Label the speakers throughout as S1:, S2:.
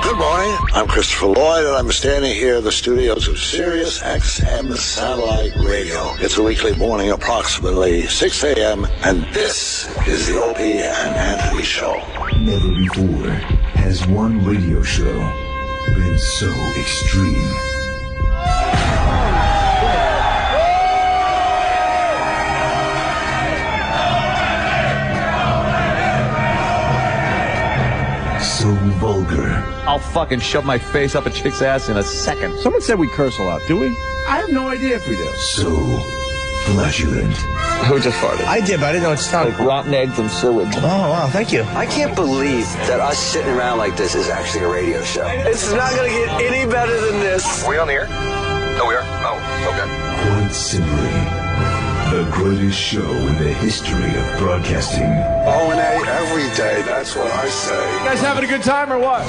S1: Good morning. I'm Christopher Lloyd, and I'm standing here in the studios of Sirius XM Satellite Radio. It's a weekly morning, approximately 6 a.m., and this is the Opie and Anthony Show.
S2: Never before has one radio show been so extreme. So vulgar.
S3: I'll fucking shove my face up a chick's ass in a second.
S4: Someone said we curse a lot, do we?
S5: I have no idea if we do.
S2: So flatulent.
S3: Who just farted?
S5: I did, but I didn't know it's time.
S3: Like rotten eggs and sewage.
S5: Oh, wow, thank you.
S6: I can't believe that us sitting around like this is actually a radio show. It's not going to get any better than this.
S7: Are we on the air? No, we are? Oh, okay.
S2: Quite simply, the greatest show in the history of broadcasting.
S1: O&A every day, that's what I say.
S4: You guys having a good time or what?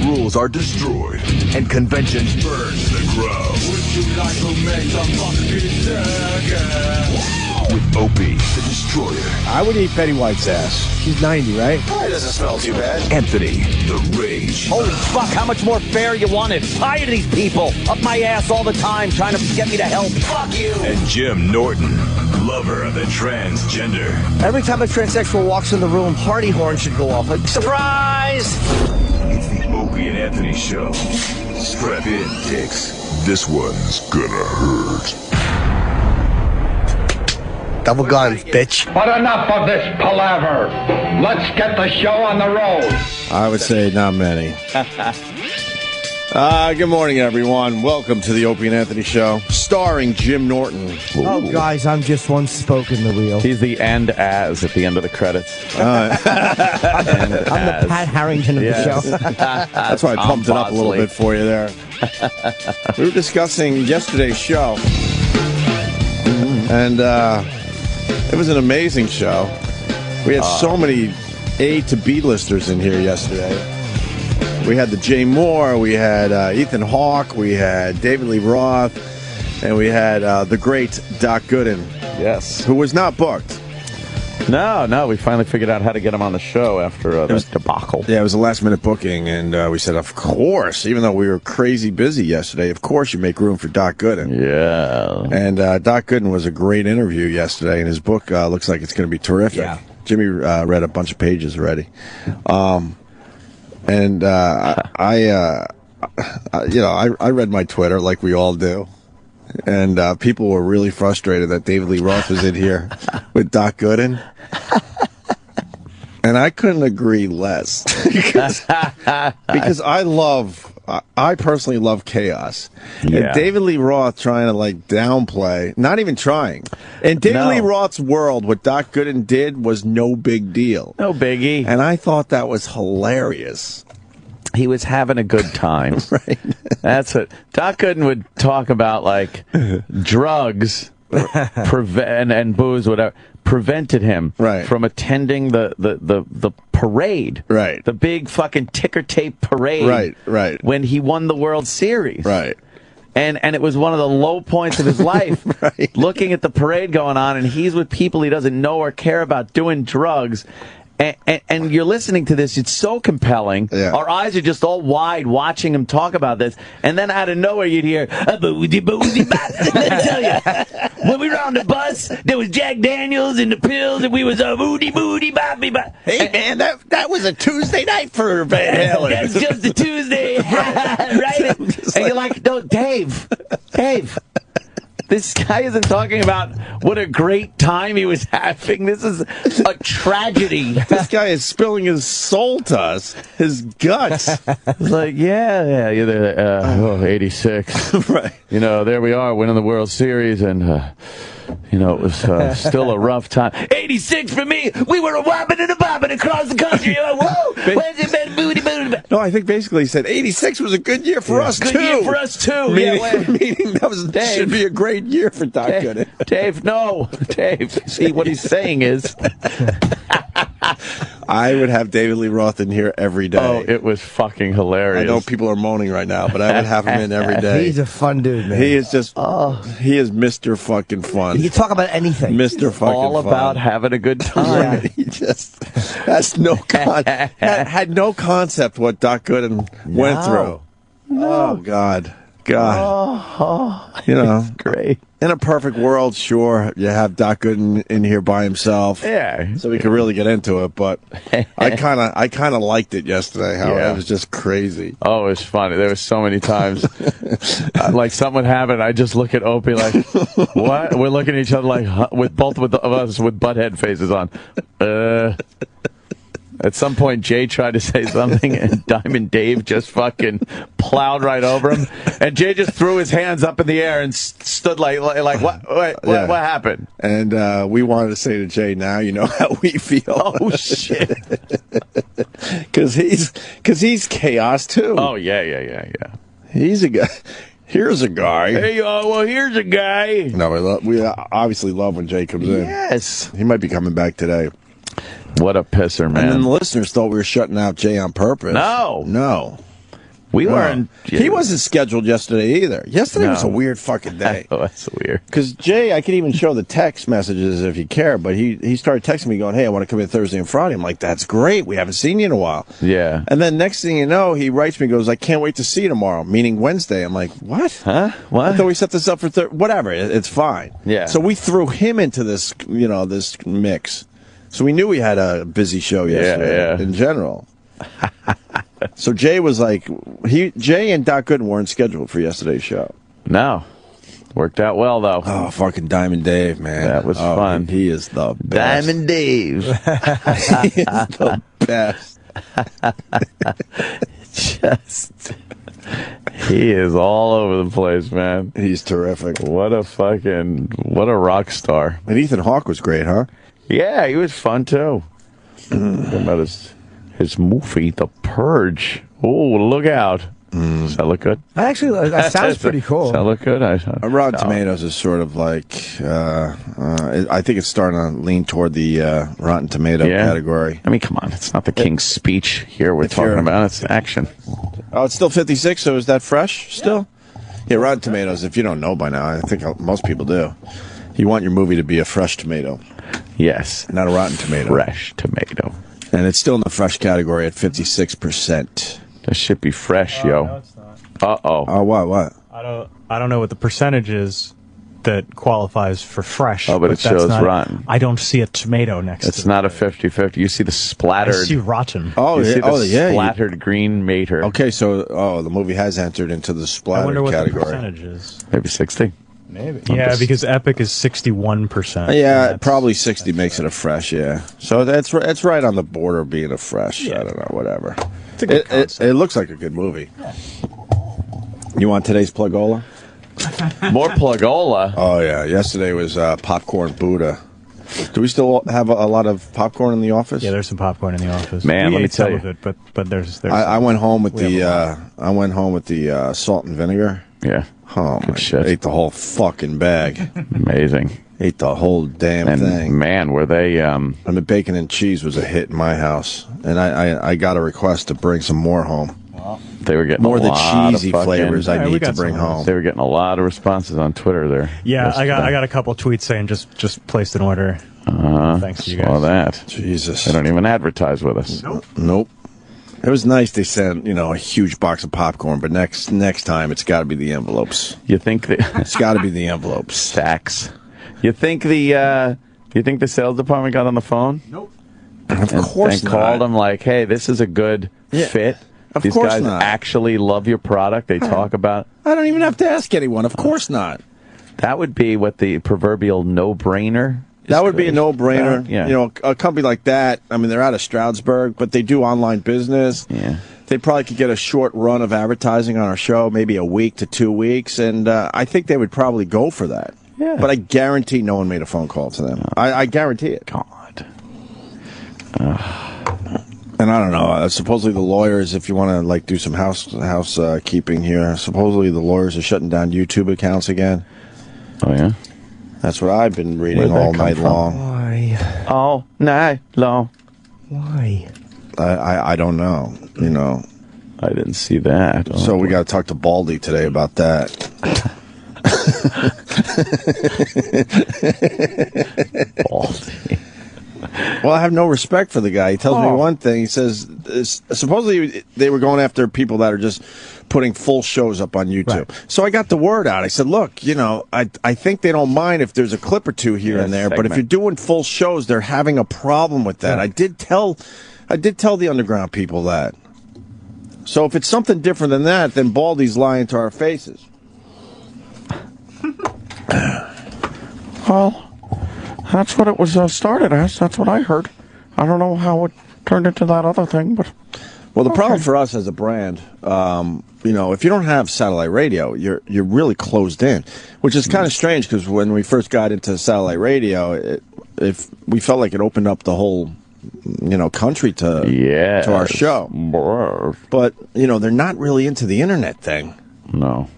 S2: Rules are destroyed, and conventions burn to the ground.
S5: Would you like to make some fucking circus?
S2: With Opie, the Destroyer.
S4: I would eat Betty White's ass. She's 90, right?
S1: It doesn't smell too bad.
S2: Anthony, the Rage.
S3: Holy fuck, how much more fair you want it? Tired of these people up my ass all the time trying to get me to help. Fuck you!
S2: And Jim Norton, lover of the transgender.
S5: Every time a transsexual walks in the room, party horn should go off. Like, surprise!
S2: It's the Opie and Anthony Show. Strap in, dicks. This one's gonna hurt.
S5: Double guns, bitch.
S8: But enough of this palaver. Let's get the show on the road.
S4: I would say not many. Good morning, everyone. Welcome to the Opie and Anthony Show, starring Jim Norton.
S5: Oh, guys, I'm just one spoke in the wheel.
S3: He's the and as at the end of the credits.
S5: I'm the Pat Harrington of the show.
S4: That's why I pumped it up a little bit for you there. We were discussing yesterday's show, and it was an amazing show. We had so many A to B listers in here yesterday. We had the Jay Moore, we had Ethan Hawke, we had David Lee Roth, and we had the great Doc Gooden.
S3: Yes.
S4: Who was not booked.
S3: No, we finally figured out how to get him on the show after this debacle.
S4: Yeah, it was a last-minute booking, and we said, of course, even though we were crazy busy yesterday, of course you make room for Doc Gooden.
S3: Yeah.
S4: And Doc Gooden was a great interview yesterday, and his book looks like it's going to be terrific.
S5: Yeah.
S4: Jimmy read a bunch of pages already. I read my Twitter like we all do. And people were really frustrated that David Lee Roth was in here with Doc Gooden. And I couldn't agree less. because I personally love chaos.
S3: Yeah.
S4: And David Lee Roth trying to downplay, not even trying. In David Lee Roth's world, what Doc Gooden did was no big deal.
S3: No biggie.
S4: And I thought that was hilarious.
S3: He was having a good time.
S4: Right.
S3: That's what Doc Gooden would talk about, drugs and booze, whatever, prevented him from attending the parade.
S4: Right.
S3: The big fucking ticker tape parade.
S4: Right.
S3: When he won the World Series.
S4: Right.
S3: And it was one of the low points of his life, looking at the parade going on, and he's with people he doesn't know or care about doing drugs. And you're listening to this, it's so compelling.
S4: Yeah.
S3: Our eyes are just all wide watching him talk about this. And then out of nowhere, you'd hear, boozy, boozy, let me tell you, when we were on the bus, there was Jack Daniels and the pills, and we was booty, booty, boppy, bop.
S4: Hey, man, that was a Tuesday night for Van Halen.
S3: That's just a Tuesday, right? And you're like, no, Dave. This guy isn't talking about what a great time he was having. This is a tragedy.
S4: This guy is spilling his soul to us, his guts.
S3: It's like, yeah, 86.
S4: Right.
S3: There we are winning the World Series, and, it was still a rough time. 86 for me. We were a whopping and a bopping across the country. Whoa, where's it been? Booty, booty, booty.
S4: No, I think basically he said 86 was a good year for us, too.
S3: Good year for us, too.
S4: Meaning that should be a great year for Doc Gooden.
S3: Dave, no. Dave, see, what he's saying is...
S4: I would have David Lee Roth in here every day.
S3: Oh, it was fucking hilarious.
S4: I know people are moaning right now, but I would have him in every day.
S5: He's a fun dude, man.
S4: He is just, he is Mr. fucking fun.
S5: You can talk about anything.
S4: Mr. fucking
S3: all
S4: fun.
S3: about having a good time.
S4: He just has had no concept what Doc Gooden went through. Oh, God. You know,
S3: great.
S4: In a perfect world, sure, you have Doc Gooden in here by himself.
S3: Yeah.
S4: So we could really get into it, but I kind of liked it yesterday, how it was just crarazy.
S3: Oh, it was funny. There was so many times, like something happened. I just look at Opie like, what? We're looking at each other like, huh? With both of us with butthead faces on. At some point, Jay tried to say something, and Diamond Dave just fucking plowed right over him. And Jay just threw his hands up in the air and stood like what? What happened?
S4: And we wanted to say to Jay, now you know how we feel.
S3: Oh shit!
S4: Because he's chaos too.
S3: Oh yeah.
S4: He's a guy. Here's a guy.
S3: Hey, well, here's a guy.
S4: No, we obviously love when Jay comes in.
S3: Yes,
S4: he might be coming back today.
S3: What a pisser, man.
S4: And then the listeners thought we were shutting out Jay on purpose.
S3: No. We weren't.
S4: He wasn't scheduled yesterday either. Yesterday was a weird fucking day.
S3: Oh, that's weird.
S4: Because Jay, I could even show the text messages if you care, but he started texting me going, hey, I want to come in Thursday and Friday. I'm like, that's great. We haven't seen you in a while.
S3: Yeah.
S4: And then next thing you know, he writes me, goes, I can't wait to see you tomorrow, meaning Wednesday. I'm like, what?
S3: Huh? What?
S4: I thought we set this up for whatever. It's fine.
S3: Yeah.
S4: So we threw him into this, this mix. So we knew we had a busy show yesterday in general. So Jay was like, Jay and Doc Gooden weren't scheduled for yesterday's show.
S3: No. Worked out well, though.
S4: Oh, fucking Diamond Dave, man.
S3: That was fun.
S4: He is the best.
S3: Diamond Dave.
S4: He is the best.
S3: He is all over the place, man.
S4: He's terrific.
S3: What a rock star.
S4: And Ethan Hawke was great, huh?
S3: Yeah, he was fun, too. About his movie, The Purge. Oh, look out. Does that look good?
S5: That sounds pretty cool.
S3: Does that look good?
S4: Rotten Tomatoes is sort of like, I think it's starting to lean toward the Rotten Tomato category.
S3: I mean, come on. It's not the King's Speech here we're talking about. It's action.
S4: Oh, it's still 56, so is that fresh still? Yeah, Rotten Tomatoes, if you don't know by now, I think most people do. You want your movie to be a fresh tomato.
S3: Yes.
S4: Not a rotten tomato.
S3: Fresh tomato.
S4: And it's still in the fresh category at 56%.
S3: That should be fresh, yo.
S9: No, it's not.
S4: Uh-oh. Oh, what?
S9: I don't know what the percentage is that qualifies for fresh.
S3: Oh, but it shows rotten.
S9: I don't see a tomato next to it.
S3: It's not a 50-50. You see the splattered.
S9: I see rotten.
S3: Oh, you see the splattered green mater.
S4: Okay, so the movie has entered into the splattered category.
S9: I wonder what the percentage is.
S3: Maybe 60.
S9: Maybe. Yeah, because Epic is 61%.
S4: Yeah, probably 60 makes it a fresh, yeah. So that's right on the border of being a fresh. Yeah. I don't know, whatever.
S9: It's a good concept.
S4: It looks like a good movie. Yeah. You want today's Plugola?
S3: More Plugola?
S4: Oh, yeah. Yesterday was Popcorn Buddha. Do we still have a lot of popcorn in the office?
S9: Yeah, there's some popcorn in the office.
S3: Man, let me tell you.
S9: Of it, but there's
S4: I went home with the salt and vinegar.
S3: Yeah.
S4: Oh, my shit. Ate the whole fucking bag.
S3: Amazing.
S4: Ate the whole damn thing.
S3: Man, were they...
S4: And the bacon and cheese was a hit in my house. And I got a request to bring some more home.
S3: Wow. They were getting
S4: more
S3: of
S4: the cheesy flavors I need to bring home.
S3: They were getting a lot of responses on Twitter there.
S9: Yeah, I got a couple tweets saying just placed an order. Thanks to you guys.
S3: Saw that.
S4: Jesus.
S3: They don't even advertise with us.
S4: Nope. It was nice they sent, a huge box of popcorn, but next time it's got to be the envelopes.
S3: You think
S4: it's got to be the envelopes.
S3: Stacks. You think the sales department got on the phone?
S4: Nope. Of course not.
S3: And called them like, "Hey, this is a good fit. These guys actually love your product. They talk about."
S4: I don't even have to ask anyone. Of course not.
S3: That would be what the proverbial no-brainer.
S4: That would be a no-brainer. Yeah. A company like that, I mean, they're out of Stroudsburg, but they do online business.
S3: Yeah.
S4: They probably could get a short run of advertising on our show, maybe a week to 2 weeks, and I think they would probably go for that.
S3: Yeah.
S4: But I guarantee no one made a phone call to them. No. I guarantee it.
S3: God.
S4: And I don't know. Supposedly the lawyers, if you want to do some housekeeping here, supposedly the lawyers are shutting down YouTube accounts again.
S3: Oh yeah.
S4: That's what I've been reading all night long.
S3: Why? All night long.
S5: Why?
S4: I don't know. You know.
S3: I didn't see that. Oh,
S4: so we got to talk to Baldy today about that.
S3: Baldy.
S4: Well, I have no respect for the guy. He tells me one thing. He says, supposedly they were going after people that are just putting full shows up on YouTube. Right. So I got the word out. I said, look, you know, I think they don't mind if there's a clip or two here and there, but if you're doing full shows, they're having a problem with that. Yeah. I did tell the underground people that. So if it's something different than that, then Baldy's lying to our faces.
S3: Well, that's what it was started as. That's what I heard. I don't know how it turned into that other thing, but...
S4: Well, the problem for us as a brand, you know, if you don't have satellite radio, you're really closed in, which is kind of strange because when we first got into satellite radio, we felt like it opened up the whole, you know, country to our show. But, you know, they're not really into the internet thing.
S3: No.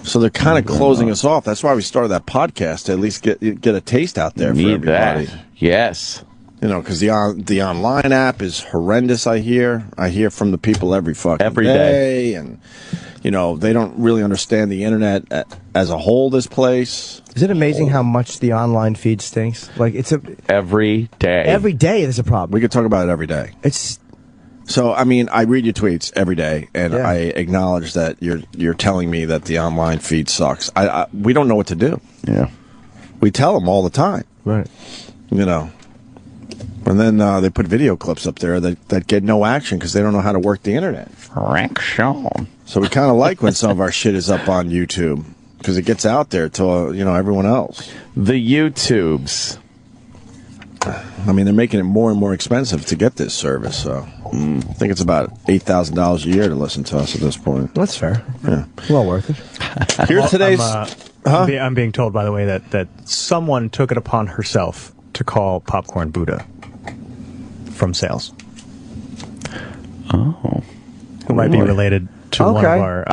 S4: So they're kind of closing us off. That's why we started that podcast, to at least get a taste out there for everybody.
S3: That. Yes.
S4: You know, because the online app is horrendous, I hear. I hear from the people every day. And, you know, they don't really understand the internet as a whole, this place.
S5: Is it amazing how much the online feed stinks? Like,
S3: every day.
S5: Every day there's a problem.
S4: We could talk about it every day. So, I mean, I read your tweets every day, and I acknowledge that you're telling me that the online feed sucks. We don't know what to do.
S3: Yeah.
S4: We tell them all the time.
S5: Right.
S4: You know. And then they put video clips up there that get no action because they don't know how to work the internet. So we kind of like when some of our shit is up on YouTube because it gets out there to, you know, everyone else.
S3: The YouTubes.
S4: I mean, they're making it more and more expensive to get this service, so I think it's about $8,000 a year to listen to us at this point.
S5: That's fair.
S4: Yeah.
S5: Well worth it.
S4: Here's today's...
S9: I'm being told, by the way, that someone took it upon herself to call Popcorn Buddha from sales.
S3: Oh.
S9: Who might be related to one of our...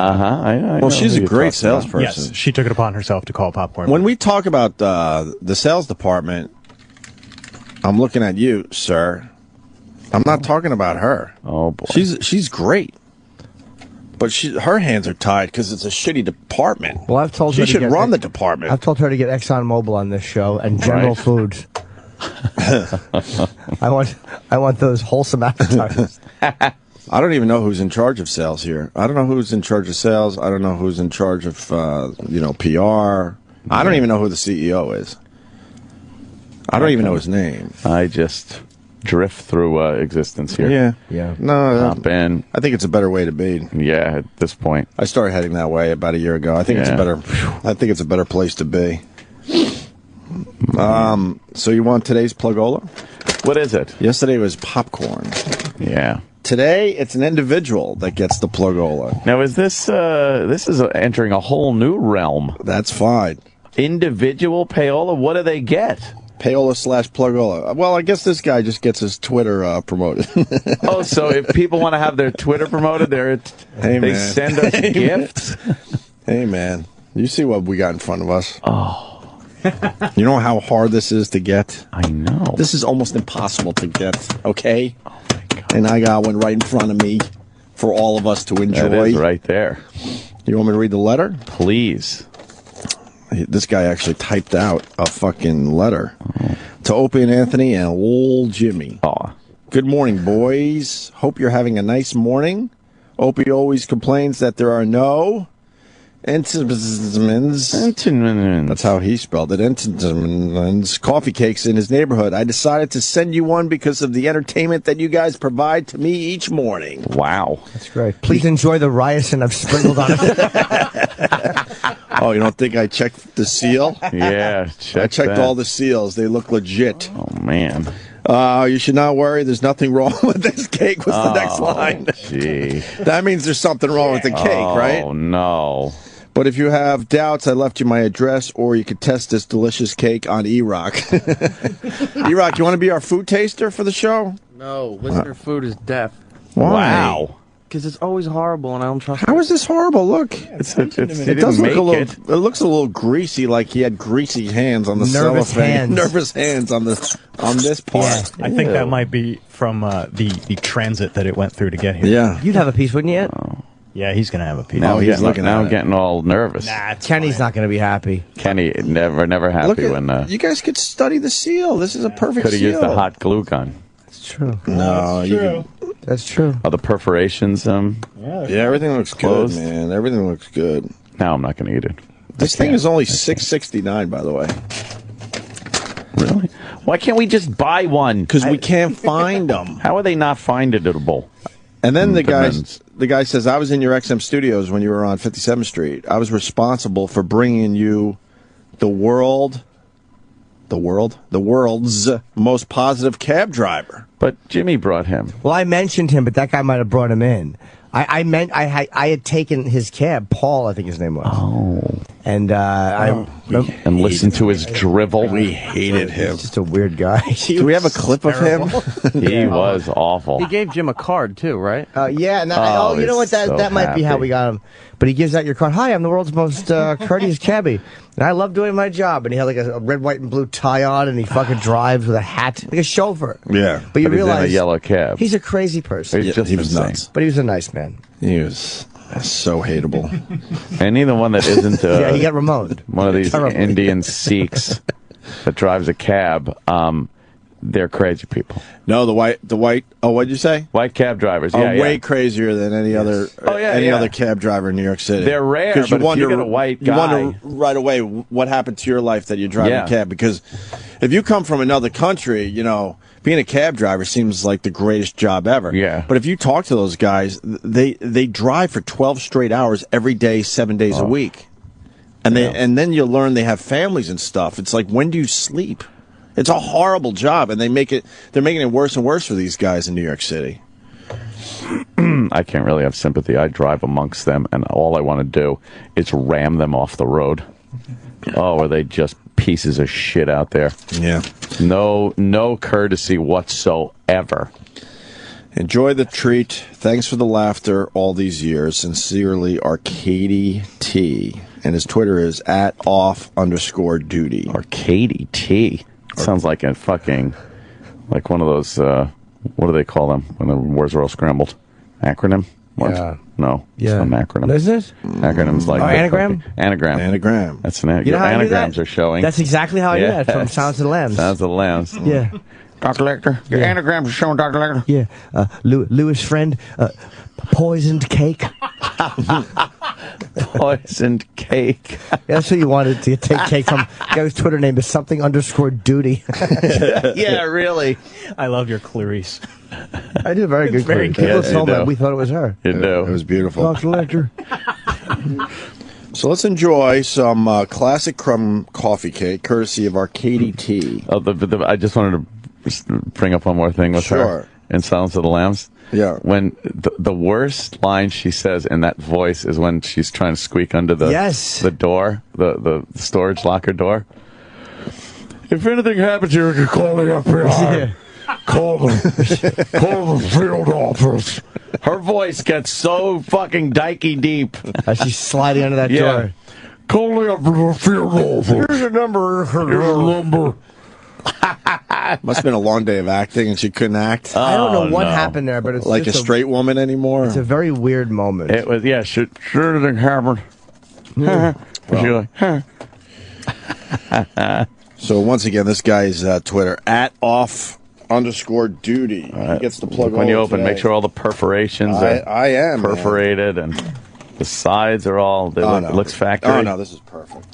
S4: well, she's a great salesperson.
S9: Yes, she took it upon herself to call Popcorn
S4: When
S9: Buddha.
S4: we talk about the sales department, I'm looking at you, sir. I'm not talking about her.
S3: Oh, boy.
S4: She's great. But her hands are tied because it's a shitty department.
S5: Well, I've told her
S4: she should run the department.
S5: I've told her to get ExxonMobil on this show and General Foods. I want those wholesome appetizers.
S4: I don't even know who's in charge of sales here. I don't know who's in charge of sales. I don't know who's in charge of PR. I don't even know who the CEO is. I don't even know his name.
S3: I just drift through existence here.
S4: Yeah. No,
S3: Hop in.
S4: I think it's a better way to be.
S3: Yeah, at this point.
S4: I started heading that way about a year ago. I think it's a better place to be. So you want today's plugola?
S3: What is it?
S4: Yesterday was popcorn.
S3: Yeah.
S4: Today it's an individual that gets the plugola.
S3: Now is this is entering a whole new realm.
S4: That's fine.
S3: Individual payola, what do they get?
S4: Payola/plugola. Well, I guess this guy just gets his Twitter promoted.
S3: Oh, so if people want to have their Twitter promoted, they send us gifts?
S4: Hey, man. You see what we got in front of us?
S3: Oh.
S4: You know how hard this is to get?
S3: I know.
S4: This is almost impossible to get, okay?
S3: Oh, my God.
S4: And I got one right in front of me for all of us to enjoy.
S3: That is right there.
S4: You want me to read the letter?
S3: Please.
S4: This guy actually typed out a fucking letter to Opie and Anthony and old Jimmy.
S3: Oh.
S4: Good morning, boys. Hope you're having a nice morning. Opie always complains that there are no Entenmann's. That's how he spelled it. Entenmann's coffee cakes in his neighborhood. I decided to send you one because of the entertainment that you guys provide to me each morning.
S3: Wow.
S5: That's great. Please enjoy the ricin I've sprinkled on it.
S4: Oh, you don't think I checked the seal?
S3: Yeah,
S4: I checked all the seals. They look legit.
S3: Oh, man.
S4: You should not worry. There's nothing wrong with this cake was the next line.
S3: Gee.
S4: That means there's something wrong with the cake, right?
S3: Oh, no.
S4: But if you have doubts, I left you my address, or you could test this delicious cake on E-Rock. E-Rock, you want to be our food taster for the show?
S10: No, listener food is deaf.
S4: Why?
S3: Wow.
S10: because it's always horrible, and I don't trust.
S4: How is this horrible? Look,
S3: it
S4: does look a little. It looks a little greasy, like he had greasy hands on the cellophane. Nervous hands on this part.
S9: Yeah, I think that might be from the transit that it went through to get here.
S4: Yeah,
S5: you'd have a piece, wouldn't you?
S9: Yeah, he's gonna have a piece.
S3: Now he's looking. Now I'm getting all nervous.
S5: Nah, Kenny's not gonna be happy.
S3: Kenny never happy when.
S4: You guys could study the seal. This is a perfect seal.
S3: Could have used the hot glue gun.
S5: That's true.
S4: No,
S5: that's true. That's true.
S3: Are the perforations?
S4: Yeah, everything looks
S3: closed?
S4: good, man. Everything looks good.
S3: Now I'm not going to eat it.
S4: This thing is only $6.69, by the way.
S3: Really? Why can't we just buy one?
S4: Because we can't find them.
S3: How are they not findable?
S4: And then the guy says, I was in your XM studios when you were on 57th Street. I was responsible for bringing you the world's most positive cab driver.
S3: But Jimmy brought him.
S5: Well, I mentioned him, but that guy might have brought him in. I had taken his cab, Paul, I think his name was.
S3: Oh.
S5: And
S3: and listened to his drivel.
S4: We hated him.
S5: He's just a weird guy.
S4: Do we have a clip of him?
S3: He was awful.
S10: He gave Jim a card too, right?
S5: Yeah, and you know what? That might be how we got him. But he gives out your card. Hi, I'm the world's most courteous cabbie, and I love doing my job. And he had like a red, white, and blue tie on, and he fucking drives with a hat, like a chauffeur.
S4: Yeah,
S5: but you realize
S3: he's in a yellow cab.
S5: He's a crazy person.
S3: He was
S4: nuts,
S5: but he was a nice man.
S4: He was so hateable.
S3: And either one that isn't
S5: yeah, he got remoted.
S3: One of these Indian Sikhs that drives a cab. They're crazy people.
S4: No, the white. Oh, what'd you say?
S3: White cab drivers.
S4: Are way crazier than any other. Other cab driver in New York City.
S3: They're rare, but if you get a white guy,
S4: you wonder right away what happened to your life that you're driving a cab. Because if you come from another country, you know, being a cab driver seems like the greatest job ever.
S3: Yeah.
S4: But if you talk to those guys, they drive for 12 straight hours every day, 7 days a week, and then you learn they have families and stuff. It's like, when do you sleep? It's a horrible job, and they're making it worse and worse for these guys in New York City.
S3: I can't really have sympathy. I drive amongst them, and all I want to do is ram them off the road. Oh, are they just pieces of shit out there?
S4: Yeah.
S3: No courtesy whatsoever.
S4: Enjoy the treat. Thanks for the laughter all these years. Sincerely, Arcady T. And his Twitter is @off_duty.
S3: Arcady T. Sounds like a fucking, like one of those, what do they call them when the words are all scrambled? Acronym? What?
S5: Yeah.
S3: No.
S5: Yeah.
S3: It's an acronym.
S5: Is it?
S3: Acronyms like
S5: anagram?
S3: Anagram. That's an
S5: You know how I do
S3: anagrams
S5: that?
S3: are showing.
S5: That's exactly how I do that from Sounds of the Lambs.
S3: Sounds of the Lambs.
S5: Yeah.
S3: Dr. Lecter, your anagrams are showing, Dr. Lecter.
S5: Yeah. Lewis' friend, poisoned cake.
S3: Poisoned cake.
S5: That's what you wanted to take cake from. The guy's Twitter name is something_duty.
S3: Yeah, really.
S9: I love your Clarice.
S5: I did a very good
S9: very
S5: Clarice.
S9: good.
S5: Told me we thought it was her.
S3: You know.
S4: It was beautiful.
S5: Dr. Lecter.
S4: So let's enjoy some classic crumb coffee cake, courtesy of Arcady T.
S3: Oh, I just wanted to bring up one more thing with her in Silence of the Lambs.
S4: Yeah.
S3: When the worst line she says in that voice is when she's trying to squeak under the door, the storage locker door. If anything happens here, you can call the FBI. Call the field office. Her voice gets so fucking dykey deep
S5: as she's sliding under that door.
S3: Call the field office.
S5: Here's your number.
S4: Must have been a long day of acting, and she couldn't act.
S5: I don't know what happened there, but it's
S4: like
S5: just
S4: a straight woman anymore.
S5: It's a very weird moment.
S3: It was, sure didn't happen.
S4: So once again, this guy's Twitter @off_duty.
S3: Right.
S4: He gets the plug
S3: when you open.
S4: today.
S3: Make sure all the perforations are perforated and the sides are all. It looks factory.
S4: Oh no, this is perfect.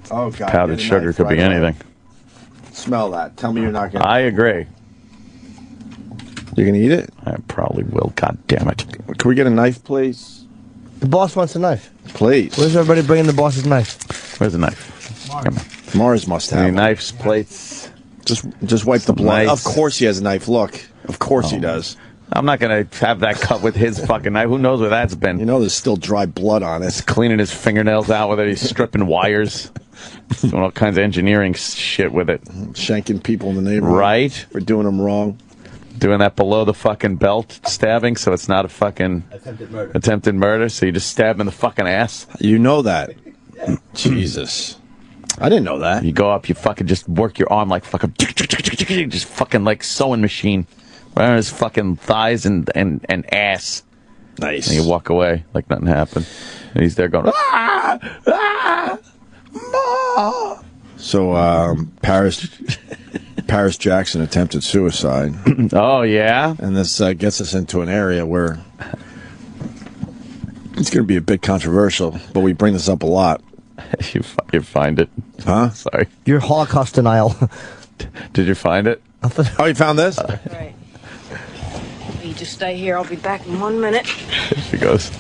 S4: Oh god,
S3: powdered sugar could be anything.
S4: Smell that. Tell me you're not gonna.
S3: I agree.
S4: You're gonna eat it?
S3: I probably will. God damn it!
S4: Can we get a knife, please?
S5: The boss wants a knife.
S4: Please.
S5: Where's everybody bringing the boss's knife?
S3: Where's the knife? Come on.
S4: Mars must have
S3: any knives, plates.
S4: Just wipe the blood. Of course he has a knife. Look, of course he does.
S3: I'm not going to have that cut with his fucking knife. Who knows where that's been?
S4: You know there's still dry blood on it.
S3: He's cleaning his fingernails out with it. He's stripping wires. Doing all kinds of engineering shit with it.
S4: Shanking people in the neighborhood.
S3: Right.
S4: For doing them wrong.
S3: doing that below the fucking belt stabbing, so it's not a fucking attempted murder. So you just stab him in the fucking ass.
S4: You know that. Jesus. I didn't know that.
S3: You go up, you fucking just work your arm like fucking, just fucking like sewing machine. Right on his fucking thighs and ass.
S4: Nice.
S3: And you walk away like nothing happened. And he's there going, ah! Ah! Ah!
S4: So, Paris Jackson attempted suicide.
S3: Oh, yeah?
S4: And this gets us into an area where it's going to be a bit controversial, but we bring this up a lot.
S3: You find it.
S4: Huh?
S3: Sorry.
S5: Your Holocaust denial.
S3: Did you find it?
S4: Oh, you found this?
S11: Right. You just stay here. I'll be back in 1 minute.
S3: Here she goes.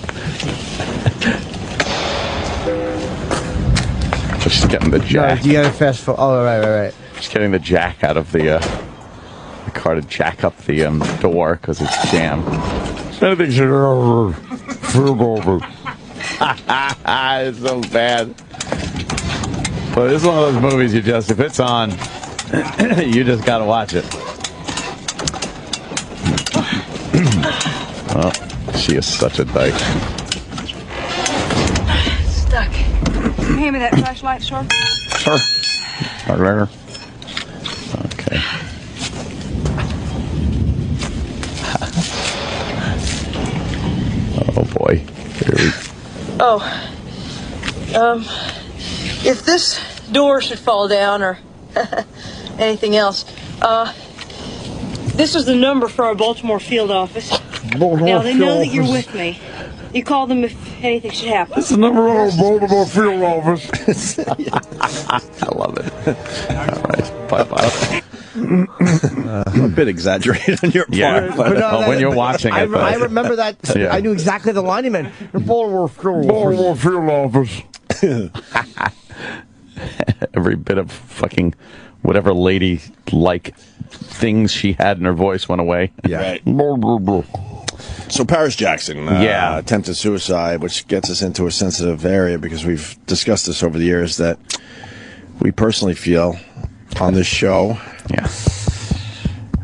S3: She's getting the jack.
S5: No, you gotta fast forward. Oh, right.
S3: She's getting the jack out of the car to jack up the door because it's jammed. Anything should it's so bad. But this is one of those movies you just, if it's on, you just gotta watch it. Oh, she is such a dyke.
S11: Stuck. Can you hand me that flashlight, sir?
S3: Sure. Start there. Okay. Oh boy. Here we
S11: go. If this door should fall down or anything else, this is the number for our Baltimore field office. Now they know that you're with me. You call them if anything should happen.
S3: It's the number of our Baltimore field office. I love it. All right. Bye-bye.
S4: A bit exaggerated on your part.
S3: Yeah, but when you're watching it.
S5: I remember that.
S3: Yeah.
S5: I knew exactly the line he meant. Baltimore
S3: field office. Every bit of fucking whatever lady-like things she had in her voice went away.
S4: Yeah. So Paris Jackson attempted suicide, which gets us into a sensitive area because we've discussed this over the years that we personally feel on this show.
S3: Yeah.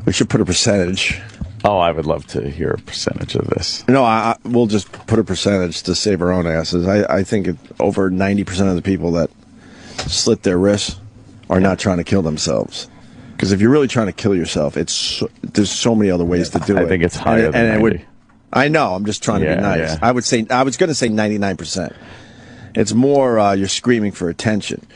S4: We should put a percentage.
S3: Oh, I would love to hear a percentage of this.
S4: No, we'll just put a percentage to save our own asses. I think over 90% of the people that slit their wrists are not trying to kill themselves. Because if you're really trying to kill yourself, there's so many other ways to do it.
S3: I think it's higher than 90.
S4: I know. I'm just trying to be nice.
S3: Yeah.
S4: I was going to say 99%. It's more you're screaming for attention.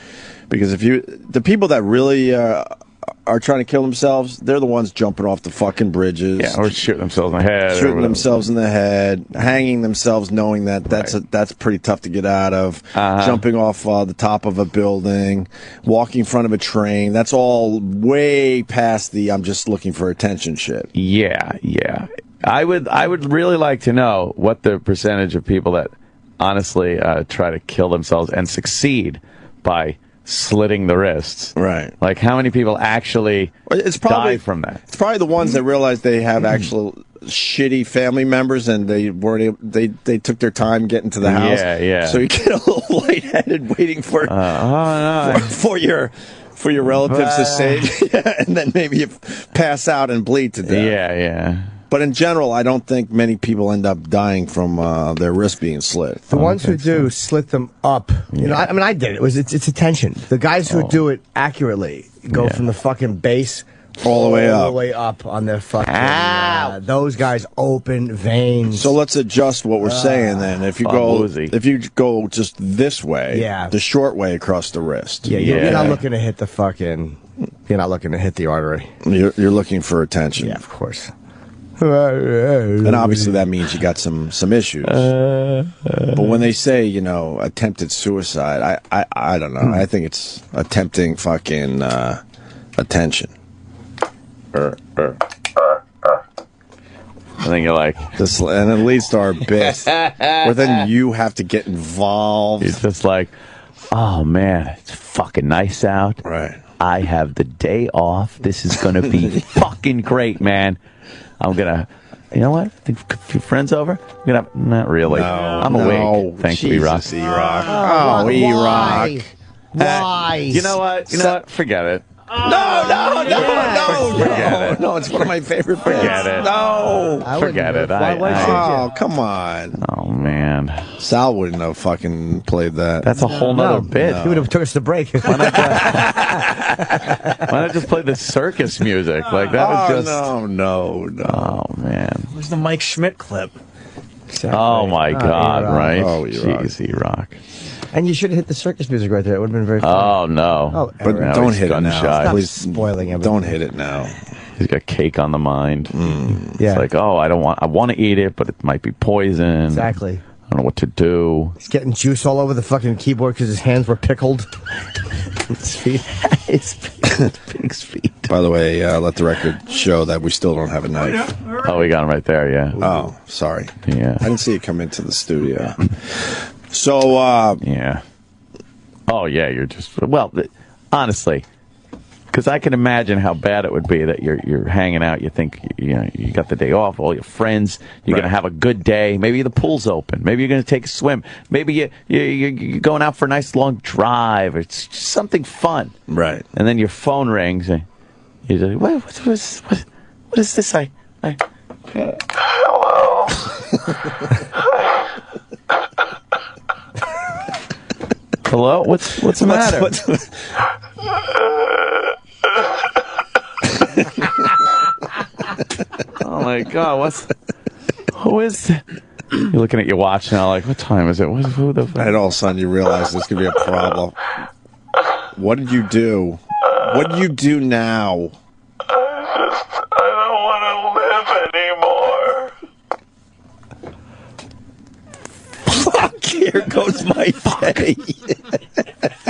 S4: Because the people that really are trying to kill themselves, they're the ones jumping off the fucking bridges.
S3: Yeah, or shooting themselves in the head.
S4: Shooting themselves in the head, hanging themselves knowing that that's pretty tough to get out of. Jumping off the top of a building, walking in front of a train. That's all way past the I'm just looking for attention shit.
S3: Yeah. I would really like to know what the percentage of people that honestly try to kill themselves and succeed by slitting the wrists.
S4: Right.
S3: Like, how many people actually die from that?
S4: It's probably the ones that realize they have actual shitty family members and they took their time getting to the house.
S3: Yeah.
S4: So you get a little lightheaded waiting for your relatives to say, and then maybe you pass out and bleed to death.
S3: Yeah.
S4: But in general, I don't think many people end up dying from their wrist being slit.
S5: The ones who do slit them up. You know, I mean, I did it. It's attention. The guys who do it accurately go from the fucking base
S4: all the
S5: way up on their fucking. Those guys open veins.
S4: So let's adjust what we're saying then. If you go just this way, the short way across the wrist.
S5: You're not looking to hit the fucking. You're not looking to hit the artery.
S4: You're looking for attention.
S5: Yeah, of course.
S4: And obviously that means you got some issues. But when they say, attempted suicide, I don't know. I think it's attempting fucking attention.
S3: I think you're like
S4: this, and it leads to our bit where then you have to get involved.
S3: It's just like, oh man, it's fucking nice out.
S4: Right.
S3: I have the day off. This is gonna be fucking great, man. I'm gonna, you know what? I think a few friends over. I'm gonna, not really. I'm awake. Thank you, E-Rock.
S4: E-Rock. Oh, E-Rock.
S5: Why?
S3: You know what? Forget it.
S4: No, it's one of my favorite bands.
S3: Forget it.
S4: No.
S3: Forget it.
S4: Oh, come on.
S3: Oh, man.
S4: Sal wouldn't have fucking played that.
S3: That's a whole nother bit.
S5: He would have took us to break.
S3: Why not just play the circus music? Like, that was just...
S4: No.
S3: Oh, man.
S9: Where's the Mike Schmidt clip?
S5: Exactly.
S3: Oh, my God, right?
S4: Oh,
S3: Jeez, E-Rock.
S5: And you should have hit the circus music right there. It would have been very fun.
S3: Oh, no.
S5: Oh,
S4: but
S3: Now
S4: don't
S3: he's
S4: hit it now.
S3: gun-shy.
S4: Please,
S5: spoiling everything.
S4: don't hit it now.
S3: He's got cake on the mind.
S5: Yeah.
S3: It's like, I want to eat it, but it might be poison.
S5: Exactly.
S3: I don't know what to do.
S5: He's getting juice all over the fucking keyboard because his hands were pickled. His feet.
S3: His pig's feet.
S4: By the way, let the record show that we still don't have a knife.
S3: Oh, we got him right there, yeah.
S4: Oh, sorry.
S3: Yeah.
S4: I didn't see it come into the studio. So,
S3: yeah. Oh, yeah, you're just... Well, honestly, because I can imagine how bad it would be that you're hanging out, you think, you got the day off, all your friends, you're going to have a good day, maybe the pool's open, maybe you're going to take a swim, maybe you're going out for a nice long drive, it's just something fun.
S4: Right.
S3: And then your phone rings, and you're like, what is this?
S7: Hello.
S3: Hello? What's the matter? Oh my God! Who is that? You're looking at your watch now, like, what time is it? Who the?
S4: And all of a sudden you realize there's going to be a problem. What did you do? What do you do now?
S7: I don't want to live anymore.
S4: Fuck! Here goes my day.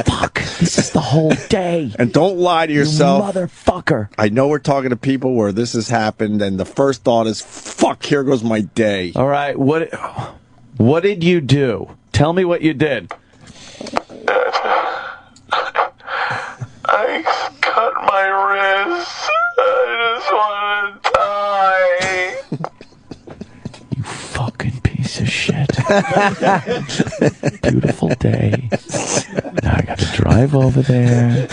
S3: Fuck! This is the whole day.
S4: And don't lie to yourself,
S3: motherfucker.
S4: I know we're talking to people where this has happened, and the first thought is, "Fuck! Here goes my day."
S3: All right, what did you do? Tell me what you did.
S7: I cut my wrist. I just want to die.
S3: You fucking piece of shit. Beautiful day. Now I got to drive over there.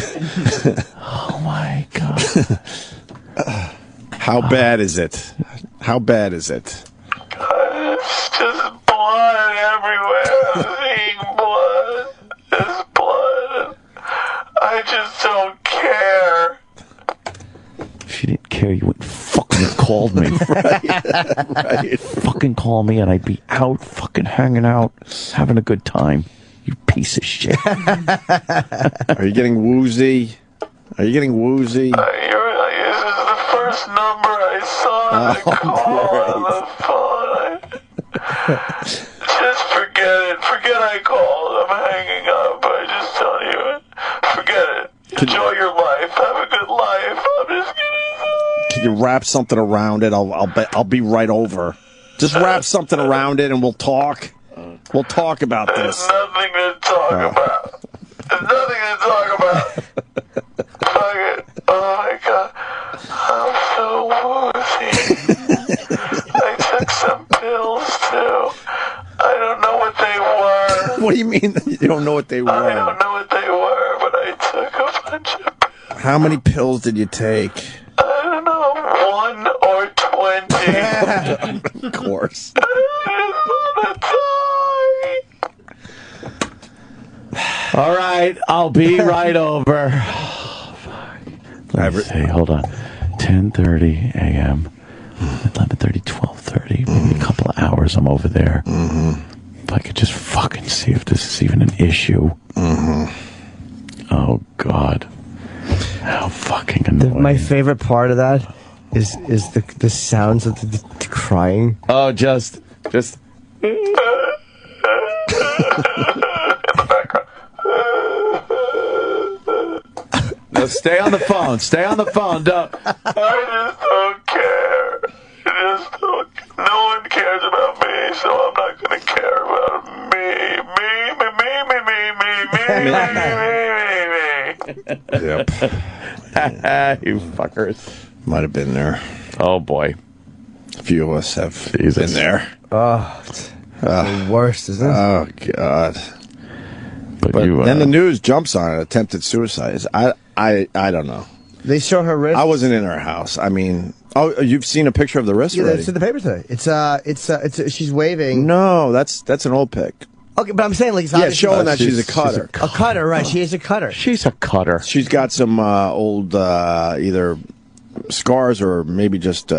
S3: Oh my God.
S4: How bad is it? How bad is it?
S7: It's just blood everywhere. I'm seeing blood. There's blood. I just don't care.
S3: If you didn't care, you wouldn't fucking have called me. Right. Fucking call me and I'd be out fucking hanging out, having a good time. You piece of shit.
S4: Are you getting woozy? Are you getting woozy?
S7: This is the first number I saw to call on the phone. Just forget it. Forget I called. I'm hanging up. I just tell you. Forget it. Enjoy your life. Have a good life. I'm just kidding.
S4: Can you wrap something around it? I'll be right over. Just wrap something around it and we'll talk. We'll talk about this.
S7: There's nothing to talk about. There's nothing to talk about. Fuck it. Oh my God. I'm so woozy. I took some pills too. I don't know what they were.
S4: What do you mean you don't know what they were?
S7: I don't know what they were, but I took a bunch of pills.
S4: How many pills did you take?
S7: I don't know, 1 or 20.
S4: Of course.
S7: I just want to die.
S3: All right, I'll be right over. Let me see, hold on. 10:30 a.m. 11:30, 12:30, maybe a couple of hours I'm over there. If I could just fucking see if this is even an issue. Oh, God. How fucking annoying.
S5: My favorite part of that is the sounds of the crying.
S3: Oh, just... No, stay on the phone. Stay on the phone. Don't.
S7: I just don't care. No one cares about me, so I'm not going to care about me.
S4: Yep.
S3: You fuckers.
S4: Might have been there.
S3: Oh, boy.
S4: A few of us have been there.
S5: Oh, it's the worst, isn't it?
S4: Oh, God.
S3: But
S4: But
S3: you,
S4: then the news jumps on it. Attempted suicide. I don't know.
S5: They show her wrist.
S4: I wasn't in her house. I mean, you've seen a picture of the wrist already?
S5: It's in the paper today. It's she's waving.
S4: No, that's an old pic.
S5: Okay, but I'm saying like
S4: showing that she's a cutter.
S5: A cutter, right? She is a cutter.
S3: She's a cutter.
S4: She's got some old either scars or maybe just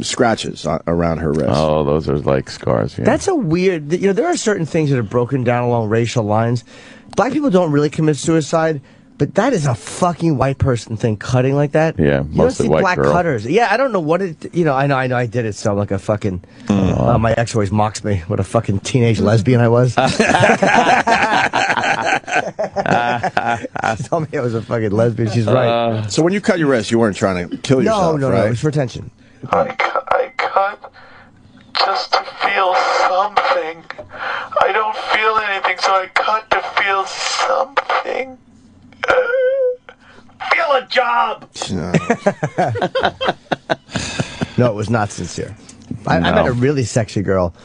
S4: scratches around her wrist.
S3: Oh, those are like scars. Yeah.
S5: That's a weird. There are certain things that are broken down along racial lines. Black people don't really commit suicide. But that is a fucking white person thing, cutting like that.
S3: Yeah,
S5: you don't see
S3: white
S5: black
S3: girl.
S5: cutters. Yeah, I don't know what it. I know I did it. So I'm like a fucking. My ex always mocks me. What a fucking teenage lesbian I was. She told me I was a fucking lesbian. She's right.
S4: So when you cut your wrist, you weren't trying to kill yourself,
S5: No,
S4: right?
S5: it was for attention.
S7: I cut just to feel something. I don't feel anything, so I cut to feel something. Feel a job.
S5: No, it was not sincere. I met a really sexy girl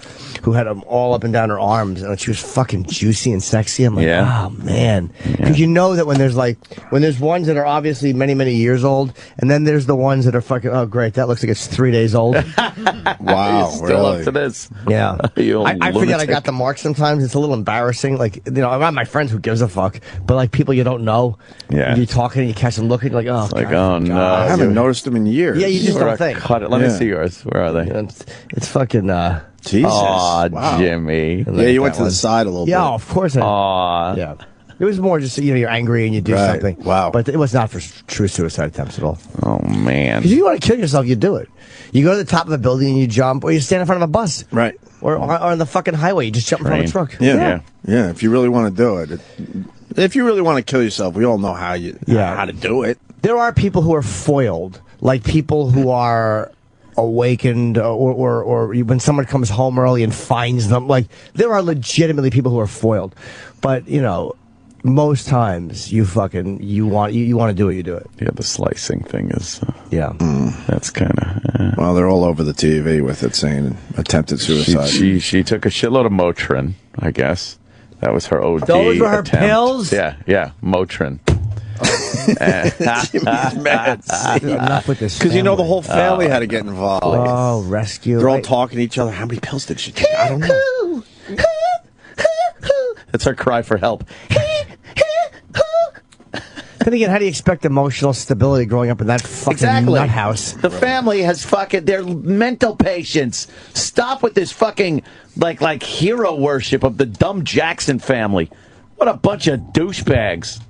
S5: who had them all up and down her arms, and she was fucking juicy and sexy. I'm like, oh man, because you know that when there's ones that are obviously many, many years old, and then there's the ones that are fucking, oh great, that looks like it's 3 days old.
S4: Wow,
S3: still
S4: really?
S3: up to this?
S5: Yeah, I forget I got the mark sometimes. It's a little embarrassing. Like I got my friends, who gives a fuck, but like people you don't know. Yeah, you're talking and you catch them looking, you're like, oh,
S3: like,
S5: God,
S3: oh no,
S4: I haven't noticed them in years.
S5: Yeah, you just don't think.
S3: Cut it. Let me see yours. Where are they?
S5: It's fucking.
S4: Jesus.
S3: Aw,
S4: wow.
S3: Jimmy.
S4: Yeah, you went to the side a little bit.
S5: Yeah, of course.
S3: Aw.
S5: Yeah. It was more just, you're angry and you do something.
S4: Wow.
S5: But it was not for true suicide attempts at all.
S3: Oh, man.
S5: Because if you want to kill yourself, you do it. You go to the top of a building and you jump, or you stand in front of a bus.
S4: Right.
S5: Or on the fucking highway, you just jump in front of a truck.
S4: Yeah. If you really want to do it. If you really want to kill yourself, we all know how to do it.
S5: There are people who are foiled, like people who are awakened, or when someone comes home early and finds them. Like, there are legitimately people who are foiled. But, most times you want to do it, you do it.
S3: Yeah, the slicing thing is. That's kind of.
S4: Well, they're all over the TV with it saying attempted suicide.
S3: She took a shitload of Motrin, I guess. That was her OD.
S5: Those were her
S3: attempt.
S5: pills?
S3: Yeah, Motrin.
S5: Enough with this.
S4: Because the whole family had to get involved.
S5: Oh, rescue.
S4: They're all talking to each other. How many pills did she take? I don't know.
S3: That's her cry for help.
S5: Then again, how do you expect emotional stability growing up in that fucking nut house?
S3: The family has they're mental patients. Stop with this fucking like hero worship of the dumb Jackson family. What a bunch of douchebags.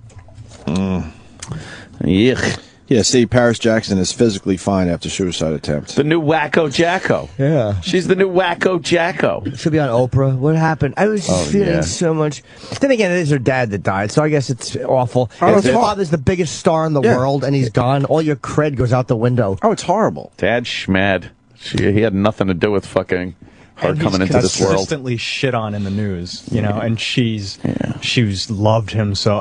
S3: Yuck.
S4: Yeah, see, Paris Jackson is physically fine after suicide attempt.
S3: The new Wacko Jacko.
S5: Yeah.
S3: She's the new Wacko Jacko.
S5: She'll be on Oprah. What happened? I was feeling so much. Then again, it is her dad that died, so I guess it's awful. If your father's the biggest star in the world and he's gone, all your cred goes out the window.
S4: Oh, it's horrible.
S3: Dad schmad. He had nothing to do with fucking her coming into this world.
S9: Consistently shit on in the news, and she's loved him so.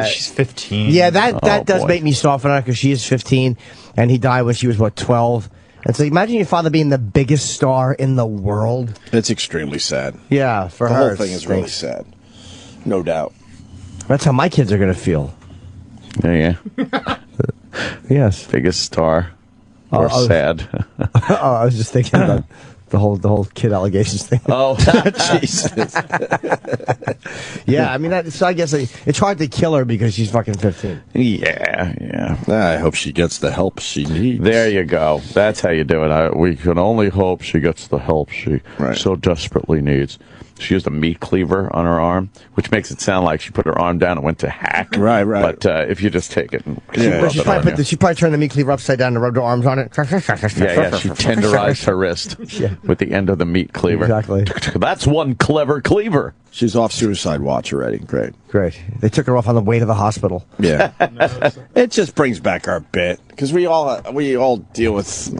S9: She's 15.
S5: Yeah, that does make me soften on her because she is 15, and he died when she was 12. And so imagine your father being the biggest star in the world.
S4: It's extremely sad.
S5: Yeah, for
S4: the
S5: her,
S4: whole thing is really sad, no doubt.
S5: That's how my kids are going to feel.
S3: Yeah.
S5: Yes,
S3: biggest star or sad.
S5: I was just thinking about the whole kid allegations thing.
S3: Oh,
S4: Jesus.
S5: Yeah, I mean, so I guess it's hard to kill her because she's fucking 15.
S3: Yeah.
S4: I hope she gets the help she needs.
S3: There you go. That's how you do it. We can only hope she gets the help she so desperately needs. She used a meat cleaver on her arm, which makes it sound like she put her arm down and went to hack.
S4: Right.
S3: But if you just take it and
S5: she probably turned the meat cleaver upside down and rubbed her arms on it.
S3: Yeah. She tenderized her wrist with the end of the meat cleaver.
S5: Exactly.
S3: That's one clever cleaver.
S4: She's off suicide watch already. Great.
S5: They took her off on the way to the hospital.
S4: Yeah. It just brings back our bit because we all deal with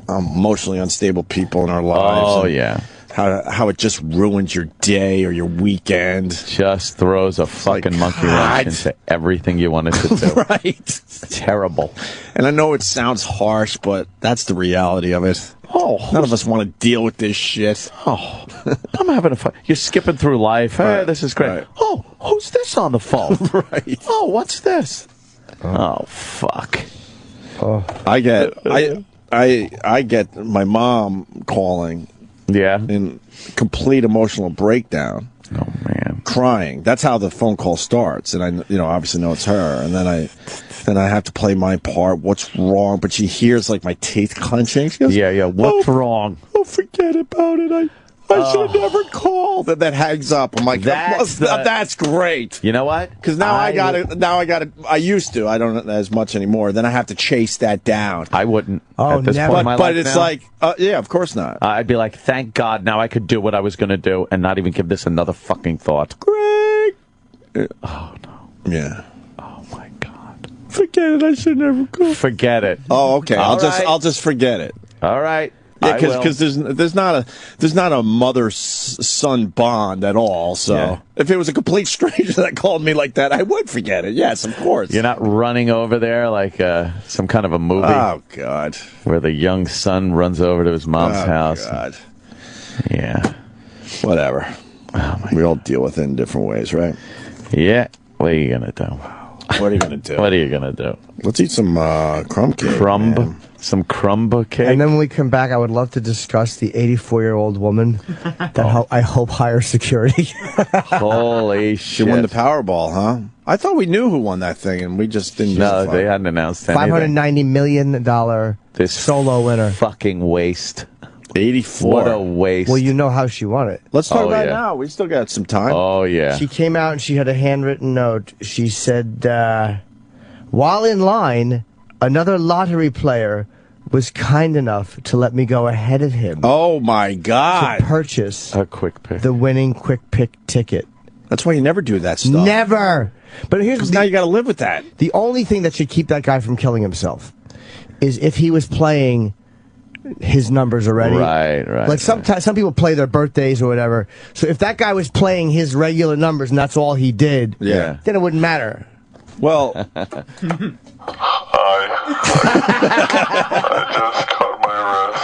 S4: emotionally unstable people in our lives.
S3: Oh, yeah.
S4: How it just ruins your day or your weekend.
S3: Just throws a fucking monkey wrench into everything you wanted to do.
S4: Right.
S3: It's terrible.
S4: And I know it sounds harsh, but that's the reality of it.
S3: Oh,
S4: none of us want to deal with this shit.
S3: Oh, I'm having a fun. You're skipping through life. Hey, this is great. Right. Oh, who's this on the phone?
S4: Right.
S3: Oh, what's this? Oh, fuck.
S4: I get my mom calling.
S3: Yeah.
S4: In complete emotional breakdown.
S3: Oh man.
S4: Crying. That's how the phone call starts, and I obviously know it's her, and then I have to play my part. What's wrong? But she hears like my teeth clenching. She goes,
S3: yeah. What's wrong?
S4: Oh, forget about it. I should have never called. That hangs up. I'm like, that's great.
S3: You know what?
S4: Because now I got it. I used to. I don't as much anymore. Then I have to chase that down.
S3: I wouldn't.
S5: Oh,
S3: at this
S5: never.
S3: point in my
S4: But
S3: life
S4: it's
S3: now.
S4: like, yeah, of course not.
S3: I'd be like, thank God, now I could do what I was going to do and not even give this another fucking thought.
S4: Great.
S3: Oh no.
S4: Yeah.
S3: Oh my God.
S4: Forget it. I should never call.
S3: Forget it.
S4: Oh, okay.
S3: All right.
S4: I'll just forget it.
S3: All right.
S4: Yeah, because there's not a mother-son bond at all. So if it was a complete stranger that called me like that, I would forget it. Yes, of course.
S3: You're not running over there like some kind of a movie.
S4: Oh God.
S3: Where the young son runs over to his mom's house.
S4: God.
S3: Yeah.
S4: Whatever. We all deal with it in different ways, right?
S3: Yeah. What are you gonna do?
S4: What are you gonna do?
S3: What are you gonna do?
S4: Let's eat some crumb cake.
S3: Some crumb cake.
S5: And then when we come back, I would love to discuss the 84-year-old woman that I hope hires security.
S3: Holy shit.
S4: She won the Powerball, huh? I thought we knew who won that thing, and we just didn't.
S3: No, they hadn't announced anything.
S5: $590 million
S3: this
S5: solo winner.
S3: Fucking waste.
S4: 84.
S3: What a waste.
S5: Well, you know how she won it.
S4: Let's talk about it now. We still got some time.
S3: Oh, yeah.
S5: She came out and she had a handwritten note. She said, while in line, another lottery player was kind enough to let me go ahead of him.
S4: Oh, my God.
S5: To purchase
S3: a quick pick.
S5: The winning quick pick ticket.
S4: That's why you never do that stuff.
S5: Never. But here's
S4: now you got to live with that.
S5: The only thing that should keep that guy from killing himself is if he was playing his numbers already.
S3: Right.
S5: Like sometimes some people play their birthdays or whatever. So if that guy was playing his regular numbers and that's all he did, then it wouldn't matter.
S4: Well,
S7: I just cut my wrist.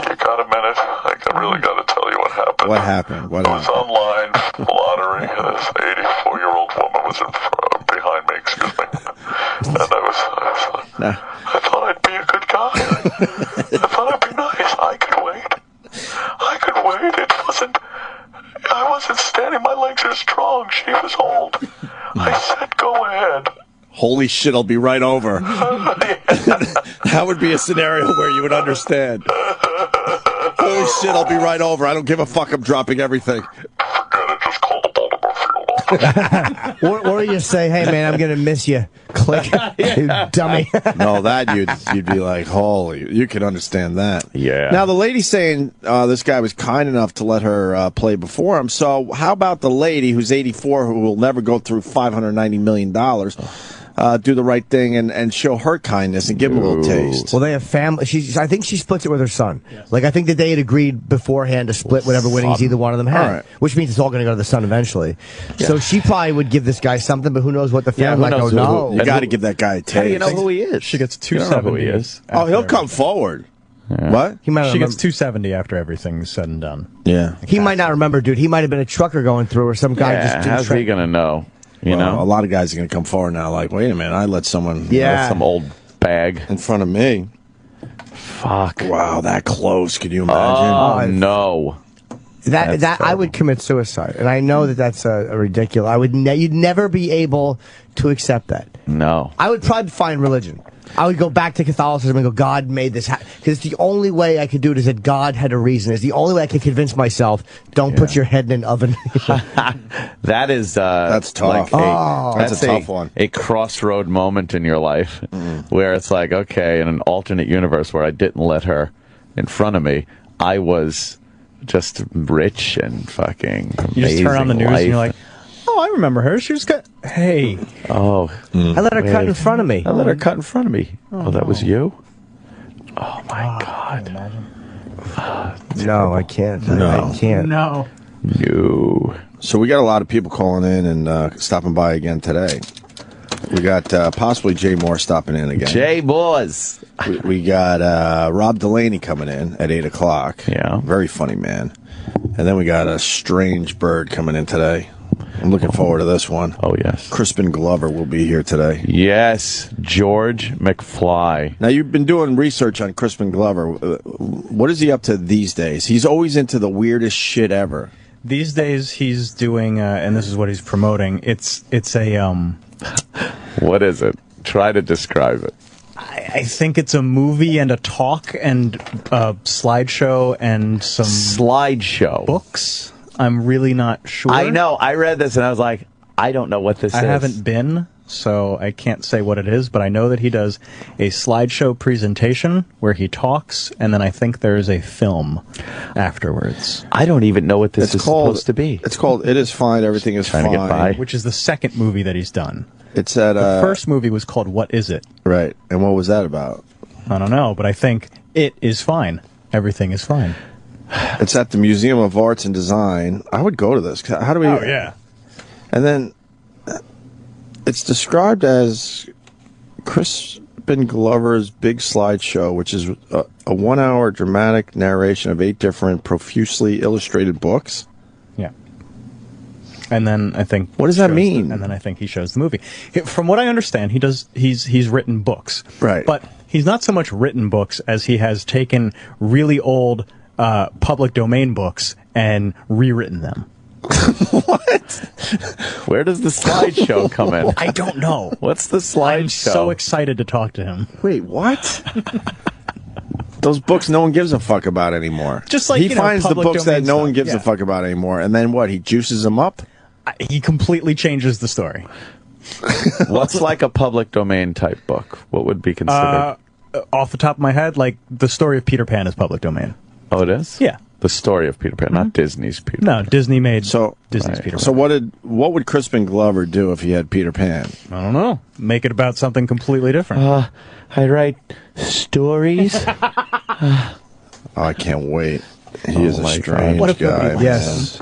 S7: You got a minute? I really got to tell you what happened.
S4: What happened?
S7: I was online lottery. This 84-year-old woman was behind me. Excuse me. And I thought I'd be a good guy. I thought I'd be nice. I could wait. It wasn't. I wasn't standing. My legs are strong. She was old. I said, go ahead.
S4: Holy shit, I'll be right over. That would be a scenario where you would understand. Holy shit, I'll be right over. I don't give a fuck. I'm dropping everything.
S7: Forget it. Just call the Baltimore field office.
S5: Or you say, hey, man, I'm going to miss you. Click. You dummy.
S4: No, that you'd be like, holy, you can understand that.
S3: Yeah.
S4: Now, the lady's saying this guy was kind enough to let her play before him. So how about the lady who's 84 who will never go through $590 million, do the right thing and show her kindness and give him a little taste?
S5: Well, they have family. I think she splits it with her son. Yes. Like, I think that they had agreed beforehand to split whatever winnings either one of them had, which means it's all going to go to the son eventually. Yeah. So she probably would give this guy something, but who knows what the family like, oh, no.
S4: You got to give that guy a taste.
S3: How do you know who he is?
S9: She gets 270.
S3: Who he is.
S4: Oh, he'll come forward.
S3: Yeah.
S4: What?
S9: She gets 270 after everything's said and done.
S4: Yeah.
S5: He might not remember, dude. He might have been a trucker going through or some guy just didn't
S3: how's he going to know? You know?
S4: A lot of guys are going to come forward now like, wait a minute, I let someone
S3: some old bag
S4: in front of me.
S3: Fuck.
S4: Wow, that close. Could you imagine?
S3: Oh, no.
S5: That I would commit suicide, and I know that that's a ridiculous. You'd never be able to accept that.
S3: No.
S5: I would probably find religion. I would go back to Catholicism and go, God made this happen. Because the only way I could do it is that God had a reason. It's the only way I could convince myself, don't put your head in an oven.
S3: That is...
S4: that's tough.
S3: That's
S4: a tough one.
S3: A crossroad moment in your life where it's like, okay, in an alternate universe where I didn't let her in front of me, I was just rich and fucking amazing.
S9: You just turn on the news
S3: life.
S9: and you're like, oh, I remember her. She was cut. Hey.
S3: Oh.
S5: I let her cut in front of me.
S3: I let her cut in front of me. Oh, that was you? Oh, my God.
S5: No, I can't.
S4: No.
S5: I can't.
S9: No.
S4: So we got a lot of people calling in and stopping by again today. We got possibly Jay Moore stopping in again.
S3: Jay Moores.
S4: We got Rob Delaney coming in at 8 o'clock.
S3: Yeah.
S4: Very funny man. And then we got a strange bird coming in today. I'm looking forward to this one.
S3: Oh, yes.
S4: Crispin Glover will be here today.
S3: Yes, George McFly.
S4: Now, you've been doing research on Crispin Glover. What is he up to these days? He's always into the weirdest shit ever.
S9: These days, he's doing, and this is what he's promoting. It's a
S3: What is it? Try to describe it.
S9: I think it's a movie and a talk and a slideshow and some
S3: slideshow
S9: books. I'm really not sure.
S3: I know. I read this and I was like, I don't know what this is.
S9: I haven't been, so I can't say what it is, but I know that he does a slideshow presentation where he talks, and then I think there's a film afterwards.
S3: I don't even know what this is supposed to be.
S4: It's called It Is Fine, Everything Is Fine.
S3: To get by.
S9: Which is the second movie that he's done.
S4: It's at
S9: the first movie was called What Is It?
S4: Right. And what was that about?
S9: I don't know, but I think it is fine. Everything is fine.
S4: It's at the Museum of Arts and Design. I would go to this. How do we?
S9: Oh, yeah.
S4: And then it's described as Crispin Glover's Big Slideshow, which is a 1-hour dramatic narration of 8 different profusely illustrated books.
S9: Yeah. And then I think
S4: what does that mean?
S9: And then I think he shows the movie. From what I understand, he's written books,
S4: right?
S9: But he's not so much written books as he has taken really old public domain books and rewritten them.
S4: What?
S3: Where does the slideshow come in?
S9: I don't know.
S3: What's the slideshow?
S9: I'm so excited to talk to him.
S4: Wait, what? Those books no one gives a fuck about anymore.
S9: Just like
S4: he finds the books that no one gives
S9: a
S4: fuck about anymore, and then what? He juices them up.
S9: He completely changes the story.
S3: What's like a public domain type book? What would be considered?
S9: Off the top of my head, like the story of Peter Pan is public domain.
S3: Oh, it is?
S9: Yeah.
S3: The story of Peter Pan, not Disney's Peter Pan.
S9: No, Disney made Disney's
S3: right.
S9: Peter Pan.
S4: So what would Crispin Glover do if he had Peter Pan?
S9: I don't know. Make it about something completely different.
S3: I write stories.
S4: Oh, I can't wait. He is a strange guy.
S5: Yes.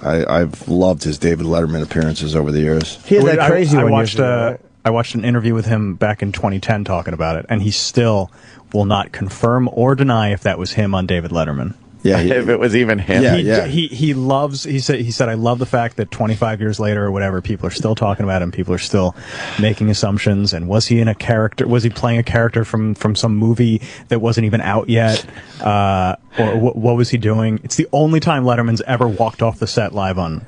S4: I've loved his David Letterman appearances over the years.
S5: He had that crazy one.
S9: I watched an interview with him back in 2010 talking about it, and he still will not confirm or deny if that was him on David Letterman.
S4: Yeah,
S3: if it was even him.
S4: Yeah,
S9: He loves. He said I love the fact that 25 years later or whatever, people are still talking about him. People are still making assumptions. And was he in a character? Was he playing a character from some movie that wasn't even out yet? Or what was he doing? It's the only time Letterman's ever walked off the set live on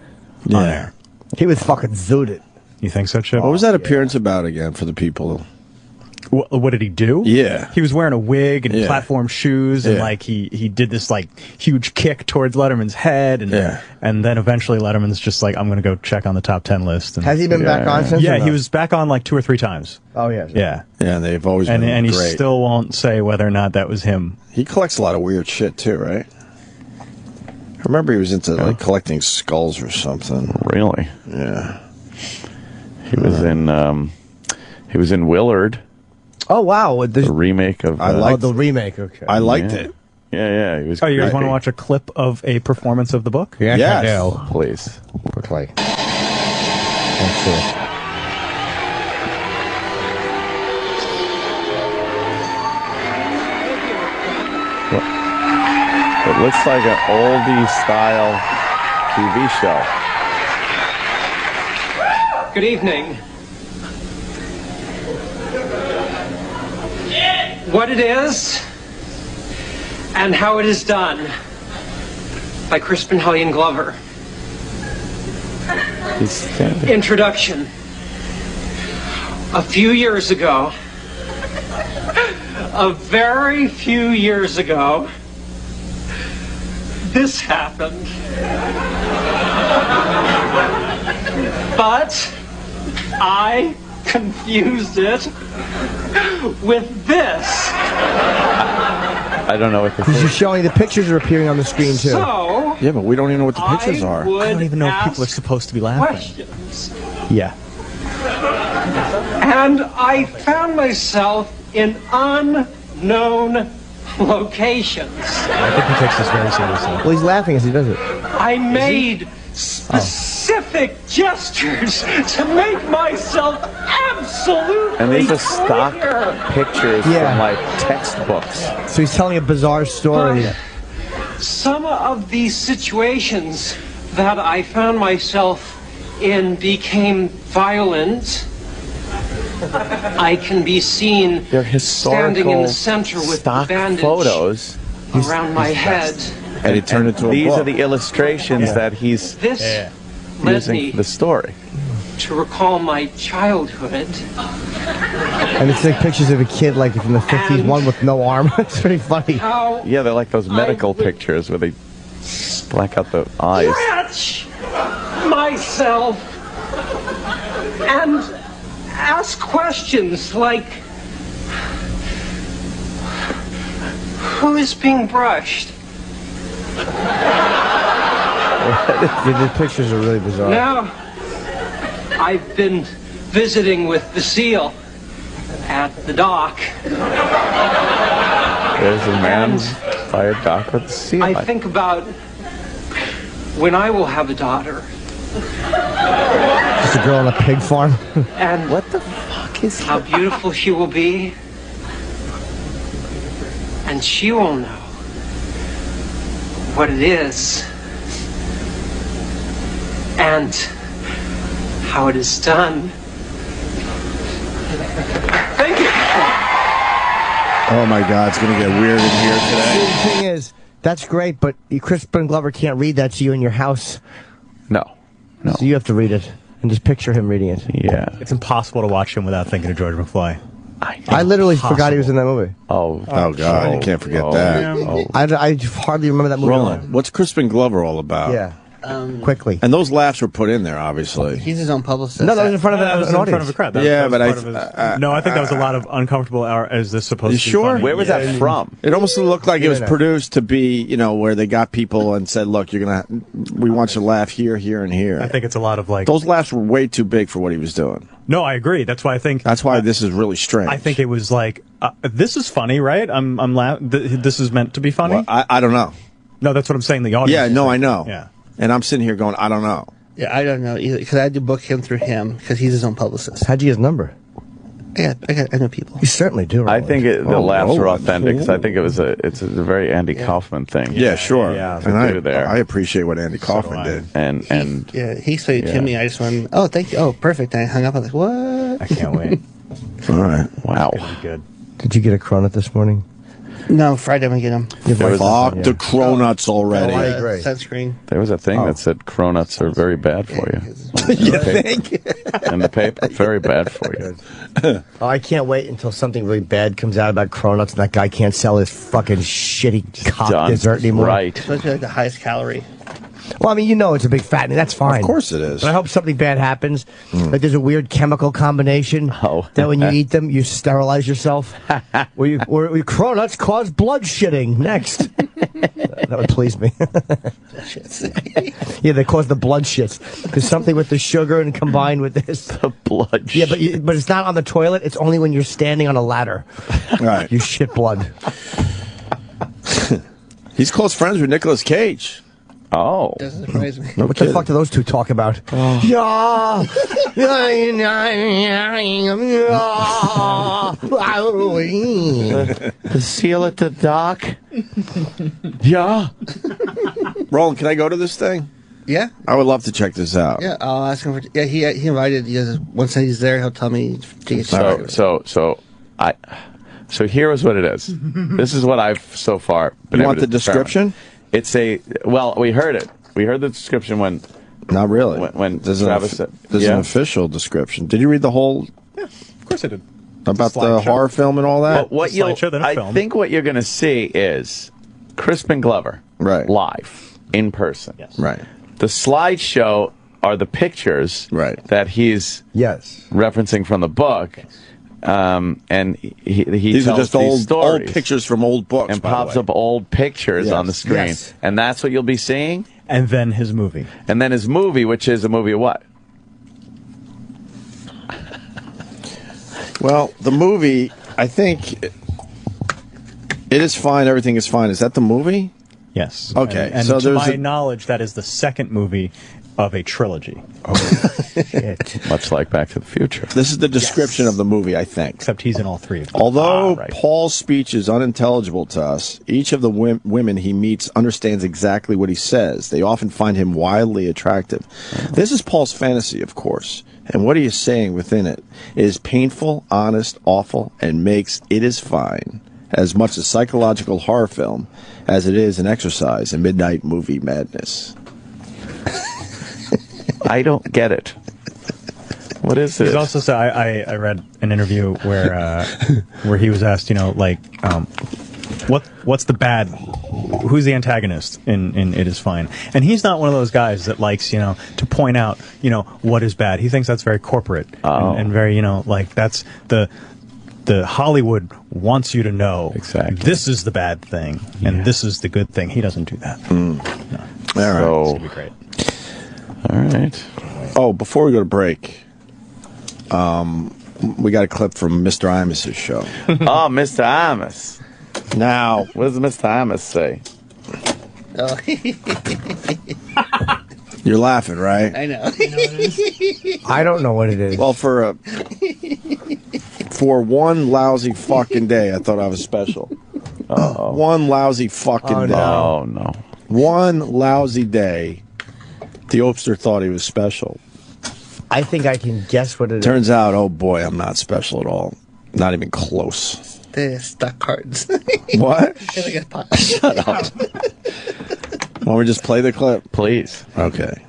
S9: air.
S5: He was fucking zooted.
S9: You think so, Chip?
S4: What was that appearance about again for the people?
S9: What did he do?
S4: Yeah.
S9: He was wearing a wig and platform shoes, and like he did this like huge kick towards Letterman's head, and then eventually Letterman's just like, I'm gonna go check on the top 10 list. And,
S5: has he been back on since?
S9: Yeah, he was back on like 2 or 3 times.
S5: Oh yeah.
S9: Yeah.
S4: Yeah, they've always been
S9: and he
S4: great.
S9: still won't say whether or not that was him.
S4: He collects a lot of weird shit too, right? I remember he was into like collecting skulls or something.
S3: Really?
S4: Yeah.
S3: He was in Willard.
S5: Oh wow!
S3: The remake of.
S5: I liked the remake. Okay,
S4: I liked it.
S3: Yeah, he was.
S9: Oh, you guys want to watch a clip of a performance of the book?
S5: Yeah,
S4: yes.
S3: Please.
S5: Quickly. Let's see.
S3: It looks like an oldie style TV show.
S12: Good evening. What it is and how it is done by Crispin Glover. Introduction. A few years ago, a very few years ago, this happened. But I confused it with this.
S3: I don't know what this
S5: is.
S3: He's
S5: just showing the pictures are appearing on the screen too.
S12: So,
S4: yeah, but we don't even know what the pictures are.
S9: I don't even know if people are supposed to be laughing.
S12: Questions.
S9: Yeah.
S12: And I found myself in unknown locations.
S9: I think he takes this very seriously.
S5: Well, he's laughing as he does it.
S12: I made specific gestures to make myself absolutely
S3: And these are stock
S12: clear.
S3: pictures from like textbooks.
S5: So he's telling a bizarre story.
S12: Some of these situations that I found myself in became violent, I can be seen
S3: They're
S12: standing in the center with
S3: stock
S12: bandage
S3: photos
S12: around my head.
S4: And he turned into a
S3: These
S4: book.
S3: are the illustrations that he's
S12: This led
S3: using
S12: me
S3: the story.
S12: to recall my childhood.
S5: And it's like pictures of a kid like from the 50s, one with no arm. It's pretty funny.
S3: Yeah, they're like those medical pictures where they black out the eyes.
S12: Stretch myself and ask questions like, who is being brushed?
S5: The pictures are really bizarre.
S12: Now, I've been visiting with the seal at the dock.
S3: There's a man by a dock with a seal.
S12: I think about when I will have a daughter.
S5: Just a girl on a pig farm.
S12: And
S3: what the fuck is
S12: how beautiful she will be. And she will know what it is. And how it is done. Thank you.
S4: Oh my God, it's gonna get weird in here today.
S5: The thing is, that's great, but Crispin Glover can't read that to you in your house.
S3: No.
S5: So you have to read it and just picture him reading it.
S3: Yeah.
S9: It's impossible to watch him without thinking of George McFly.
S5: I literally forgot he was in that movie.
S3: Oh
S4: God, you can't forget that.
S5: I hardly remember that movie.
S4: Roland, what's Crispin Glover all about?
S5: Yeah. Quickly.
S4: And those laughs were put in there, obviously.
S13: He's his own publicist.
S5: No, that was in front of
S9: That was
S5: an
S9: in
S5: audience.
S9: front of a crowd.
S4: Yeah, but
S9: no, I think that was a lot of uncomfortable hour. Is this supposed
S4: You
S9: to be
S4: sure?
S9: funny?
S3: Where was that from?
S4: It almost looked like it was produced to be, you know, where they got people and said, "Look, we want you to laugh here, here, and here."
S9: I think it's a lot of like.
S4: Those laughs were way too big for what he was doing.
S9: No, I agree. That's why I think.
S4: That's why this is really strange.
S9: I think it was like, this is funny, right? This is meant to be funny.
S4: Well, I don't know.
S9: No, that's what I'm saying. The audience.
S4: Yeah, no, I know.
S9: Yeah.
S4: And I'm sitting here going, I don't know.
S13: Yeah, I don't know either because I had to book him through him because he's his own publicist.
S5: How'd you get his number?
S13: I know people.
S5: You certainly do.
S3: I think the laughs are
S4: Roland.
S3: authentic because I think it's a very Andy Kaufman thing.
S4: Yeah, sure.
S9: Yeah.
S4: And
S3: there.
S4: I appreciate what Andy Kaufman did.
S3: And
S13: Yeah, he said it to me. I just went, oh, thank you. Oh, perfect. And I hung up. I was like, what?
S9: I can't wait.
S4: All right.
S3: Wow.
S9: It's gonna be good.
S5: Did you get a cronut this morning?
S13: No, Friday I'm going to get him.
S4: Fuck the cronuts already.
S5: I agree.
S13: Sunscreen.
S3: There was a thing that said cronuts are very bad for you.
S4: You think?
S3: In the paper, very bad for you.
S5: Oh, I can't wait until something really bad comes out about cronuts and that guy can't sell his fucking shitty cock
S3: Done.
S5: dessert anymore.
S3: Right.
S13: It's supposed to be like the highest calorie.
S5: Well, I mean, you know it's a big fattening. That's fine.
S4: Of course it is.
S5: But I hope something bad happens. Like there's a weird chemical combination that when you eat them, you sterilize yourself. where cronuts cause blood shitting. Next. That would please me. Yeah, they cause the blood shits. There's something with the sugar and combined with this.
S3: The blood
S5: Yeah, but it's not on the toilet. It's only when you're standing on a ladder.
S4: Right.
S5: You shit blood.
S4: He's close friends with Nicolas Cage.
S3: Oh.
S13: Doesn't surprise me.
S5: What the fuck do those two talk about? Yeah.
S3: The seal at the dock. Yeah.
S4: Roland, can I go to this thing?
S13: Yeah.
S4: I would love to check this out.
S13: Yeah, I'll ask him for. Yeah, he invited. He goes, once he's there, he'll tell me to get started.
S3: So here is what it is. This is what I've so far been
S4: You
S3: able
S4: want
S3: to
S4: the description?
S3: Well, we heard it. We heard the description when.
S4: Not really.
S3: When
S4: There's
S3: Travis said,
S4: there's an official description. Did you read the whole
S9: Of course I did.
S4: about the horror film and all that?
S3: Well, I think what you're going to see is Crispin Glover, live in person.
S9: Yes.
S4: Right.
S3: The slideshow are the pictures, that he's referencing from the book. And he
S4: These are
S3: tells
S4: just
S3: these
S4: old
S3: stories
S4: pictures from old books,
S3: and
S4: by the
S3: pops
S4: way.
S3: up old pictures on the screen,
S4: Yes.
S3: and that's what you'll be seeing.
S9: And then his movie.
S3: And then his movie, which is a movie of what?
S4: Well, the movie, I think it is fine. Everything is fine. Is that the movie?
S9: Yes.
S4: Okay.
S9: And
S4: so
S9: to
S4: there's
S9: my knowledge, that is the second movie of a trilogy.
S5: Shit.
S3: Much like Back to the Future.
S4: This is the description of the movie, I think.
S9: Except he's in all three of them.
S4: Although
S3: right.
S4: Paul's speech is unintelligible to us, each of the women he meets understands exactly what he says. They often find him wildly attractive. This is Paul's fantasy, of course. And what he is saying within it is painful, honest, awful, and makes It Is Fine as much a psychological horror film as it is an exercise in midnight movie madness.
S3: I don't get it. What is it?
S9: He's also said, I read an interview where where he was asked, what's the bad, who's the antagonist in It Is Fine? And he's not one of those guys that likes, to point out, what is bad. He thinks that's very corporate and very, that's the Hollywood wants you to know
S3: exactly
S9: this is the bad thing and this is the good thing. He doesn't do that. No.
S4: All right.
S3: So,
S9: it's gonna be great.
S3: All right.
S4: Oh, before we go to break, we got a clip from Mr. Imus's show.
S3: Oh, Mr. Imus.
S4: Now,
S3: what does Mr. Imus say?
S4: You're laughing, right?
S13: I know.
S5: I don't know what it is.
S4: Well, for one lousy fucking day, I thought I was special. One lousy fucking day.
S3: Oh, no.
S4: One lousy day, the Opster thought he was special.
S5: I think I can guess what it is.
S4: Turns out, oh boy, I'm not special at all. Not even close.
S13: They're stock cards.
S4: What?
S13: Shut
S4: up. Want me to just play the clip?
S3: Please.
S4: Okay.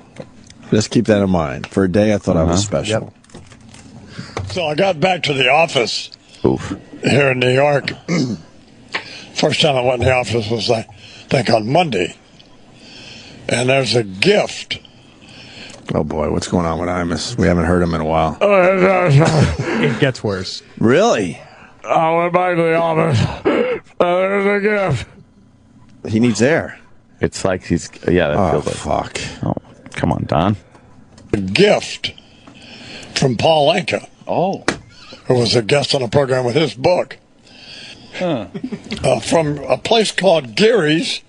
S4: Just keep that in mind. For a day, I thought I was special.
S14: Yep. So I got back to the office here in New York. First time I went in the office was, I think, on Monday. And there's a gift.
S4: Oh, boy. What's going on with Imus? We haven't heard him in a while.
S9: It gets worse.
S4: Really?
S14: I went back to the office. There's a gift.
S4: He needs air.
S3: It's like he's... Yeah, that feels like...
S4: fuck.
S3: Oh, come on, Don.
S14: A gift from Paul Anka.
S3: Oh.
S14: Who was a guest on a program with his book. From a place called Gary's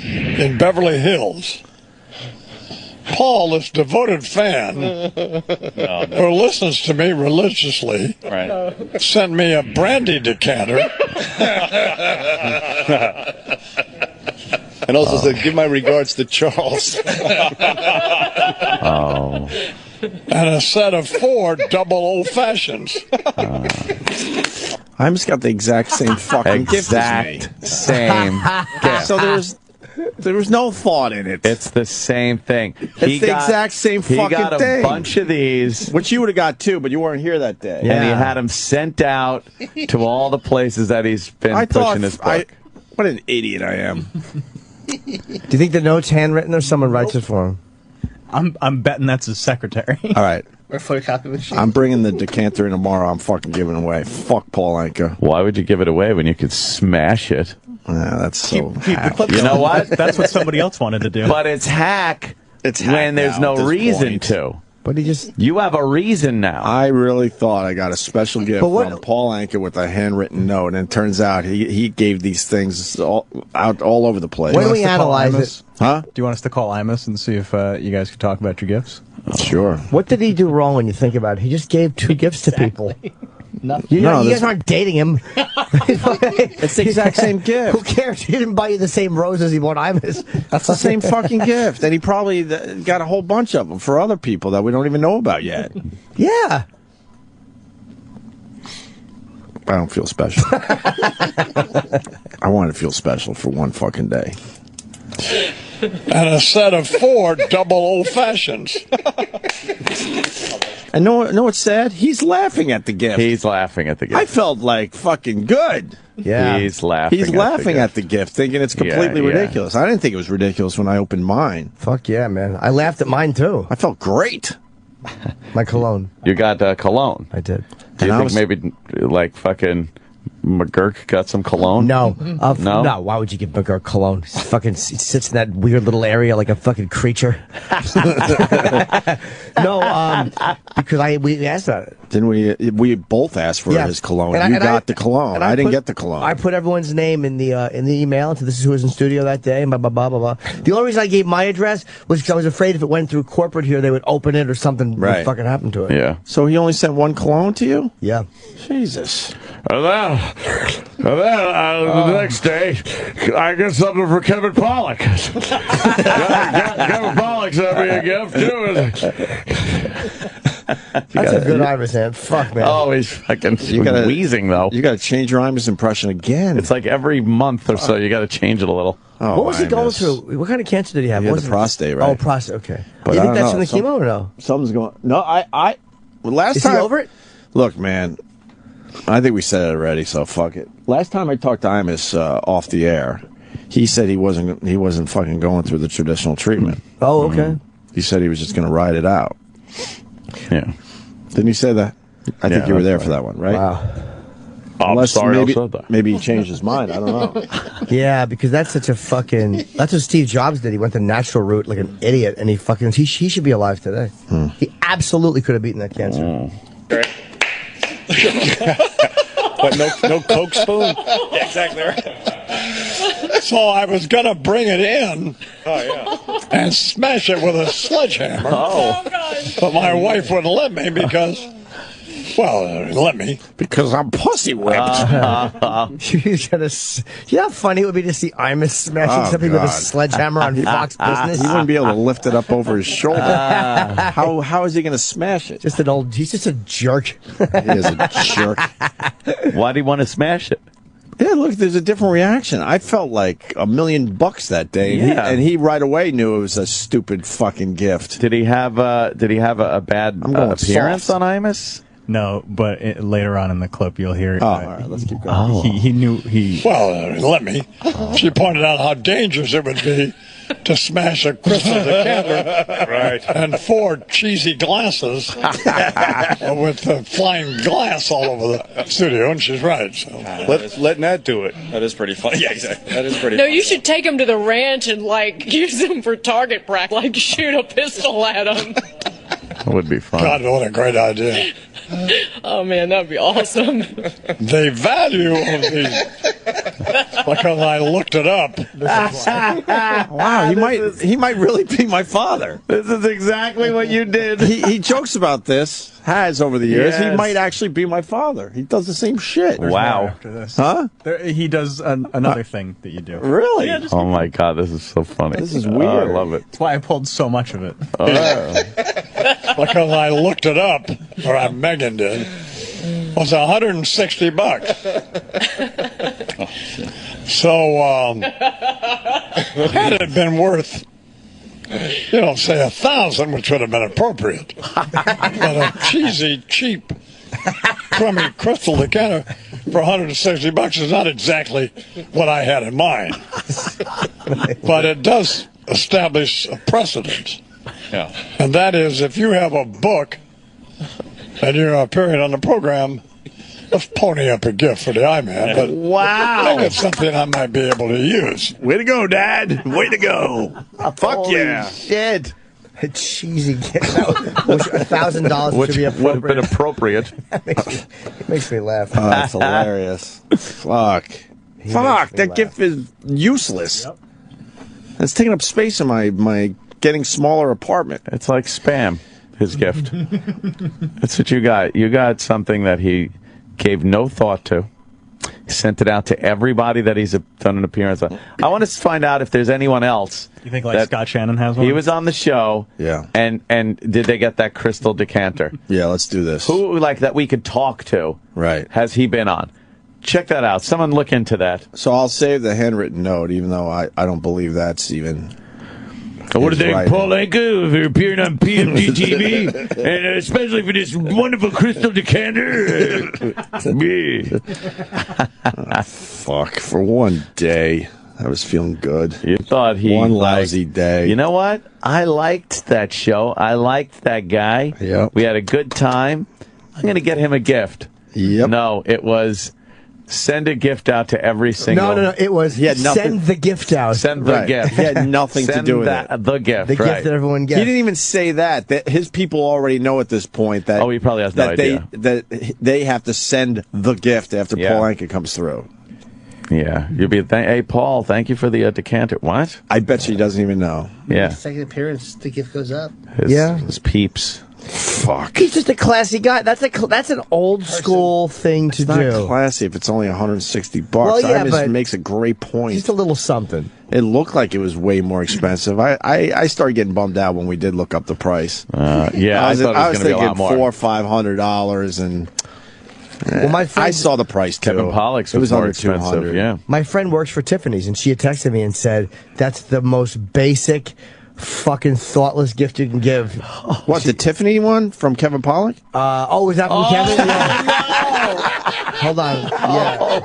S14: in Beverly Hills. Paul, this devoted fan who listens to me religiously, sent me a brandy decanter.
S4: And also said, give my regards to Charles.
S3: Oh.
S14: And a set of 4 double old fashions.
S4: I just got the exact same fucking gift as me.
S3: Same gift.
S4: So there was no thought in it.
S3: It's the same thing.
S4: It's the exact same fucking thing.
S3: He got a bunch of these.
S4: Which you would have got too, but you weren't here that day.
S3: Yeah. And he had them sent out to all the places that he's been pushing his book.
S4: What an idiot I am.
S5: Do you think the note's handwritten or someone writes it for him?
S9: I'm betting that's his secretary.
S4: All right.
S13: Or photocopy machine.
S4: I'm bringing the decanter in tomorrow. I'm fucking giving it away. Fuck Paul Anka.
S3: Why would you give it away when you could smash it?
S4: Yeah, that's so hack.
S3: You know what?
S9: That's what somebody else wanted to do.
S3: But it's hack.
S4: It's hack
S3: when there's
S4: now
S3: no
S4: at this
S3: reason
S4: point.
S3: to.
S5: But
S3: you have a reason now.
S4: I really thought I got a special gift from Paul Anka with a handwritten note, and it turns out he gave these things out all over the place.
S5: When do we analyze it?
S4: Huh?
S9: Do you want us to call Imus and see if you guys could talk about your gifts?
S4: Sure.
S5: What did he do wrong when you think about it? He just gave 2 gifts to people.
S13: Nothing.
S5: You guys aren't dating him.
S4: It's the exact same gift.
S5: Who cares? He didn't buy you the same roses he bought Imus.
S4: That's the same fucking gift. And he probably got a whole bunch of them for other people that we don't even know about yet.
S5: Yeah.
S4: I don't feel special. I want to feel special for one fucking day.
S14: And a set of 4 double old fashions.
S4: And know what's sad? He's laughing at the gift.
S3: He's laughing at the gift.
S4: I felt like fucking good.
S5: Yeah.
S3: He's laughing.
S4: He's laughing at the gift, thinking it's completely
S3: Yeah.
S4: ridiculous. I didn't think it was ridiculous when I opened mine.
S5: Fuck yeah, man. I laughed at mine, too.
S4: I felt great.
S5: My cologne.
S3: You got cologne.
S5: I did.
S3: Do you think maybe like fucking McGurk got some cologne?
S5: No.
S3: No?
S5: No, why would you give McGurk cologne? He sits in that weird little area like a fucking creature. No, because we asked about it.
S4: Didn't we? We both asked for his cologne. You got the cologne. I didn't get the cologne.
S5: I put everyone's name in the email to this is who was in studio that day. Blah blah blah blah blah. The only reason I gave my address was because I was afraid if it went through corporate here, they would open it or something would fucking happen to it.
S3: Yeah.
S4: So he only sent one cologne to you?
S5: Yeah.
S4: Jesus.
S7: And then the next day, I get something for Kevin Pollak. Kevin Pollak sent me a gift, too.
S5: That's a good Imus hand. Fuck, man.
S3: Oh, he's fucking wheezing, though.
S4: You got to change your Imus impression again.
S3: It's like every month or so, you got to change it a little.
S5: What was he going through? What kind of cancer did he have?
S4: He had the prostate, right?
S5: Oh, prostate, okay.
S4: But
S5: Do you think
S4: I
S5: that's
S4: don't
S5: from the
S4: know.
S5: chemo or no?
S4: Something's going... No, last
S5: Is
S4: time...
S5: he over it?
S4: Look, man, I think we said it already, so fuck it. Last time I talked to Imus off the air, he said he wasn't fucking going through the traditional treatment.
S5: Oh, okay.
S4: He said he was just going to ride it out.
S3: Yeah.
S4: Didn't he say that? I think you were there for that one, right?
S5: Wow.
S3: I'm sorry
S4: maybe,
S3: I said that.
S4: Maybe he changed his mind. I don't know.
S5: Yeah, because that's such a fucking... That's what Steve Jobs did. He went the natural route like an idiot, and he should be alive today. He absolutely could have beaten that cancer.
S14: But no Coke spoon?
S15: Yeah, exactly right.
S14: So I was going to bring it in and smash it with a sledgehammer. But my wife wouldn't let me because, let me.
S4: Because I'm pussy whipped.
S5: You know how funny it would be to see Imus smashing something with a sledgehammer on Fox Business?
S4: He wouldn't be able to lift it up over his shoulder. How is he going to smash it?
S5: He's just a jerk.
S4: He is a jerk.
S3: Why do you want to smash it?
S4: Yeah, look, there's a different reaction. I felt like $1 million that day, and he right away knew it was a stupid fucking gift.
S3: Did he have a bad appearance on Imus?
S9: No, but later on in the clip, you'll hear.
S4: All right, let's keep going.
S9: He knew he.
S14: Well, let me. She pointed out how dangerous it would be to smash a crystal decanter and 4 cheesy glasses with flying glass all over the studio, and she's right. So
S15: Letting that do it. That is pretty funny. Yeah, exactly. That is pretty
S16: No,
S15: funny.
S16: you should take him to the ranch and, use him for target practice, shoot a pistol at him.
S3: That would be fun.
S14: God, what a great idea.
S16: Oh, man, that'd be awesome.
S14: The value of the... Because I looked it up.
S4: Wow, he might really be my father.
S3: This is exactly what you did.
S4: He jokes about this, has over the years.
S3: Yes.
S4: He might actually be my father. He does the same shit.
S3: Wow.
S9: After this.
S4: Huh?
S9: He does another thing that you do.
S4: Really?
S9: Yeah,
S3: Oh my God, this is so funny.
S4: This is weird.
S3: I love it.
S9: That's why I pulled so much of it.
S14: Because I looked it up, or Megan did. It was $160. So, had it been worth, say 1,000, which would have been appropriate, but a cheesy, cheap, crummy crystal decanter for $160 is not exactly what I had in mind. But it does establish a precedent.
S15: Yeah.
S14: And that is, if you have a book and you're appearing on the program, let's pony up a gift for the I-Man. But
S3: wow.
S14: I think it's something I might be able to use.
S4: Way to go, Dad. Way to go. Fuck yeah.
S5: Shit. A cheesy gift. $1,000
S3: Which
S5: should be
S3: would have been
S5: appropriate.
S3: appropriate.
S5: It makes me laugh.
S4: Oh, that's hilarious. Fuck. Fuck, that gift is useless.
S9: Yep.
S4: It's taking up space in my getting smaller apartment.
S3: It's like spam, his gift. That's what you got. You got something that he gave no thought to. He sent it out to everybody that he's done an appearance on. I want to find out if there's anyone else.
S9: You think Scott Shannon has one?
S3: He was on the show.
S4: Yeah.
S3: And did they get that crystal decanter?
S4: Yeah, let's do this.
S3: Who that we could talk to?
S4: Right.
S3: Has he been on? Check that out. Someone look into that.
S4: So I'll save the handwritten note, even though I don't believe that's even...
S3: I want to thank
S4: right.
S3: Paul Anka for appearing on PMG TV, and especially for this wonderful crystal decanter.
S4: Fuck, for one day, I was feeling good.
S3: You thought he...
S4: One lousy day.
S3: You know what? I liked that show. I liked that guy.
S4: Yep.
S3: We had a good time. I'm going to get him a gift.
S4: Yep.
S3: No, it was Send a gift out to every single.
S5: No. It was send the gift out.
S3: Send the gift.
S4: He had nothing to do with it.
S3: The gift.
S5: The gift that everyone gets.
S4: He didn't even say that. His people already know at this point that.
S3: Oh, he probably has no idea.
S4: That they have to send the gift after Paul Anka comes through.
S3: Yeah, you'll be. Hey, Paul, thank you for the decanter. What?
S4: I bet she doesn't even know.
S3: Yeah.
S13: Second appearance, the gift goes up.
S3: His peeps.
S4: Fuck.
S5: He's just a classy guy. That's an old school thing to
S4: do. It's not classy if it's only $160.
S5: Well, yeah,
S4: but makes a great point.
S5: Just a little something.
S4: It looked like it was way more expensive. I started getting bummed out when we did look up the price.
S3: Yeah, I thought it was going to be a lot more.
S4: $400 or $500, and I saw the price too.
S3: Kevin Pollak's
S4: was
S3: more
S4: under
S3: expensive.
S4: $200.
S3: Yeah.
S5: My friend works for Tiffany's, and she had texted me and said that's the most basic, fucking thoughtless gift you can give.
S4: What, the Tiffany one from Kevin Pollak?
S5: Was that from Kevin? Yeah.
S3: No.
S5: Hold on. Yeah.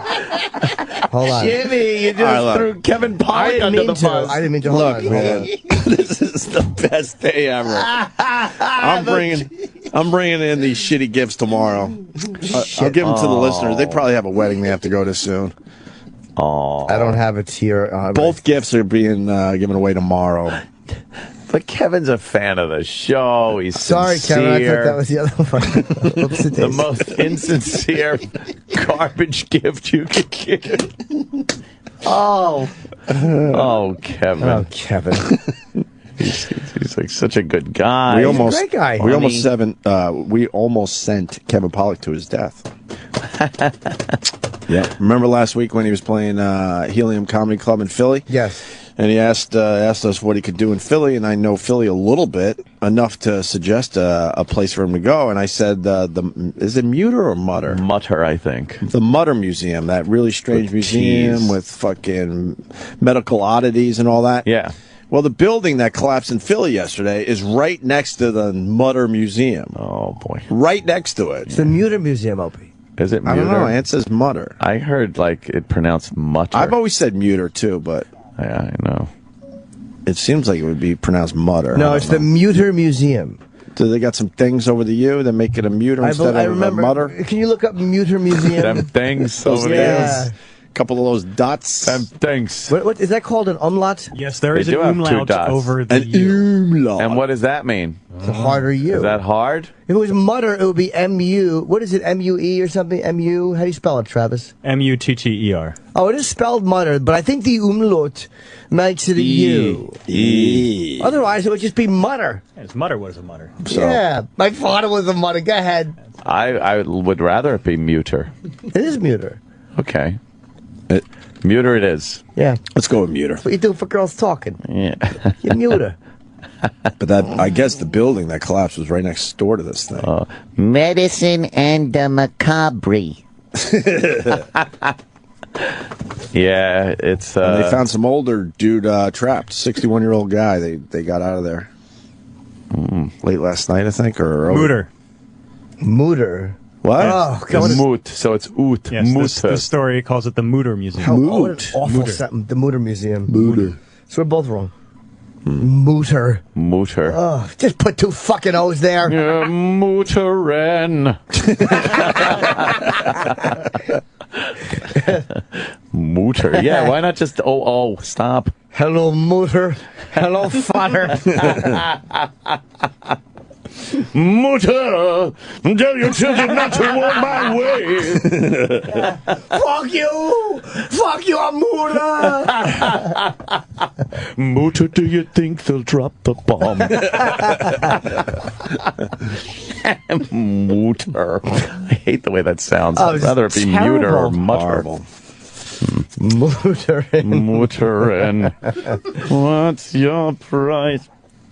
S5: Hold on.
S3: Jimmy, you just threw Kevin Pollak under the bus.
S5: I didn't mean to.
S4: Look, man, this is the best day ever. I'm bringing in these shitty gifts tomorrow. I'll give them to the listeners. They probably have a wedding they have to go to soon.
S3: Oh,
S5: I don't have it here.
S4: Both gifts are being given away tomorrow.
S3: But Kevin's a fan of the show. He's
S5: sorry,
S3: sincere.
S5: Kevin. I thought that was the other one.
S3: The most insincere garbage gift you could give. Oh, Kevin.
S5: Oh, Kevin.
S3: He's like such a good guy.
S5: He's a great guy.
S4: We almost sent Kevin Pollak to his death. Yeah. Remember last week when he was playing Helium Comedy Club in Philly?
S5: Yes.
S4: And he asked us what he could do in Philly, and I know Philly a little bit, enough to suggest a place for him to go. And I said, is it Mutter or Mutter?
S3: Mutter, I think.
S4: The Mutter Museum, that really strange museum with fucking medical oddities and all that.
S3: Yeah.
S4: Well, the building that collapsed in Philly yesterday is right next to the Mutter Museum.
S3: Oh, boy.
S4: Right next to it.
S5: It's the Mutter Museum, Opie.
S3: Is it Mutter?
S4: I don't know. It says Mutter.
S3: I heard, like, it pronounced Mutter.
S4: I've always said Mutter, too, but...
S3: Yeah, I know.
S4: It seems like it would be pronounced Mutter.
S5: No, it's the Mutter Museum.
S4: So they got some things over the U that make it a Mutter instead of a Mutter?
S5: Can you look up Mutter Museum?
S3: Them things over
S4: there. A couple of those dots.
S3: Them things.
S5: What is that called? An umlaut?
S9: Yes, there is an umlaut over the U.
S4: Umlaut.
S3: And what does that mean?
S5: It's a harder U.
S3: Is that hard?
S5: If it was Mutter, it would be M-U. What is it, M-U-E or something? M-U? How do you spell it, Travis?
S9: M-U-T-T-E-R.
S5: Oh, it is spelled Mutter, but I think the umlaut makes it a U.
S4: E.
S5: Otherwise, it would just be Mutter.
S9: Yeah, it's Mutter. What is a Mutter?
S4: So,
S5: yeah, my father was a Mutter. Go ahead.
S3: I would rather it be Mutter.
S5: It is Mutter.
S3: Okay. Mutter it is.
S5: Yeah.
S4: Let's go with Mutter.
S5: That's what you do for girls talking.
S3: Yeah.
S5: You Mutter.
S4: But that, I guess the building that collapsed was right next door to this thing.
S17: Medicine and the macabre.
S3: Yeah, it's...
S4: And they found some older dude trapped, 61-year-old guy. They got out of there late last night, I think, or...
S5: Mutter.
S4: What?
S5: Oh,
S3: God. Moot, so it's oot.
S9: Yes, the story calls it the Mutter Museum.
S5: What an awful sentence. The Mutter Museum.
S4: Mutter.
S5: So we're both wrong. Mutter.
S3: Mutter.
S5: Oh, just put two fucking O's there.
S3: Yeah, Mutterin. Mutter. Yeah, why not just stop.
S5: Hello, Mutter. Hello, father.
S3: Mutter, tell your children not to walk my way.
S5: Fuck you! Fuck you, I'm Mutter!
S3: Mutter, do you think they'll drop the bomb? Mutter. I hate the way that sounds. I'd rather it be Mutter or Mutter. Mutterin. What's your price?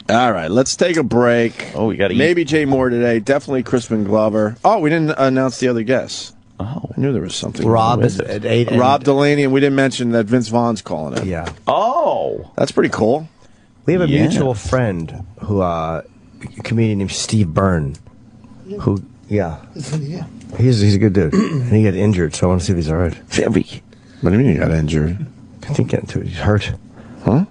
S4: All right, let's take a break.
S3: Oh, we got to
S4: maybe Jay Moore today. Definitely Crispin Glover. Oh, we didn't announce the other guests.
S3: Oh,
S4: I knew there was something.
S5: Rob is at 8.
S4: Rob Delaney, and we didn't mention that Vince Vaughn's calling it.
S5: Yeah.
S3: Oh,
S4: that's pretty cool.
S5: We have a mutual friend who, a comedian named Steve Byrne, who, he's a good dude, and he got injured. So I want to see if he's all right.
S3: Very.
S4: What do you mean he got injured?
S5: I think he's hurt.
S4: Huh?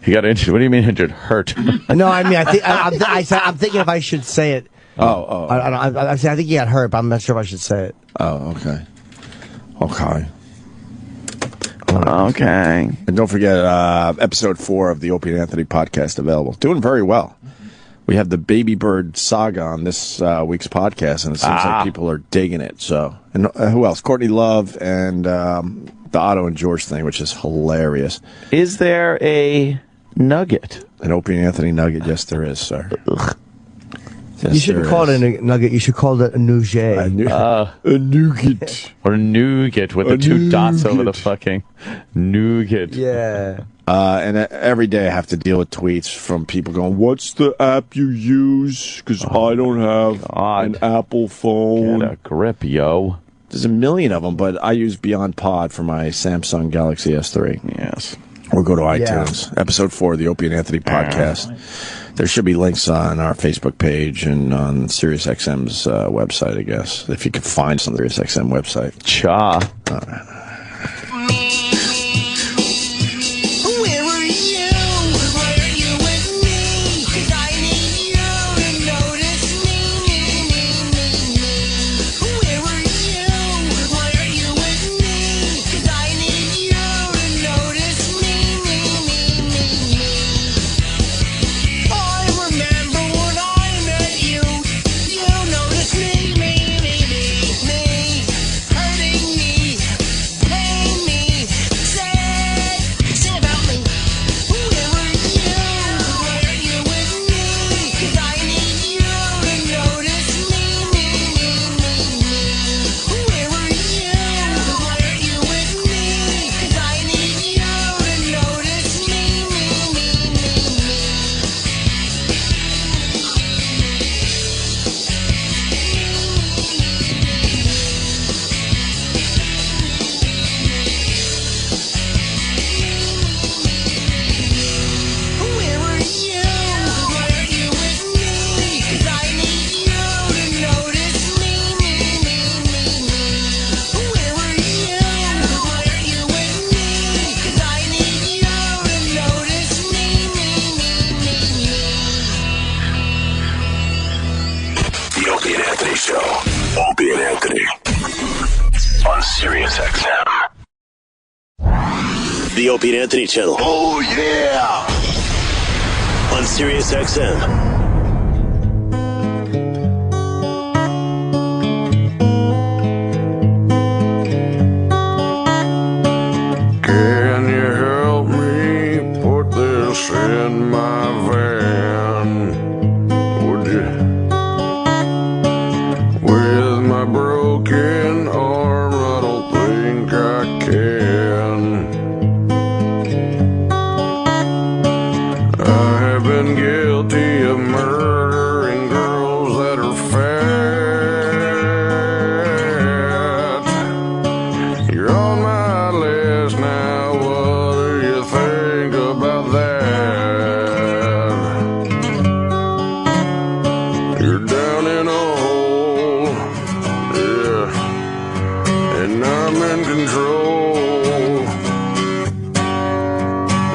S3: He got injured. What do you mean injured? Hurt?
S5: No, I mean I'm thinking if I should say it.
S4: I
S5: think he got hurt, but I'm not sure if I should say it.
S4: Oh, okay. Okay.
S3: Okay.
S4: And don't forget, episode 4 of the Opie and Anthony podcast available. Doing very well. We have the Baby Bird saga on this week's podcast, and it seems like people are digging it. So, and who else? Courtney Love and the Otto and George thing, which is hilarious.
S3: Is there a nugget?
S4: An Opie and Anthony nugget? Yes, there is, sir. Yes,
S5: you shouldn't call it a nugget. You should call it a nougat.
S4: A nougat.
S3: Or nougat with the 2 dots over the fucking nougat.
S5: Yeah.
S4: And every day I have to deal with tweets from people going, "What's the app you use? Because I don't have an Apple phone."
S3: Get a grip, yo.
S4: There's a million of them, but I use Beyond Pod for my Samsung Galaxy S3.
S3: Yes.
S4: Or go to iTunes. Episode 4 of the Opie and Anthony podcast. There should be links on our Facebook page and on SiriusXM's website, I guess. If you can find some SiriusXM website.
S3: Cha.
S4: All right.
S2: Opie and Anthony on SiriusXM.
S18: The Opie and Anthony channel.
S1: Oh, yeah!
S18: On SiriusXM.
S19: Can you help me put this in my van? Would you? With my broken arm, I don't think I can. I have been guilty of murdering girls that are fat. You're on my list now, what do you think about that? You're down in a hole, yeah, and I'm in control.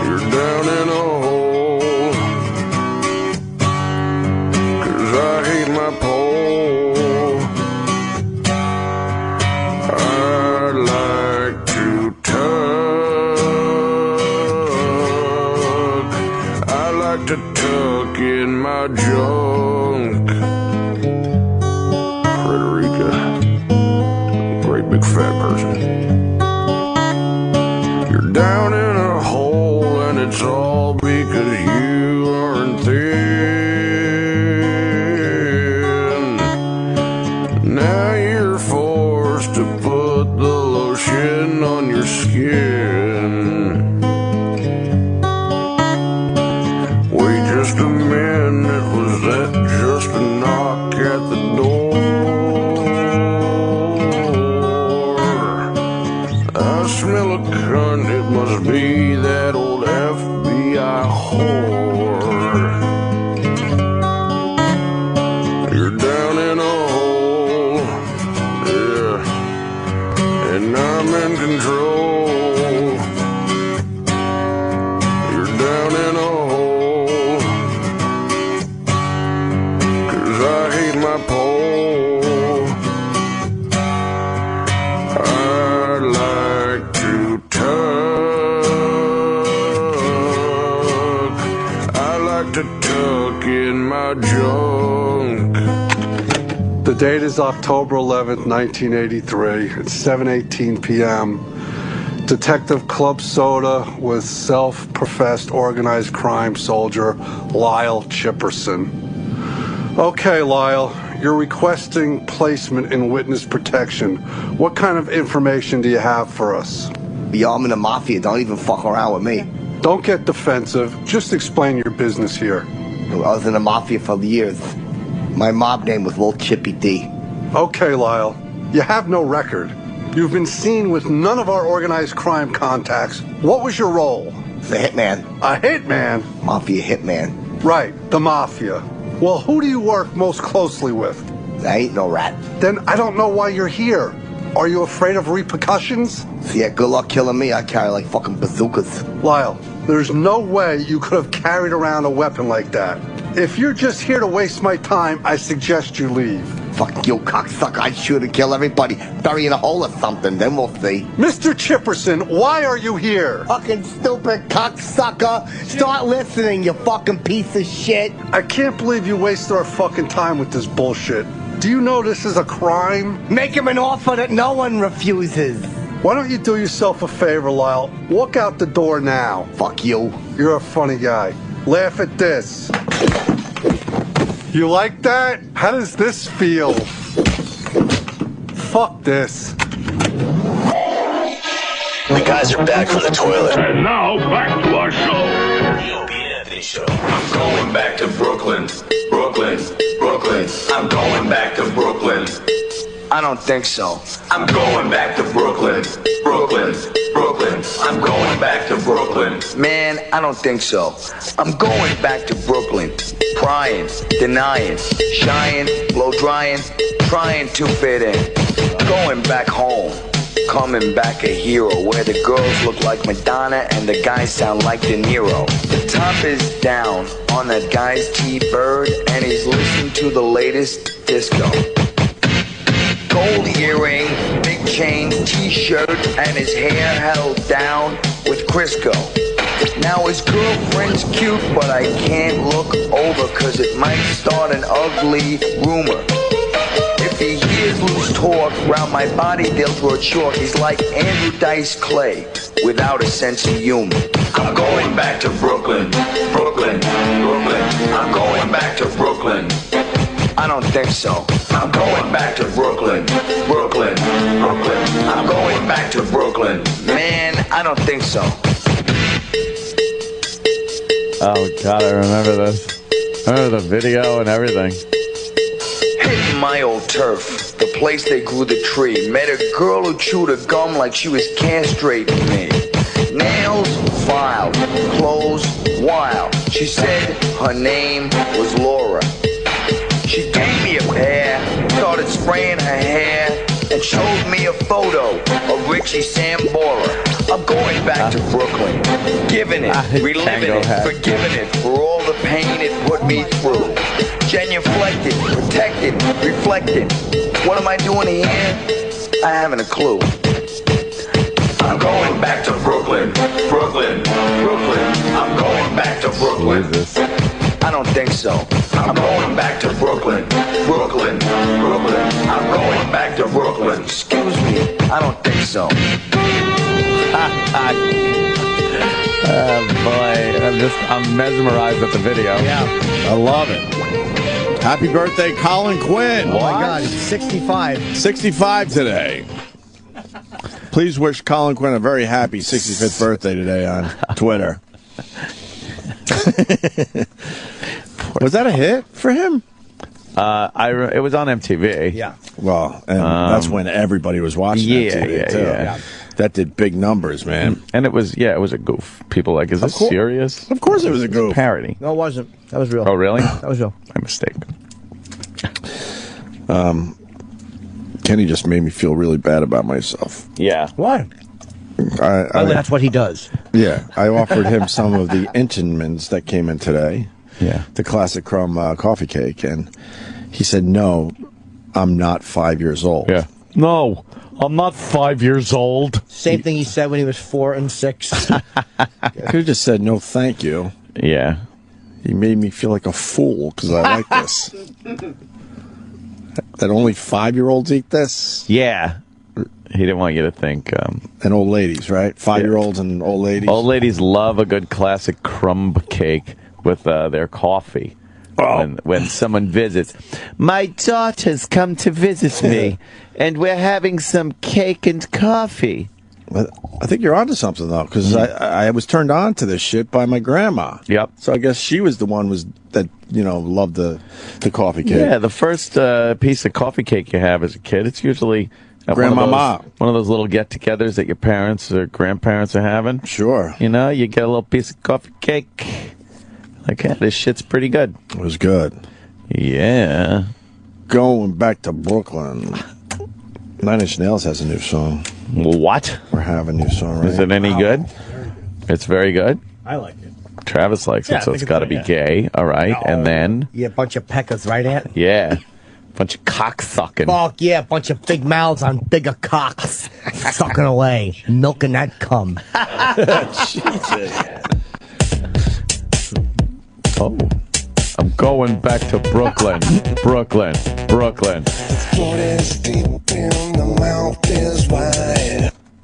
S19: You're down in a hole, 'cause I hate my pole. I'd like to tug. I like to tuck in my junk. Frederica, great big fat person. You're down in a hole and it's all because you aren't thin. Now you're forced to put the lotion on your skin. Wait just a minute, was that just a knock at the door? I smell a cunt, it must be that old FBI whore. You're down in a hole, yeah, and I'm in control.
S20: date is October 11th, 1983. It's 7:18 p.m. Detective Club Soda with self-professed organized crime soldier Lyle Chipperson. Okay, Lyle, you're requesting placement in witness protection. What kind of information do you have for us?
S5: Yo, I'm in the mafia. Don't even fuck around with me.
S20: Don't get defensive. Just explain your business here.
S5: I was in the mafia for years. My mob name was Little Chippy D.
S20: Okay, Lyle. You have no record. You've been seen with none of our organized crime contacts. What was your role?
S5: The hitman.
S20: A hitman?
S5: Mafia hitman.
S20: Right, the mafia. Well, who do you work most closely with?
S5: I ain't no rat.
S20: Then I don't know why you're here. Are you afraid of repercussions?
S5: Yeah, good luck killing me. I carry like fucking bazookas.
S20: Lyle, there's no way you could have carried around a weapon like that. If you're just here to waste my time, I suggest you leave.
S5: Fuck you, cocksucker. I'd shoot and kill everybody. Bury in a hole or something, then we'll see.
S20: Mr. Chipperson, why are you here?
S5: Fucking stupid cocksucker. Start listening, you fucking piece of shit.
S20: I can't believe you wasted our fucking time with this bullshit. Do you know this is a crime?
S5: Make him an offer that no one refuses.
S20: Why don't you do yourself a favor, Lyle? Walk out the door now.
S5: Fuck you.
S20: You're a funny guy. Laugh at this. You like that? How does this feel? Fuck this.
S18: The guys are back from the toilet.
S2: And now, back to our show.
S18: The Opie and Anthony Show.
S21: I'm going back to Brooklyn. Brooklyn. Brooklyn. I'm going back to Brooklyn.
S6: I don't think so.
S21: I'm going back to Brooklyn. Brooklyn. Brooklyn. I'm going back to Brooklyn.
S6: Man, I don't think so. I'm going back to Brooklyn. Prying, denying, shying, blow drying, trying to fit in. Going back home. Coming back a hero, where the girls look like Madonna and the guys sound like De Niro. The top is down on that guy's T-Bird, and he's listening to the latest disco. Gold earring, big chain, T-shirt, and his hair held down with Crisco. Now his girlfriend's cute, but I can't look over, cause it might start an ugly rumor. If he hears loose talk round my body, they'll throw chalk. He's like Andrew Dice Clay without a sense of humor.
S21: I'm going back to Brooklyn. Brooklyn. Brooklyn. I'm going back to Brooklyn.
S6: I don't think so.
S21: I'm going back to Brooklyn. Brooklyn. Brooklyn. I'm going back to Brooklyn.
S6: Man, I don't think so.
S3: Oh, God, I remember this. I remember the video and everything.
S6: Hitting my old turf, the place they grew the tree. Met a girl who chewed her gum like she was castrating me. Nails filed, clothes wild. She said her name was Laura. She gave me a pair, started spraying her hair, and showed me a photo of Richie Sambora. I'm going back to Brooklyn, giving it, reliving it, forgiving it for all the pain it put me through. Genuflected, protected, reflected. What am I doing here? I haven't a clue.
S21: I'm going back to Brooklyn. Brooklyn. Brooklyn. I'm going back to Brooklyn.
S6: I don't think so.
S21: I'm going back to Brooklyn. Brooklyn. Brooklyn. I'm going back to Brooklyn.
S6: Excuse me. I don't think so.
S3: Oh boy, I'm mesmerized at the video.
S5: Yeah.
S4: I love it. Happy birthday, Colin Quinn.
S5: Oh my God, he's 65.
S4: 65 today. Please wish Colin Quinn a very happy 65th birthday today on Twitter. Was that a hit for him?
S3: It was on MTV.
S5: Yeah.
S4: Well, and that's when everybody was watching MTV, too.
S3: Yeah.
S4: That did big numbers, man.
S3: And it was a goof. People like, is this serious?
S4: Of course it was a goof.
S3: Parody.
S5: No, it wasn't. That was real.
S3: Oh, really?
S5: That was real.
S3: My mistake.
S4: Kenny just made me feel really bad about myself.
S3: Yeah.
S5: Why? That's what he does.
S4: Yeah. I offered him some of the Entenmann's that came in today.
S3: Yeah.
S4: The classic crumb coffee cake. And he said, no, I'm not 5 years old.
S3: Yeah. No, I'm not 5 years old.
S5: Same thing he said when he was 4 and 6.
S4: Could have just said, no, thank you.
S3: Yeah.
S4: He made me feel like a fool because I like this. That only 5-year-olds eat this?
S3: Yeah. He didn't want you to think.
S4: And old ladies, right? 5-year-olds and old ladies.
S3: Old ladies love a good classic crumb cake with their coffee. When someone visits. My daughter's come to visit me, and we're having some cake and coffee.
S4: I think you're onto something, though, because I was turned on to this shit by my grandma.
S3: Yep.
S4: So I guess she was the one that loved the coffee cake.
S3: Yeah, the first piece of coffee cake you have as a kid, it's usually at
S4: Grandmama.
S3: one of those little get-togethers that your parents or grandparents are having.
S4: Sure.
S3: You know, you get a little piece of coffee cake. Like, yeah, this shit's pretty good.
S4: It was good.
S3: Yeah.
S4: Going back to Brooklyn. 9 Inch Nails has a new song.
S3: What?
S4: Or have a new song, right?
S3: Is it any good? It's very good.
S9: I like it.
S3: Travis likes
S9: Yeah,
S3: it, so
S9: I
S3: it's
S9: think
S3: got to
S9: it's
S3: be
S9: good,
S3: gay. All right.
S5: No.
S3: And then?
S5: Yeah, a bunch of peckers, right, Ant?
S3: Yeah. Bunch of cock sucking.
S5: Fuck yeah, a bunch of big mouths on bigger cocks. Sucking away. Milking that cum.
S3: Jesus. Oh. I'm going back to Brooklyn. Brooklyn.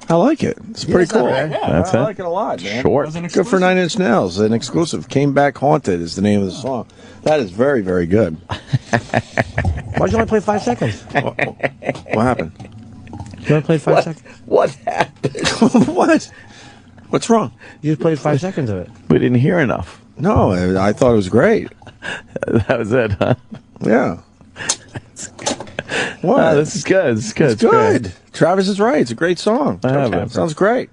S4: I like it. It's pretty cool.
S3: That's
S4: I
S3: it.
S4: like it a lot, man.
S3: Short.
S4: Good for 9 Inch Nails. An exclusive. Came Back Haunted is the name of the song. That is very, very good.
S5: Why'd you only play 5 seconds?
S4: What happened?
S5: You only played 5 seconds?
S3: What happened?
S4: What? What's wrong?
S5: You just played 5 seconds of it.
S3: We didn't hear enough.
S4: No, I thought it was great.
S3: That was it, huh?
S4: Yeah. What?
S3: Oh, this is good. This is good.
S4: It's good. Travis is right. It's a great song.
S3: I have it.
S4: Sounds great.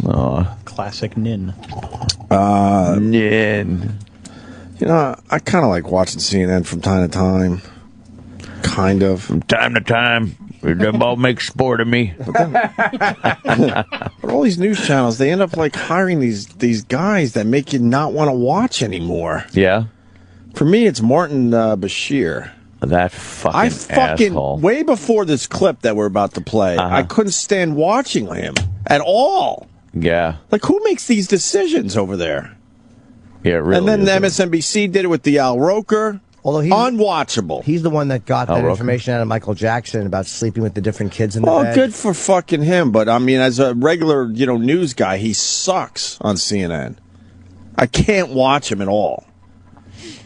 S3: Oh.
S9: Classic Nin.
S3: Nin.
S4: You know, I kind of like watching CNN from time to time. Kind of.
S3: From time to time. Them all make sport of me.
S4: But all these news channels, they end up like hiring these guys that make you not want to watch anymore.
S3: Yeah.
S4: For me, it's Martin Bashir.
S3: That fucking asshole.
S4: Way before this clip that we're about to play, I couldn't stand watching him at all.
S3: Yeah.
S4: Like, who makes these decisions over there?
S3: Yeah, really.
S4: And then MSNBC did it with the Al Roker.
S5: Although he's
S4: unwatchable.
S5: He's the one that got that
S4: Roker.
S5: information out of Michael Jackson about sleeping with the different kids in the
S4: Oh,
S5: bed.
S4: good for fucking him. But, I mean, as a regular, news guy, he sucks on CNN. I can't watch him at all.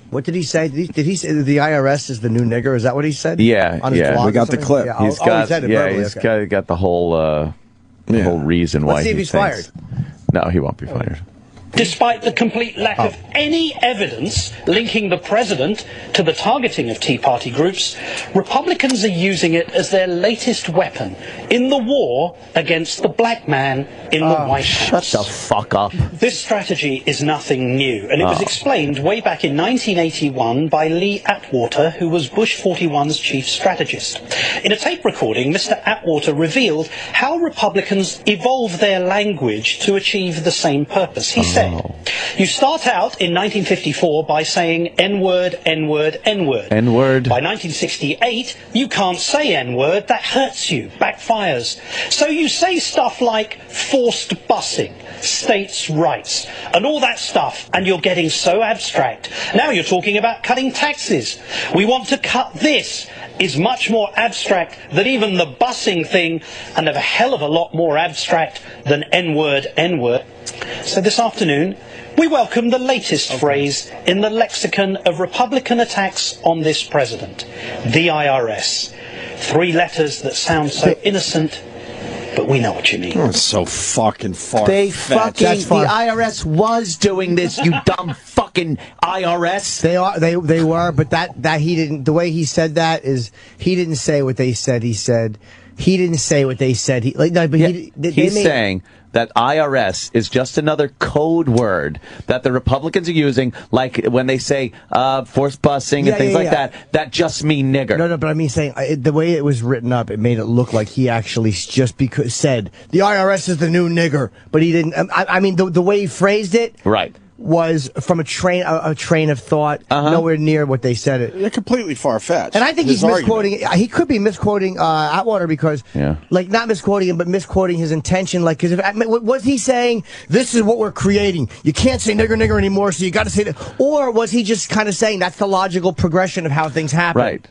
S5: What did he say? Did he say the IRS is the new nigger? Is that what he said?
S3: Yeah,
S5: on his
S3: yeah.
S5: blog
S4: We
S5: or
S4: got the
S5: something?
S4: clip.
S5: Yeah.
S3: He's got,
S5: he said it
S3: yeah,
S5: verbally.
S3: he's
S5: Okay.
S3: got the whole reason why
S5: Let's see if
S3: he
S5: he's
S3: thinks.
S5: fired.
S3: No, he won't be fired.
S8: Despite the complete lack of any evidence linking the president to the targeting of Tea Party groups, Republicans are using it as their latest weapon in the war against the black man in the White House.
S3: Shut the fuck up.
S8: This strategy is nothing new, and it was explained way back in 1981 by Lee Atwater, who was Bush 41's chief strategist. In a tape recording, Mr. Atwater revealed how Republicans evolve their language to achieve the same purpose. He said, you start out in 1954 by saying N-word, N-word, N-word.
S3: N-word.
S8: By 1968, you can't say N-word. That hurts you, backfires. So you say stuff like forced busing, states' rights, and all that stuff, and you're getting so abstract. Now you're talking about cutting taxes. We want to cut this. Is much more abstract than even the busing thing, and a hell of a lot more abstract than N-word, N-word. So this afternoon, we welcome the latest phrase in the lexicon of Republican attacks on this president, the IRS. 3 letters that sound so innocent, but we know what you mean.
S4: Oh, it's so fucking far.
S3: The IRS was doing this, you dumb fucking IRS.
S5: They were, but that he didn't. The way he said that is he didn't say what they said. He said he didn't say what they said.
S3: He's saying that IRS is just another code word that the Republicans are using, like when they say forced busing and things like that. That just mean nigger.
S5: No, but I mean saying the way it was written up, it made it look like he actually just said the IRS is the new nigger, but he didn't. I mean the way he phrased it,
S3: right,
S5: was from a train of thought, nowhere near what they said it.
S4: They're completely far-fetched.
S5: And I think he's misquoting. He could be misquoting Atwater because, like, not misquoting him, but misquoting his intention. Like, because was he saying this is what we're creating? You can't say nigger anymore, so you got to say that. Or was he just kind of saying that's the logical progression of how things happen?
S3: Right.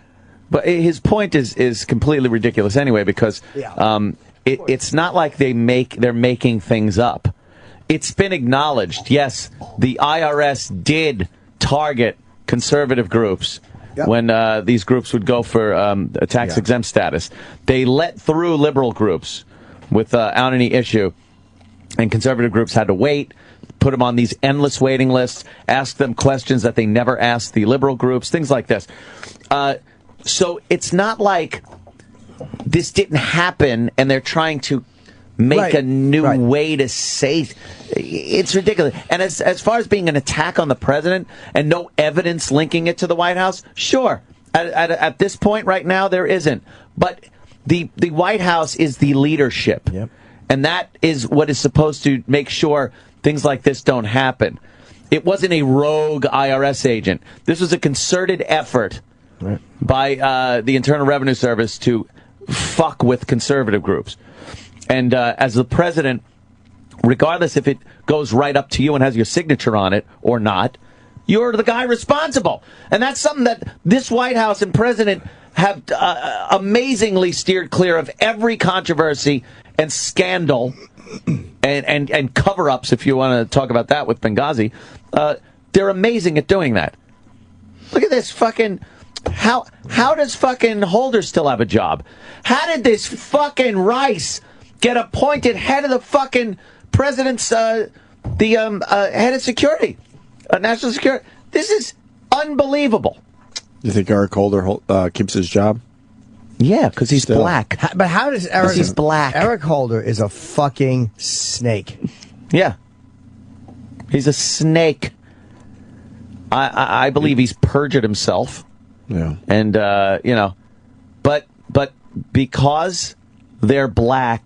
S3: But his point is completely ridiculous anyway, because it's not like they're making things up. It's been acknowledged. Yes, the IRS did target conservative groups when these groups would go for a tax-exempt status. They let through liberal groups without any issue, and conservative groups had to wait, put them on these endless waiting lists, ask them questions that they never asked the liberal groups, things like this. So it's not like this didn't happen and they're trying to make a new way to say it's ridiculous. And as far as being an attack on the president and no evidence linking it to the White House, sure. At this point right now, there isn't. But the White House is the leadership. Yep. And that is what is supposed to make sure things like this don't happen. It wasn't a rogue IRS agent. This was a concerted effort by the Internal Revenue Service to fuck with conservative groups. And as the president, regardless if it goes right up to you and has your signature on it or not, you're the guy responsible. And that's something that this White House and president have amazingly steered clear of every controversy and scandal and cover-ups, if you want to talk about that with Benghazi. They're amazing at doing that. Look at this fucking... How does fucking Holder still have a job? How did this fucking Rice get appointed head of the fucking president's, head of security, national security? This is unbelievable.
S4: You think Eric Holder keeps his job?
S3: Yeah, because he's black.
S5: But how does Eric...
S3: He's black.
S5: Eric Holder is a fucking snake.
S3: Yeah. He's a snake. I believe he's perjured himself.
S4: Yeah.
S3: And, but because they're black,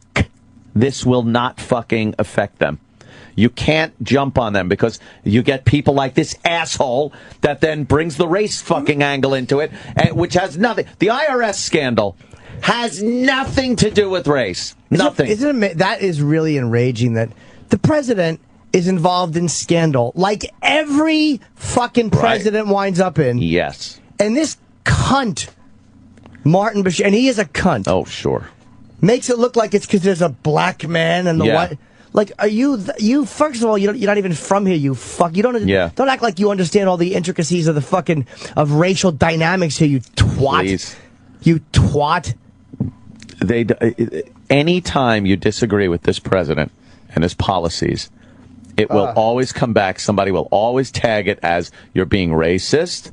S3: this will not fucking affect them. You can't jump on them because you get people like this asshole that then brings the race fucking angle into it, which has nothing. The IRS scandal has nothing to do with race. Nothing.
S5: That is really enraging that the president is involved in scandal like every fucking president winds up in.
S3: Yes.
S5: And this cunt, Martin Bashir, and he is a cunt.
S3: Oh, sure.
S5: Makes it look like it's because there's a black man and the white. Like, are you? First of all, you're not even from here. You fuck. You don't. Don't act like you understand all the intricacies of the fucking racial dynamics here. You twat.
S3: Please.
S5: You twat.
S3: Anytime you disagree with this president and his policies, it will always come back. Somebody will always tag it as you're being racist.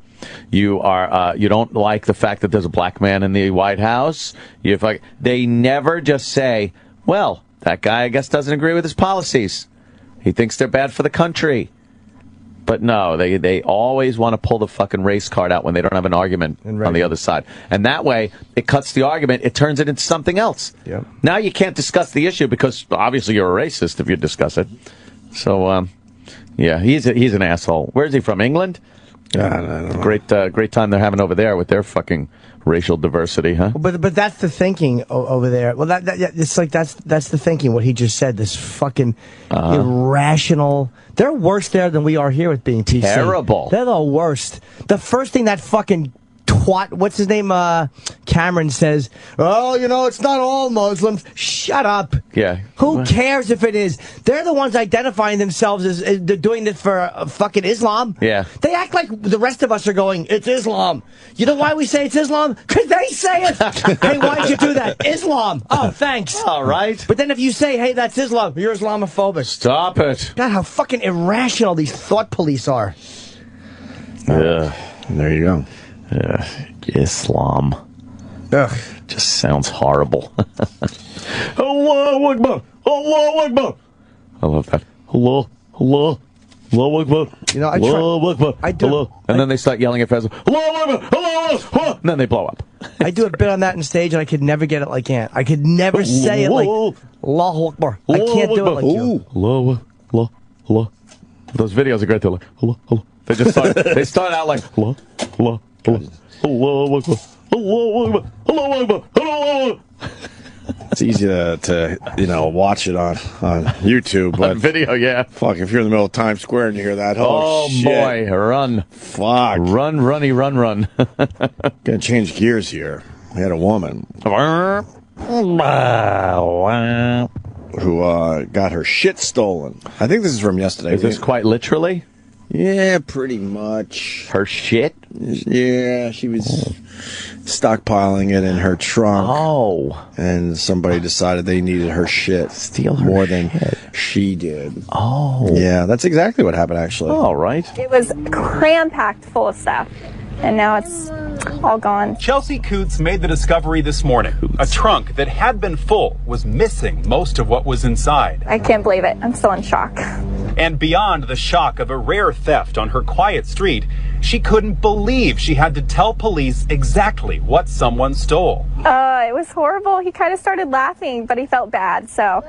S3: You are. You don't like the fact that there's a black man in the White House. They never just say, well, that guy, I guess, doesn't agree with his policies. He thinks they're bad for the country. But no, they always want to pull the fucking race card out when they don't have an argument on the other side. And that way, it cuts the argument. It turns it into something else. Yep. Now you can't discuss the issue because obviously you're a racist if you discuss it. So, yeah, he's an asshole. Where's he from? England?
S4: I don't know.
S3: Great time they're having over there with their fucking racial diversity, huh?
S5: But that's the thinking over there. Well, it's like that's the thinking. What he just said. This fucking irrational. They're worse there than we are here with being PC.
S3: Terrible.
S5: They're the worst. The first thing that fucking twat, what's his name, Cameron says, oh, it's not all Muslims. Shut up.
S3: Yeah.
S5: Who cares if it is? They're the ones identifying themselves as they're doing this for fucking Islam.
S3: Yeah.
S5: They act like the rest of us are going, it's Islam. You know why we say it's Islam? Because they say it. Hey, why'd you do that? Islam. Oh, thanks.
S3: All right.
S5: But then if you say, hey, that's Islam, you're Islamophobic.
S3: Stop it.
S5: God, how fucking irrational these thought police are.
S3: Yeah.
S4: There you go.
S3: Islam.
S5: Ugh.
S3: Just sounds horrible. Allahu Akbar. Allahu Akbar. I love that. Allah. Allah. Allahu Akbar. Allahu Akbar. Allah. And then they start yelling at President. Allahu Akbar. Allahu Akbar. And then they blow up.
S5: I do a bit on that on stage, and I could never get it like Ant. I could never say it like Allahu Akbar. I can't do it like you.
S3: Allah. Allah. Allah. Those videos are great. They're like Allah. Allah. They start out like Allah. Allah. Allahu Akbar. Allahu Akbar. Allahu Akbar. Allahu Akbar.
S4: It's easy to watch it on YouTube, but
S3: On video, yeah.
S4: Fuck, if you're in the middle of Times Square and you hear that,
S3: Oh,
S4: shit.
S3: boy, run.
S4: Fuck.
S3: Run, runny, run.
S4: Gonna change gears here. We had a woman who got her shit stolen. I think this is from yesterday.
S3: Is this quite literally?
S4: Yeah, pretty much.
S3: Her shit?
S4: Yeah, she was stockpiling it in her trunk.
S3: Oh.
S4: And somebody decided they needed her shit.
S3: Steal her
S4: more than
S3: shit.
S4: she did.
S3: Oh.
S4: Yeah, that's exactly what happened, actually.
S3: All right.
S10: It was cram-packed full of stuff, and now it's all gone.
S22: Chelsea Coots made the discovery this morning. A trunk that had been full was missing most of what was inside.
S10: I can't believe it. I'm still in shock.
S22: And beyond the shock of a rare theft on her quiet street, she couldn't believe she had to tell police exactly what someone stole.
S10: It was horrible. He kind of started laughing, but he felt bad. So,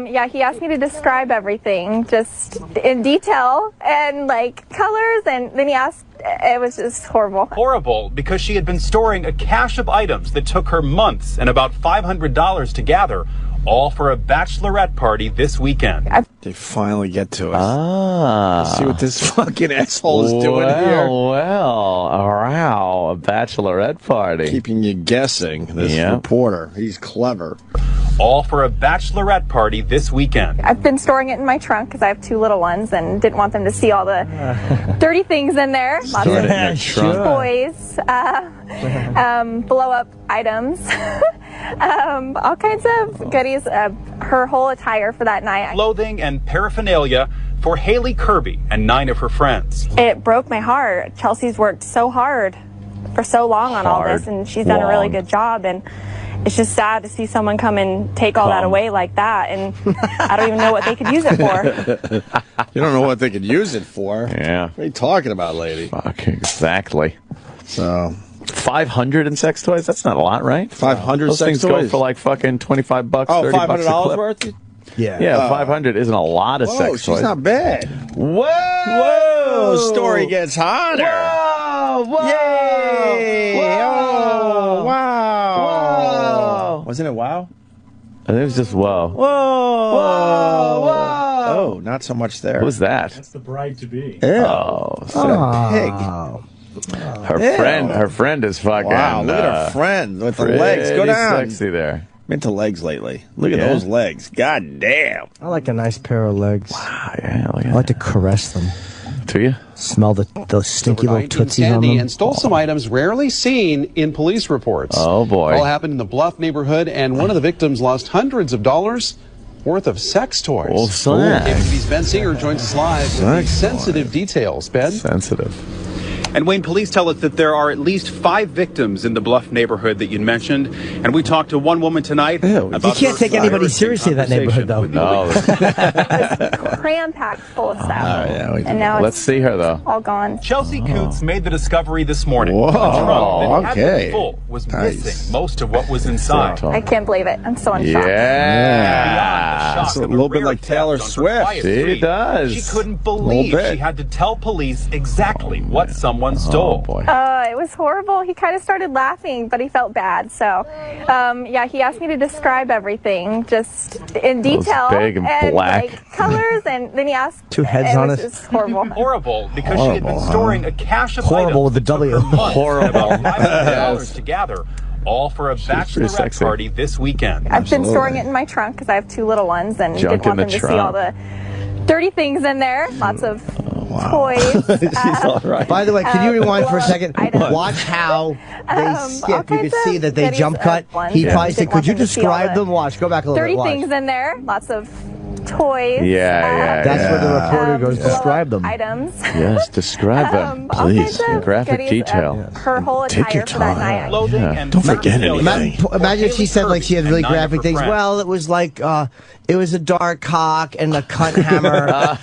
S10: yeah, he asked me to describe everything just in detail and like colors. And then he asked, it was just horrible.
S22: Horrible because she had been storing a cache of items that took her months and about $500 to gather, all for a bachelorette party this weekend.
S4: They finally get to us.
S3: Ah.
S4: See what this fucking asshole is doing here.
S3: Well, wow, a bachelorette party.
S4: Keeping you guessing, this reporter. He's clever.
S22: All for a bachelorette party this weekend.
S10: I've been storing it in my trunk because I have two little ones and didn't want them to see all the dirty things in there. Lots of toys, blow-up items, all kinds of goodies. Her whole attire for that night.
S22: Clothing and paraphernalia for Haley Kirby and 9 of her friends.
S10: It broke my heart. Chelsea's worked so hard for so long on all this, and she's done a really good job. And it's just sad to see someone come and take all that away like that, and I don't even know what they could use it for.
S4: You don't know what they could use it for?
S3: Yeah.
S4: What are you talking about, lady?
S3: Fuck, exactly.
S4: So
S3: 500 in sex toys? That's not a lot, right?
S4: 500
S3: Those
S4: sex
S3: things
S4: toys?
S3: go for like fucking $25,
S4: Oh,
S3: $30 a
S4: $500
S3: clip.
S4: worth?
S3: Yeah, 500 isn't a lot of sex toys.
S4: She's not bad.
S3: Whoa!
S4: Whoa! Story gets hotter.
S3: Whoa! Whoa!
S4: Yay!
S3: Whoa!
S4: Oh, wow!
S3: Whoa!
S4: Wasn't it wow?
S3: I think it was just whoa.
S4: Whoa!
S3: Whoa! Whoa!
S4: Oh, not so much there.
S3: What was that?
S9: That's the bride-to-be.
S3: Oh,
S4: What a pig.
S3: Her friend is fucking.
S4: Wow, look at her friend with the legs. Go
S3: pretty
S4: down.
S3: sexy there.
S4: I'm into legs lately. Look at those legs. God damn.
S5: I like a nice pair of legs.
S3: Wow, yeah, look at
S5: I like to caress them.
S3: Do you?
S5: Smell the stinky little tootsies on
S23: Sandy
S5: them.
S23: and stole some items rarely seen in police reports.
S3: Oh, boy.
S23: All happened in the Bluff neighborhood, and one of the victims lost hundreds of dollars worth of sex toys.
S3: Oh, snap.
S23: KBC's Ben Singer joins us live with the sensitive details. Ben?
S3: Sensitive.
S22: And Wayne, police tell us that there are at least 5 victims in the Bluff neighborhood that you mentioned. And we talked to one woman tonight. About
S5: You can't take anybody seriously in that neighborhood, though.
S3: No.
S10: Cram-packed full of stuff,
S3: and
S10: now
S3: let's see her though.
S10: all gone.
S22: Chelsea Coots made the discovery this morning.
S3: Whoa,
S22: A trunk that had
S3: okay.
S22: been full was missing most of what was inside.
S10: I can't believe it. I'm still in shock.
S3: Yeah.
S4: It's a little bit like Taylor Swift.
S3: She does.
S22: She couldn't believe she had to tell police exactly what someone stole.
S3: Oh, boy.
S10: It was horrible. He kind of started laughing, but he felt bad. So, yeah, he asked me to describe everything just in detail
S3: big and black.
S10: like colors. And then he asked,
S5: Two heads on
S10: was
S5: it.
S10: just horrible.
S22: Horrible because she had been storing a cache of
S5: Horrible
S22: items
S5: with the W.
S22: that took her months and
S3: Horrible.
S22: about $500 to gather, all for a
S3: pretty
S22: bachelorette
S3: sexy.
S22: party this weekend.
S10: I've been storing it in my trunk because I have two little ones and
S3: Junk
S10: didn't want
S3: in
S10: them
S3: the
S10: to see all the dirty things in there. Lots of toys.
S5: By the way, can you rewind for a second?
S10: items.
S5: Watch how they skip. You
S10: kinds
S5: can see
S10: of
S5: that they
S10: goodies
S5: jump
S10: of
S5: cut.
S10: ones.
S5: He
S10: Yeah.
S5: probably said,
S10: Didn't
S5: could
S10: want
S5: you
S10: them to see all
S5: describe
S10: the
S5: them? Watch. Go back a little
S10: dirty
S5: bit. Watch.
S10: things in there. Lots of toys.
S3: Yeah.
S5: That's where the reporter goes, describe them.
S10: Items.
S3: Yes, describe them,
S10: all
S3: please.
S10: kinds of
S3: Graphic
S10: goodies,
S3: detail.
S10: her whole
S3: Take
S10: attire
S3: your
S10: for that
S3: time.
S10: night.
S22: Clothing
S3: Yeah.
S22: and
S3: Don't forget
S22: paraphernalia
S3: anything.
S22: for
S5: Imagine if she
S22: Haley
S5: said like she had
S22: Kirby
S5: really
S22: and 9 of
S5: graphic
S22: her
S5: things.
S22: friends.
S5: Well, it was like it was a dark cock and a cunt hammer,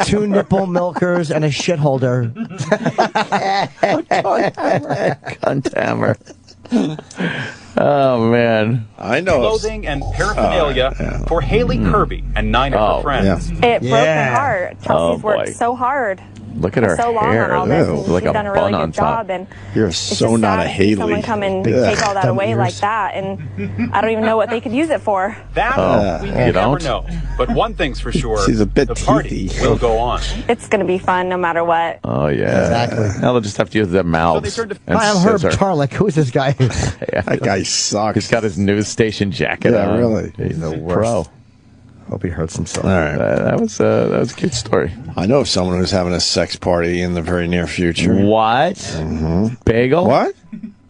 S5: 2 nipple milkers and a shit holder.
S3: Cunt hammer. Oh, man.
S4: I know.
S22: Clothing and paraphernalia for Haley Kirby and 9 of her friends.
S10: It broke my heart. Chelsea's worked
S3: boy.
S10: so hard
S3: Look at her
S10: so long
S3: hair.
S10: on all this, and
S3: Like
S10: she's
S3: a
S10: done a really
S3: bun on
S10: good job.
S3: top.
S10: And
S4: You're
S10: it's
S4: so
S10: just
S4: not
S10: sad
S4: a
S10: to see
S4: Haley.
S10: someone come and take all that away like that, and I don't even know what they could use it for.
S22: That we
S3: you
S22: never
S3: don't?
S22: know. But one thing's for sure,
S4: She's a bit
S22: the party
S4: teethy.
S22: will go on.
S10: It's going to be fun no matter what.
S3: Oh, yeah.
S5: Exactly.
S3: Now they'll just have to use their mouths.
S22: So they turned
S3: and
S5: Hi, I'm Herb
S3: scissor.
S5: Tarlick. Who is this guy?
S3: Yeah.
S4: That guy sucks.
S3: He's got his news station jacket
S4: Yeah,
S3: on.
S4: really.
S3: He's
S5: the
S3: a
S5: worst.
S3: pro.
S5: Hope he hurts himself.
S4: All right.
S3: That was a cute story.
S4: I know of someone who's having a sex party in the very near future.
S3: What? Bagel?
S4: What?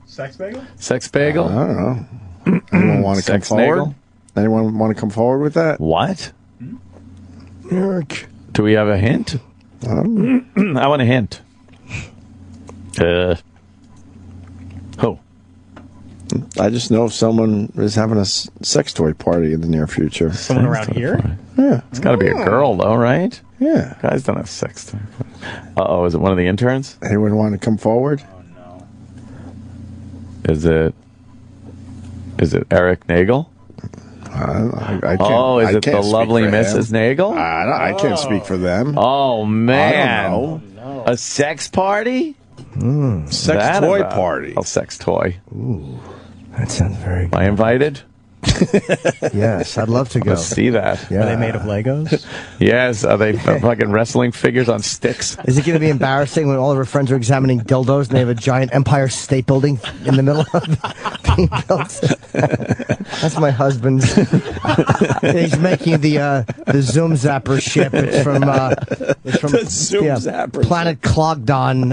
S9: Sex bagel?
S3: Sex bagel?
S4: I don't know. Anyone want to come
S3: Sex
S4: forward?
S3: bagel?
S4: Anyone want to come forward with that?
S3: What?
S4: Eric.
S3: Do we have a hint? I want a hint. Who?
S4: I just know someone is having a sex toy party in the near future.
S9: Someone around here?
S4: Yeah.
S3: It's got to be a girl, though, right?
S4: Yeah.
S3: Guys don't have sex toy. Uh-oh, is it one of the interns?
S4: Anyone want to come forward?
S3: Is it Eric Nagel?
S4: I can't,
S3: Oh, is
S4: I
S3: it
S4: can't
S3: the
S4: speak
S3: lovely
S4: for him.
S3: Mrs. Nagel?
S4: I can't speak for them.
S3: Oh, man.
S4: I don't know.
S3: A sex party?
S4: Sex
S3: That
S4: toy
S3: about-
S4: party.
S3: A sex toy.
S5: Ooh, that sounds very
S3: Am I invited?
S5: Yes, I'd love to go.
S3: Let's see that.
S5: Yeah.
S9: Are they made of Legos?
S3: Yes. Are they fucking wrestling figures on sticks?
S5: Is it going to be embarrassing when all of her friends are examining dildos and they have a giant Empire State Building in the middle of being built? That's my husband's. He's making the Zoom Zapper ship. It's from
S4: The Zoom Zapper
S5: Planet Clogdon.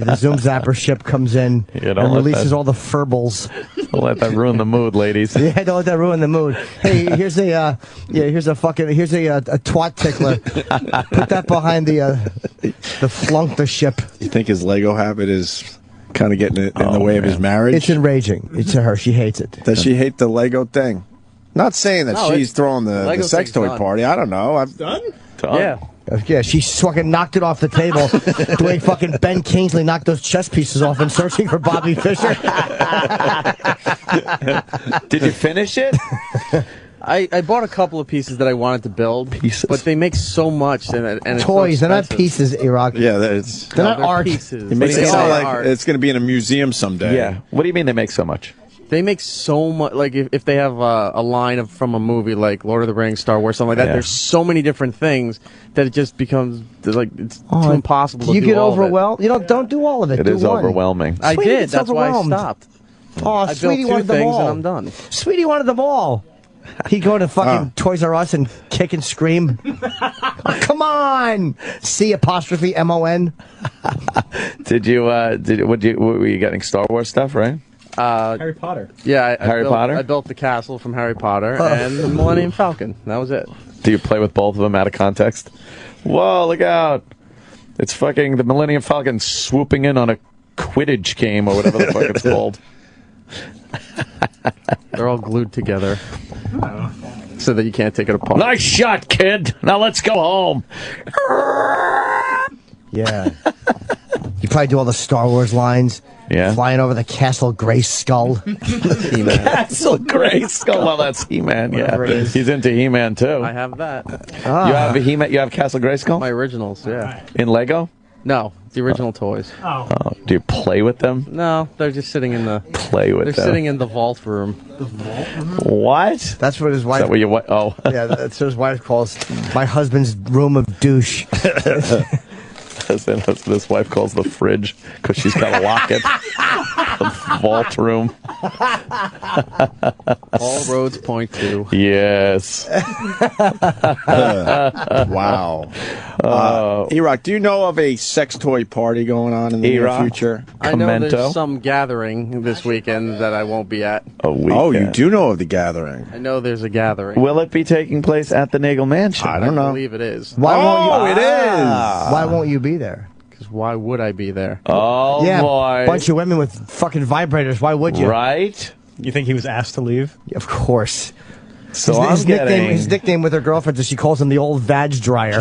S5: The Zoom Zapper ship comes in
S3: You don't
S5: and
S3: let
S5: releases
S3: that-
S5: all the furbles.
S3: Don't let that ruin the mood, ladies.
S5: Yeah, don't let that ruin the mood. Hey, here's a twat tickler. Put that behind the flunkta ship.
S4: You think his Lego habit is kind of getting in the way of his marriage?
S5: It's enraging. It's to her. She hates it.
S4: Does she hate the Lego thing? Not saying that
S13: No,
S4: she's throwing the
S13: Lego
S4: sex
S13: thing's
S4: toy
S13: done.
S4: party. I don't know.
S9: Done?
S13: Yeah.
S5: Yeah, she fucking knocked it off the table the way fucking Ben Kingsley knocked those chess pieces off in Searching for Bobby Fischer.
S3: Did you finish it?
S13: I bought a couple of pieces that I wanted to build, but they make so much and it's
S5: Toys,
S13: so
S5: they're not
S13: expensive.
S5: pieces, Iraq.
S4: Yeah,
S5: They're not art.
S13: Pieces.
S4: it makes
S13: They
S4: it
S13: are
S4: sound like
S13: art.
S4: it's going to be in a museum someday.
S3: Yeah. What do you mean they make so much?
S13: They make so much. Like if they have a line from a movie like Lord of the Rings, Star Wars, something like that.
S3: Yeah.
S13: There's so many different things that it just becomes like it's too
S5: Oh,
S13: impossible.
S5: Do you
S13: to do
S5: get
S13: all of it.
S5: overwhelmed? You don't do all of it.
S3: It
S5: do
S3: is
S5: one.
S3: overwhelming.
S13: I
S5: Sweetie
S13: did.
S5: gets
S13: That's why I
S5: overwhelmed.
S13: stopped.
S5: Oh,
S13: I
S5: Sweetie
S13: built two
S5: wanted them
S13: things
S5: all.
S13: and I'm done.
S5: Sweetie wanted them all. He'd go to fucking Toys R Us and kick and scream. Oh, come on! C''MON.
S3: Did you? Were you getting Star Wars stuff, right?
S9: Harry Potter.
S13: Yeah,
S3: Harry Potter?
S13: I built the castle from Harry Potter and the Millennium Falcon. That was it.
S3: Do you play with both of them out of context? Whoa! Look out! It's fucking the Millennium Falcon swooping in on a Quidditch game or whatever the fuck it's called.
S13: They're all glued together so that you can't take it apart.
S3: Nice shot, kid. Now let's go home.
S5: Yeah. You probably do all the Star Wars lines.
S3: Yeah.
S5: Flying over the Castle Grayskull.
S3: Castle Grayskull. Well, that's He-Man. Yeah,
S5: Whatever it is.
S3: he's into He-Man too.
S13: I have that.
S5: Ah.
S3: You have a He-Man. You have Castle Grayskull
S13: My originals, yeah.
S3: in Lego.
S13: No, the original toys.
S9: Oh.
S3: Oh, do you play with them?
S13: No, they're just sitting in the.
S3: Play with
S13: They're
S3: them.
S13: sitting in the vault room.
S3: What?
S5: That's what his
S3: Is
S5: wife.
S3: that what you? Oh,
S5: Yeah, that's what his wife calls my husband's room of douche.
S3: that's what his wife calls the fridge because she's got to lock it. The vault room.
S13: All roads point to.
S3: Yes.
S4: Wow. E-Rock, do you know of a sex toy party going on in the near
S3: E-Rock?
S4: future?
S13: I know
S3: Commento?
S13: there's some gathering this weekend that I won't be at.
S3: A weekend.
S4: Oh, you do know of the gathering.
S13: I know there's a gathering.
S3: Will it be taking place at the Nagel Mansion?
S4: I don't know.
S13: I believe it is.
S5: Why won't you?
S4: it is.
S5: Why won't you be there?
S13: Because why would I be there?
S3: Oh
S5: yeah,
S3: boy!
S5: bunch of women with fucking vibrators. Why would you?
S3: Right?
S9: You think he was asked to leave?
S5: Of course.
S3: So
S5: his
S3: I'm getting.
S5: his nickname with her girlfriend is she calls him the old vag dryer.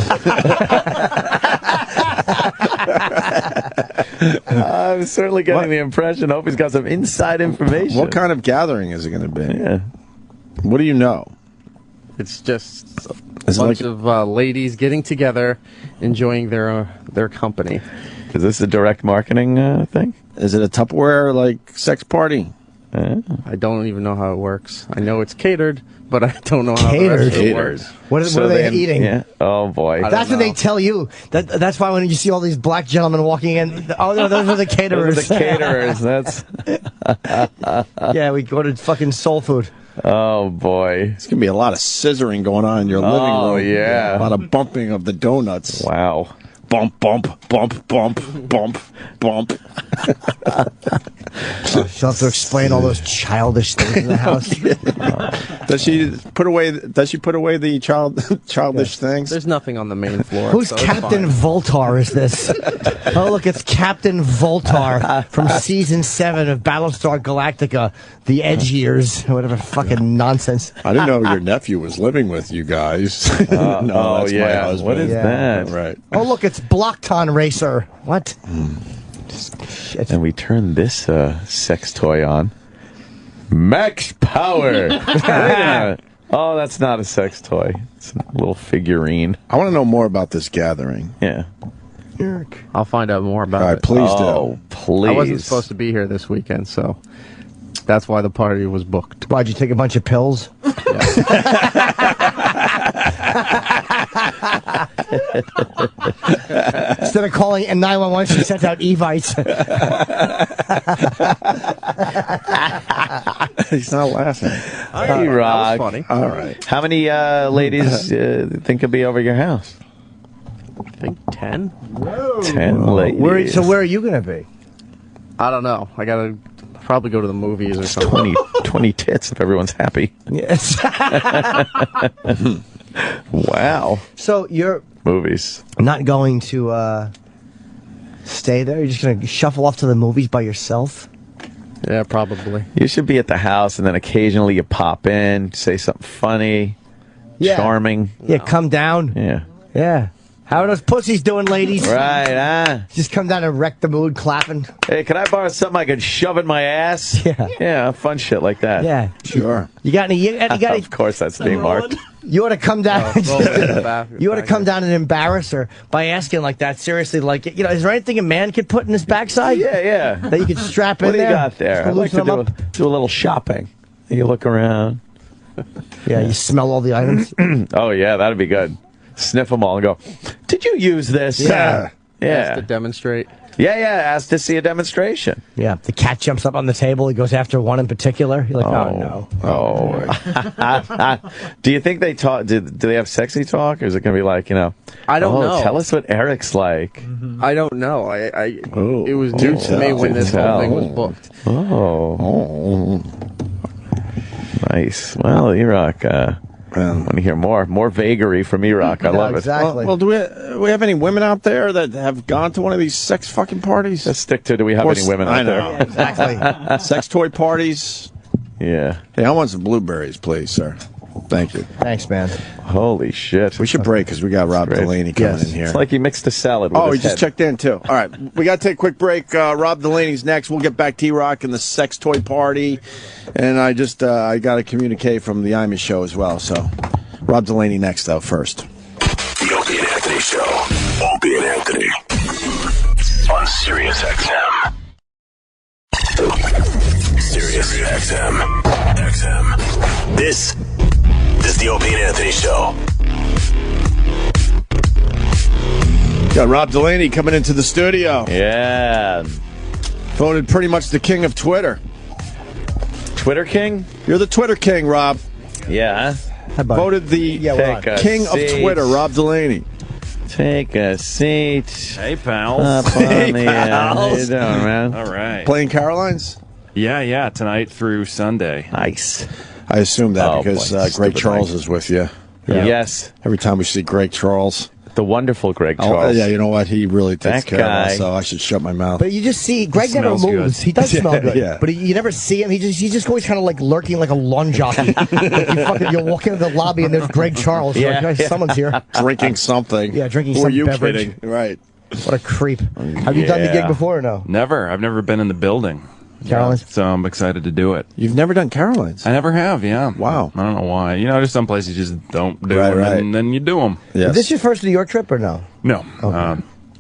S3: I'm certainly getting the impression. Hope he's got some inside information.
S4: What kind of gathering is it going to be?
S3: Yeah.
S4: What do you know?
S13: It's just a
S4: Is it
S13: bunch
S4: like-
S13: of ladies getting together, enjoying their company.
S3: Is this a direct marketing thing?
S4: Is it a Tupperware like sex party?
S13: I don't even know how it works. I know it's catered, but I don't know how the
S5: Catered?
S13: rest of it works.
S5: What are they eating?
S3: Yeah. Oh boy.
S5: That's what they tell you. That's why when you see all these black gentlemen walking in, oh no, those are the caterers.
S3: Those are the caterers. That's.
S5: Yeah, we go to fucking soul food.
S3: Oh boy.
S4: It's gonna be a lot of scissoring going on in your living room.
S3: Oh yeah.
S4: A lot of bumping of the donuts.
S3: Wow.
S4: Bump, bump, bump, bump, bump, bump.
S5: She'll have to explain all those childish things in the house.
S4: Does she put away the childish things?
S13: There's nothing on the main floor.
S5: Who's
S13: so it's
S5: Captain
S13: fine.
S5: Voltar is this? Oh, look, it's Captain Voltar from Season 7 of Battlestar Galactica, The Edge Years, whatever fucking nonsense.
S4: I didn't know your nephew was living with you guys. No, that's my husband.
S3: What is that?
S4: Right.
S5: Oh, look, it's Blockton Racer. What? Shit.
S3: And we turn this sex toy on. Max Power. Oh, that's not a sex toy. It's a little figurine.
S4: I want to know more about this gathering.
S3: Yeah.
S13: I'll find out more about
S4: All right,
S13: it.
S4: please
S3: Oh, please.
S13: I wasn't supposed to be here this weekend, so that's why the party was booked.
S5: Why'd you take a bunch of pills? Instead of calling 911, she sent out Evites.
S4: He's not laughing.
S3: Hey, Rock.
S13: That was funny.
S4: All right.
S3: How many ladies think could be over your house?
S13: I think 10?
S3: 10 ladies.
S5: So where are you going to be?
S13: I don't know. I gotta probably go to the movies or something.
S3: 20 tits if everyone's happy.
S5: Yes.
S3: Wow.
S5: So you're
S3: Movies.
S5: not going to stay there? You're just going to shuffle off to the movies by yourself?
S13: Yeah, probably.
S3: You should be at the house, and then occasionally you pop in, say something funny, charming.
S5: Yeah, come down.
S3: Yeah.
S5: Yeah. How are those pussies doing, ladies?
S3: Right,
S5: Just come down and wreck the mood clapping.
S3: Hey, can I borrow something I can shove in my ass?
S5: Yeah.
S3: Yeah, fun shit like that.
S5: Yeah.
S4: Sure.
S5: You got any? You got any?
S3: Of course, that's being marked.
S5: You ought to come down. You ought to come
S13: down.
S5: down and embarrass her by asking like that. Seriously, like, is there anything a man could put in his backside?
S3: Yeah.
S5: That you could strap in
S3: What do you
S5: there?
S3: got there?
S5: Just
S3: I'd like
S5: loosen
S3: to
S5: them up?
S3: do a little shopping. You look around.
S5: Yeah, you smell all the items.
S3: Oh, yeah, that'd be good. Sniff them all and go, did you use this?
S5: Yeah.
S13: Has to demonstrate.
S3: Yeah, ask to see a demonstration.
S5: Yeah, the cat jumps up on the table. He goes after one in particular. You're like, oh no.
S3: Do you think they talk? Do they have sexy talk, or is it going to be like,
S13: I don't know.
S3: Tell us what Eric's like.
S13: I don't know. It was
S3: do
S13: new to me
S3: tell.
S13: when this
S3: Do
S13: whole thing
S3: tell.
S13: was booked.
S3: Oh. Nice. Well, E-Rock, want to hear more vagary from E-Rock. I love it.
S5: Exactly.
S4: Well, do we have any women out there that have gone to one of these sex fucking parties?
S3: Let's stick to, do we have any women out there?
S5: Yeah, exactly.
S4: Sex toy parties?
S3: Yeah.
S4: Hey, I want some blueberries, please, sir. Thank you.
S5: Thanks, man.
S3: Holy shit.
S4: We should break because we got Rob Delaney coming in here.
S3: It's like he mixed a salad with
S4: Oh,
S3: his
S4: he just
S3: head.
S4: checked in, too. All right. We got to take a quick break. Rob Delaney's next. We'll get back to T-Rock and the sex toy party. And I got a communique from the Imus show as well. So, Rob Delaney next, though, first.
S18: The Opie and Anthony Show. Opie and Anthony. On Sirius XM. Sirius XM. This is the Opie and Anthony Show.
S4: Got Rob Delaney coming into the studio.
S3: Yeah.
S4: Voted pretty much the king of Twitter.
S3: Twitter king?
S4: You're the Twitter king, Rob.
S3: Yeah.
S4: Voted the
S3: Take a
S4: king of
S3: seat.
S4: Twitter, Rob Delaney.
S3: Take a seat.
S15: Hey, pals.
S3: Up on
S4: Hey,
S3: the
S4: pals.
S3: How you doing, man?
S15: All right.
S4: Playing Caroline's?
S15: Yeah, tonight through Sunday.
S3: Nice.
S4: I assume that
S3: Oh,
S4: because
S3: boy,
S4: Greg
S3: stupid
S4: Charles
S3: Mike.
S4: is with you.
S3: Yes.
S4: Every time we see Greg Charles.
S3: The wonderful Greg
S4: Oh,
S3: Charles.
S4: yeah, you know what? He really takes
S3: That
S4: care of
S3: guy.
S4: us, so I should shut my mouth.
S5: But you just see Greg never
S15: smells good.
S5: moves. He does smell good.
S4: Yeah.
S5: But you never see him. He's just always kind of like lurking like a lawn jockey. Like you walk into the lobby and there's Greg Charles. You're like,
S3: Yeah.
S5: someone's here.
S4: Drinking something.
S5: Yeah, drinking
S4: Who
S5: some
S4: are you
S5: beverage.
S4: kidding? Right.
S5: What a creep. Have you done the
S3: Yeah.
S5: gig before or no?
S15: Never. I've never been in the building.
S5: Caroline's?
S7: So I'm excited to do it.
S4: You've never done Caroline's?
S7: I never have, yeah.
S4: Wow.
S7: I don't know why. You know, there's some places you just don't do
S4: Right,
S7: them,
S4: right.
S7: and then you do them.
S4: Yes.
S5: Is this your first New York trip or no?
S7: No.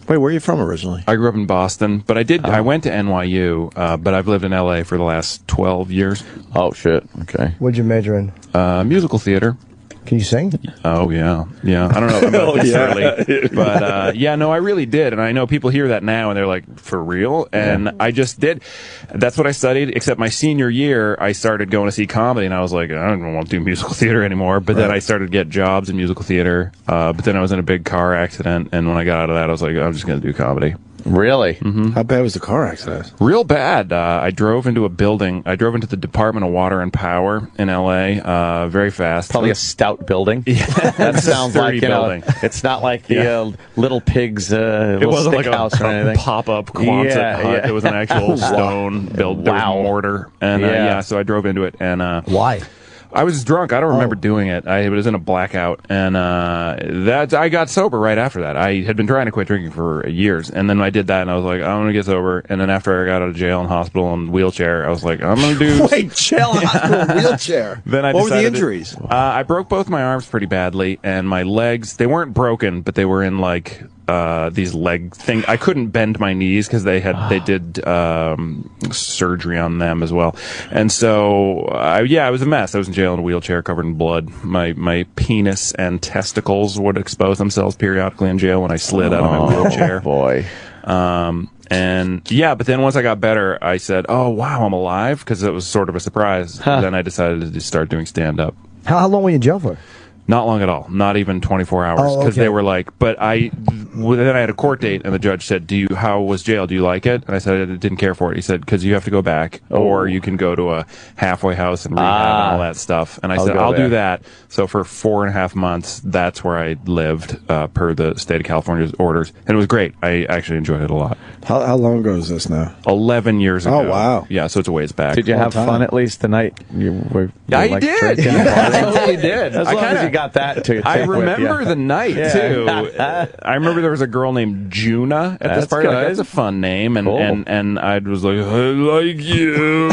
S4: Wait, where are you from originally?
S7: I grew up in Boston, but I went to NYU, but I've lived in LA for the last 12 years.
S3: Oh, shit. Okay.
S5: What'd you major in?
S7: Musical theater.
S5: Can you sing?
S7: Oh, yeah. Yeah. I don't know about this early. But, yeah, no, I really did. And I know people hear that now and they're like, for real? And I just did. That's what I studied, except my senior year, I started going to see comedy and I was like, I don't want to do musical theater anymore. But then I started to get jobs in musical theater. But then I was in a big car accident. And when I got out of that, I was like, I'm just going to do comedy.
S3: Really?
S7: Mm-hmm.
S4: How bad was the car accident?
S7: Real bad. I drove into a building. I drove into the Department of Water and Power in L.A. Very fast.
S3: Probably a stout building. Yeah, that sounds like, you know, it's not like the Little Pigs
S7: it wasn't like
S3: house or anything.
S7: A pop-up Quonset hut. It was an actual stone built. There was mortar. And so I drove into it. And
S5: why?
S7: I was drunk. I don't remember doing it. I was in a blackout, and I got sober right after that. I had been trying to quit drinking for years, and then I did that, and I was like, I'm going to get sober. And then after I got out of jail and hospital and wheelchair, I was like, I'm going to do...
S4: Wait, jail, hospital, wheelchair?
S7: Then I
S4: what were the
S7: decided
S4: injuries?
S7: I broke both my arms pretty badly, and my legs, they weren't broken, but they were in like... these leg thing. I couldn't bend my knees because they did surgery on them as well, and so it was a mess. I was in jail in a wheelchair covered in blood. My penis and testicles would expose themselves periodically in jail when I slid out of my wheelchair.
S3: Boy.
S7: But then once I got better, I said, "Oh wow, I'm alive," because it was sort of a surprise. Then I decided to start doing stand up.
S5: How long were you in jail for?
S7: Not long at all. Not even 24 hours. Because they were like, then I had a court date and the judge said, how was jail? Do you like it? And I said, I didn't care for it. He said, because you have to go back or you can go to a halfway house and rehab and all that stuff. And I said, I'll do that. So for 4.5 months, that's where I lived, per the state of California's orders. And it was great. I actually enjoyed it a lot.
S4: How long ago is this now?
S7: 11 years ago.
S4: Oh, wow.
S7: Yeah, so it's a ways back.
S3: Did you have fun at least the night you were
S7: I did. I totally did.
S3: As long as you got that to
S7: I remember the night too. I remember there was a girl named Juna at this party. Like, that's a fun name, and and I was like, I like you.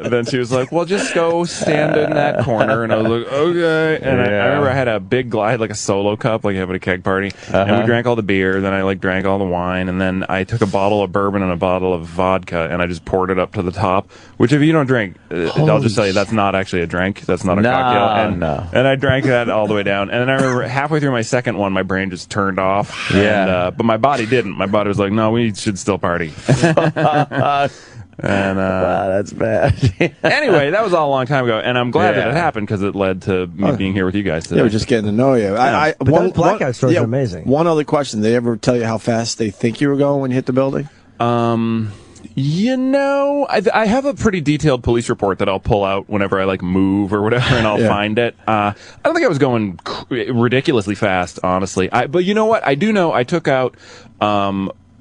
S7: and then she was like, well, just go stand in that corner, and I was like, okay. And I remember I had a big I had like a solo cup, like having a keg party, and we drank all the beer. Then I like drank all the wine, and then I took a bottle of bourbon and a bottle of vodka, and I just poured it up to the top. Which, if you don't drink, I'll just tell you that's not actually a drink. That's not a cocktail. And I drank that all the way down. And then I remember halfway through my second one, my brain just turned off.
S3: Yeah.
S7: But my body didn't. My body was like, no, we should still party. And
S3: that's bad.
S7: Anyway, that was all a long time ago, and I'm glad that it happened because it led to me being here with you guys today.
S4: Yeah, we're just getting to know you.
S5: Those blackout stories are amazing.
S4: One other question: did they ever tell you how fast they think you were going when you hit the building?
S7: You know, I have a pretty detailed police report that I'll pull out whenever I like move or whatever, and I'll find it. I don't think I was going ridiculously fast, honestly. But you know what? I do know I took out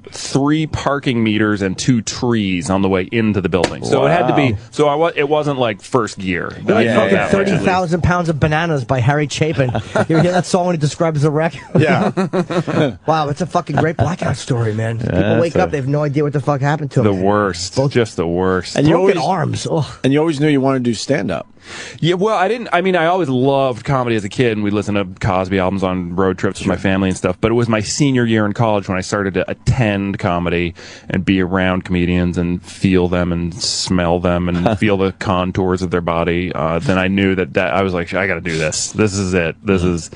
S7: 3 parking meters and 2 trees on the way into the building. So it had to be. So it wasn't like first gear.
S5: Like 30,000 pounds of bananas by Harry Chapin. You ever hear that song when he describes the wreck?
S4: Yeah.
S5: Wow, it's a fucking great blackout story, man. People wake up, they have no idea what the fuck happened to them.
S7: The worst. Just the worst.
S4: And
S5: broken arms. Ugh.
S4: And you always knew you wanted to do stand-up.
S7: Yeah, well, I always loved comedy as a kid, and we'd listen to Cosby albums on road trips with my family and stuff, but it was my senior year in college when I started to attend comedy and be around comedians and feel them and smell them and feel the contours of their body. Then I knew that I was like, I gotta do this. This is it. This is...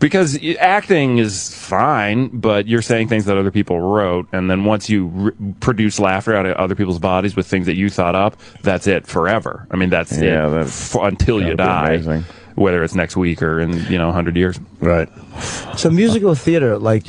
S7: Because acting is fine, but you're saying things that other people wrote, and then once you produce laughter out of other people's bodies with things that you thought up, that's it forever. I mean, that's it. Until you die, whether it's next week or in 100 years.
S4: Right.
S5: So musical theater, like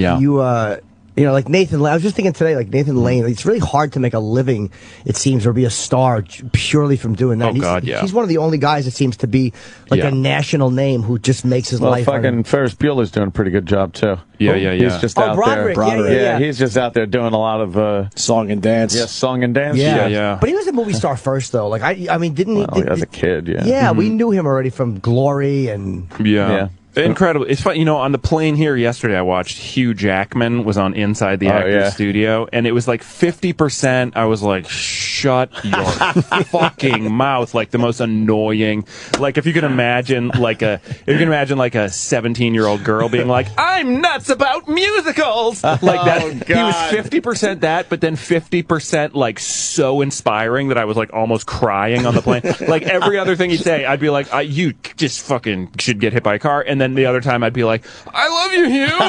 S5: like Nathan Lane. I was just thinking today, like Nathan Lane. It's really hard to make a living, it seems, or be a star purely from doing that. He's one of the only guys that seems to be like a national name who just makes his life.
S3: Fucking Ferris Bueller's doing a pretty good job too.
S7: Yeah.
S3: He's just out
S5: Broderick.
S3: there. He's just out there doing a lot of
S4: song and dance.
S3: Yes, song and dance.
S7: Yeah.
S5: But he was a movie star first, though. Like I mean, didn't he?
S3: As a kid,
S5: Yeah, we knew him already from Glory and.
S7: Yeah. Incredible. It's fun. On the plane here yesterday, I watched Hugh Jackman was on Inside the Actors Studio, and it was like 50%. I was like, shut your fucking mouth. Like the most annoying. Like if you can imagine like a 17-year-old girl being like, I'm nuts about musicals. Like that. He was 50% that, but then 50% like so inspiring that I was like almost crying on the plane. Like every other thing he'd say, I'd be like, you just fucking should get hit by a car. And then the other time I'd be like, I love you, Hugh.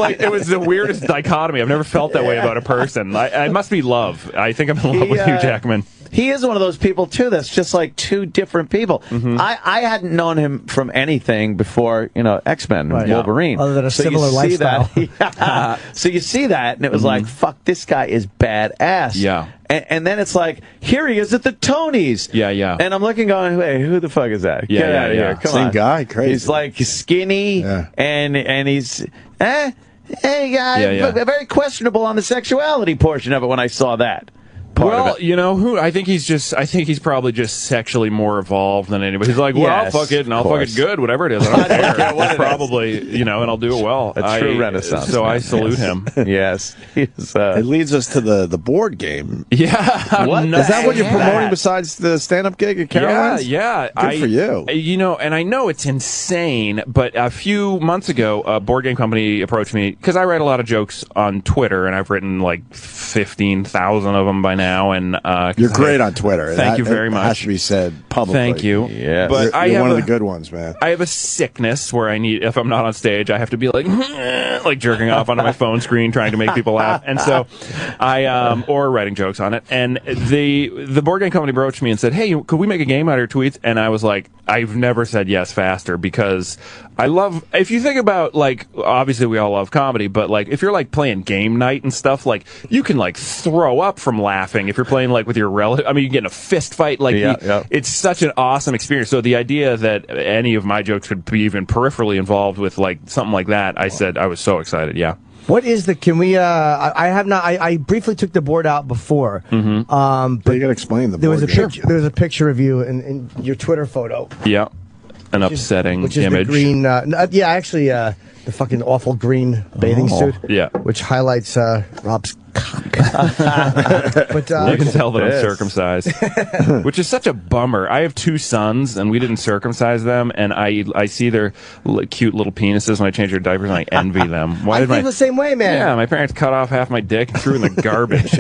S7: Like it was the weirdest dichotomy. I've never felt that way about a person. I must be love. I think I'm in love with Hugh Jackman.
S3: He is one of those people, too, that's just like two different people. Mm-hmm. I hadn't known him from anything before, X-Men, Wolverine.
S5: Other than a similar lifestyle.
S3: So you see that, and it was like, fuck, this guy is badass.
S7: Yeah.
S3: And then it's like, here he is at the Tonys.
S7: Yeah.
S3: And I'm looking going, hey, who the fuck is that?
S7: Yeah,
S3: Get out of here. Come
S4: Same
S3: on.
S4: guy, crazy.
S3: He's like skinny, and he's, very questionable on the sexuality portion of it when I saw that.
S7: Well, who? I think he's probably just sexually more evolved than anybody. He's like, I'll fuck it, and I'll fuck it good, whatever it is. I don't care. It's probably, and I'll do it well.
S3: A true renaissance.
S7: So I salute him.
S3: Yes.
S4: It leads us to the board game.
S7: Yeah.
S3: What
S4: is that what you're promoting besides the stand-up gig at Caroline's?
S7: Yeah.
S4: Good for you.
S7: And I know it's insane, but a few months ago, a board game company approached me, because I write a lot of jokes on Twitter, and I've written like 15,000 of them by now. And
S4: you're great on Twitter.
S7: Thank you very much.
S4: Has to be said publicly.
S7: Thank you.
S3: Yeah,
S7: but
S4: you're one of the good ones, man.
S7: I have a sickness where if I'm not on stage, I have to be like like jerking off onto my phone screen trying to make people laugh, and so or writing jokes on it. And the board game company approached me and said, "Hey, could we make a game out of your tweets?" And I was like, I've never said yes faster, because I love, if you think about, like, obviously we all love comedy, but like if you're like playing game night and stuff, like you can like throw up from laughing. If you're playing like with your relative, I mean, you get in a fist fight. Like it's such an awesome experience. So the idea that any of my jokes could be even peripherally involved with like something like that, I said I was so excited. Yeah.
S5: What is can we, I have not, I briefly took the board out before.
S4: Mm-hmm. But you gotta explain the board.
S5: There was a picture of you in your Twitter photo.
S7: Yeah. An upsetting
S5: which is
S7: image.
S5: The green, the fucking awful green bathing suit.
S7: Yeah.
S5: Which highlights Rob's cock.
S7: But you can tell that I'm circumcised, which is such a bummer. I have two sons, and we didn't circumcise them, and I see their cute little penises when I change their diapers, and I envy them.
S5: I feel the same way, man.
S7: Yeah, my parents cut off half my dick and threw it in the garbage.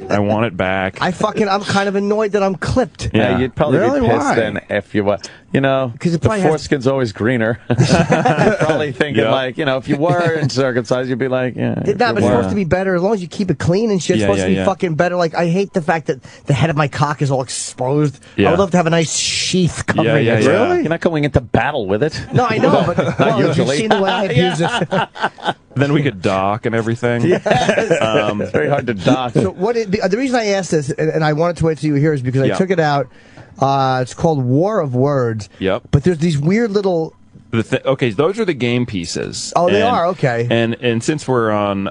S7: I want it back.
S5: I'm kind of annoyed that I'm clipped.
S3: Yeah, you'd probably be pissed then if you were. Because the foreskin's always greener. You're probably thinking if you weren't circumcised, you'd be like,
S5: it's supposed to be better as long as you keep it clean and shit. It's supposed to be fucking better. Like, I hate the fact that the head of my cock is all exposed. I would love to have a nice sheath covering it.
S3: Really? You're not going into battle with it.
S5: No, I know, but you've seen the way I abuse it.
S7: Then we could dock and everything.
S3: It's very hard to dock.
S5: So the reason I asked this, and I wanted to wait till you were here, is because I took it out. It's called War of Words.
S7: Yep.
S5: But there's these weird little...
S7: Okay, those are the game pieces.
S5: Oh, they are? Okay.
S7: And since we're on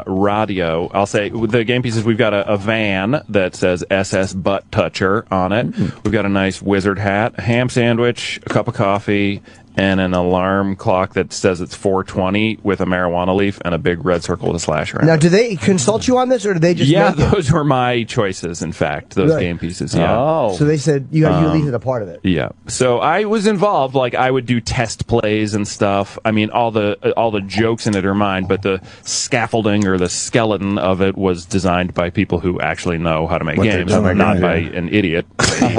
S7: radio, I'll say with the game pieces, we've got a van that says SS Butt Toucher on it. Mm-hmm. We've got a nice wizard hat, a ham sandwich, a cup of coffee, and an alarm clock that says it's 4:20 with a marijuana leaf and a big red circle with a slash around.
S5: Now, do they consult you on this, or do they just make it?
S7: Those were my choices, in fact, those game pieces. Yeah.
S5: Oh. So they said you leave it a part of it.
S7: Yeah. So I was involved. Like, I would do test plays and stuff. I mean, all the jokes in it are mine, but the scaffolding or the skeleton of it was designed by people who actually know how to make games, not by an idiot,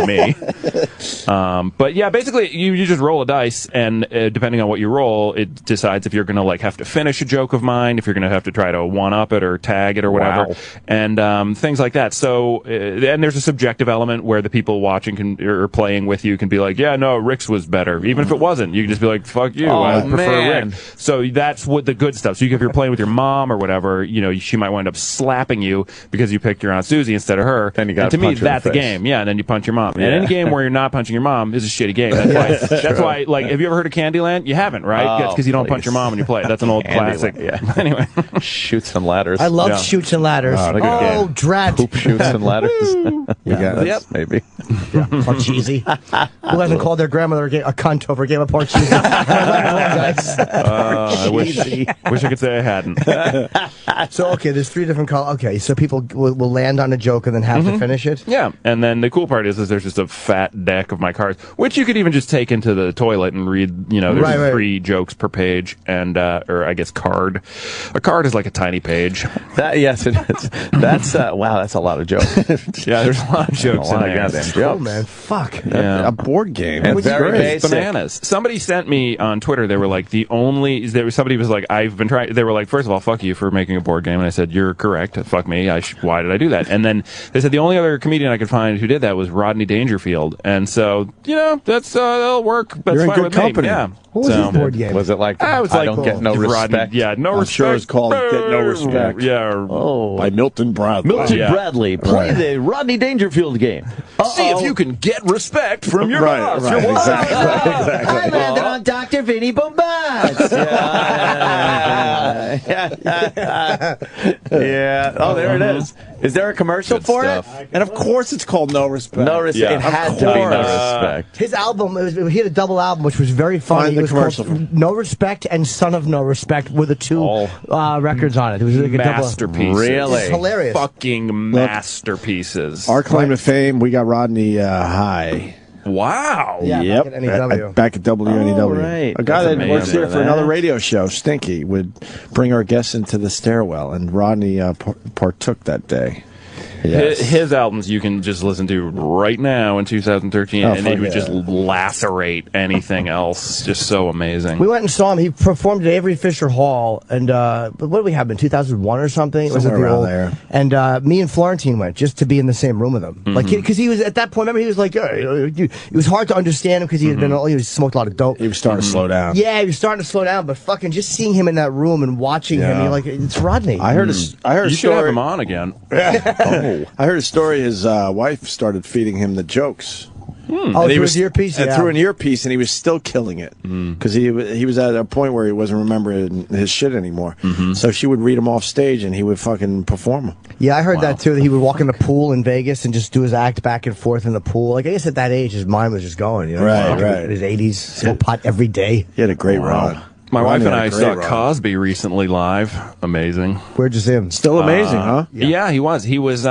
S7: me. But yeah, basically, you just roll a dice, and depending on what you roll, it decides if you're going to like have to finish a joke of mine, if you're going to have to try to one-up it or tag it or whatever, and things like that. So, and there's a subjective element where the people watching or playing with you can be like, yeah, no, Rick's was better. Even if it wasn't, you can just be like, fuck you, I prefer Rick. So that's what the good stuff. So if you're playing with your mom or whatever, she might wind up slapping you because you picked your Aunt Susie instead of her.
S3: Then you got
S7: to me, that's a game. Yeah, and then you punch your mom. And any game where you're not punching your mom is a shitty game. That's why, like, have you ever heard of Candyland? You haven't, right? That's because you don't punch your mom when you play. That's an old classic.
S11: Yeah.
S7: Anyway,
S11: Shoots and Ladders.
S5: I love Shoots and Ladders. Oh, drat.
S11: Poop Shoots and Ladders.
S4: Yep.
S11: Maybe.
S5: Parcheesi. Who hasn't called their grandmother a cunt over a game of Parcheesi?
S7: I wish I could say I hadn't.
S5: So, okay, there's 3 different colors. Okay, so people will land on a joke and then have to finish it?
S7: Yeah, and then the cool part is there's just a fat deck of my cards, which you could even just take into the toilet and read, there's 3 jokes per page, and, or I guess card. A card is like a tiny page.
S11: Yes, it is. That's, wow, that's a lot of jokes.
S7: Yeah, there's a lot of jokes in there.
S5: Oh, man, fuck.
S7: Yeah.
S4: A board game.
S11: And very basic.
S7: Bananas. Somebody sent me on Twitter, they were like, somebody was like, I've been trying, they were like, first of all, fuck you for making a board game, and I said, you're correct, fuck me, why did I do that? And then they said the only other comedian I could find who did that was Rodney Dangerfield, and so, that's, that'll work, that's
S4: You're in
S7: fine
S4: good
S7: with
S4: company.
S7: me. Yeah.
S5: What was his board game?
S11: Was it like,
S7: I
S11: don't get no respect?
S7: Yeah, no
S4: I'm
S7: respect.
S4: sure it's called Get No Respect.
S7: Yeah.
S4: By Milton Bradley.
S3: Milton Bradley, play the Rodney Dangerfield game.
S7: See if you can get respect from your boss.
S4: Right, exactly.
S3: I landed on Dr. Vinny Bombas. Yeah. Oh, there it is. Is there a commercial for it?
S4: And of course it's called No Respect.
S3: No Respect. It had to be No Respect.
S5: His album, he had a double album, which was very funny. It was called No Respect and Son of No Respect were the 2 records on it. It was like a
S7: masterpieces.
S11: Really?
S5: It's hilarious.
S7: Fucking masterpieces.
S4: Our claim to fame, we got Rodney High.
S7: Wow.
S5: Yeah,
S4: Yep.
S5: back at WNEW.
S4: WNEW.
S3: right.
S4: A guy
S7: That's
S4: that works
S7: amazing.
S4: here for another radio show, Stinky, would bring our guests into the stairwell, and Rodney partook that day. Yes.
S7: His albums you can just listen to right now in 2013, and it would just lacerate anything else. Just so amazing.
S5: We went and saw him. He performed at Avery Fisher Hall, and what did we have in 2001 or something?
S4: Somewhere around there.
S5: And me and Florentine went just to be in the same room with him, like because he was at that point. Remember, he was like, it was hard to understand him because he had he smoked a lot of dope.
S4: He was starting to slow down.
S5: Yeah, he was starting to slow down, but fucking just seeing him in that room and watching him, you're like, it's Rodney.
S4: I heard a
S7: You
S4: story.
S7: should have him on again.
S4: I heard a story. His wife started feeding him the jokes.
S5: Oh, through his earpiece?
S4: And through an earpiece, and he was still killing it. Because he was at a point where he wasn't remembering his shit anymore. So she would read him off stage, and he would fucking perform them.
S5: Yeah, I heard that too, that he would walk in the pool in Vegas and just do his act back and forth in the pool. Like, I guess at that age, his mind was just going,
S4: Right.
S5: In his 80s, smoke pot every day.
S4: He had a great run.
S7: My wife and I saw
S4: run.
S7: Cosby recently live. Amazing.
S5: Where'd you see him?
S4: Still amazing, huh?
S7: Yeah, he was. He was.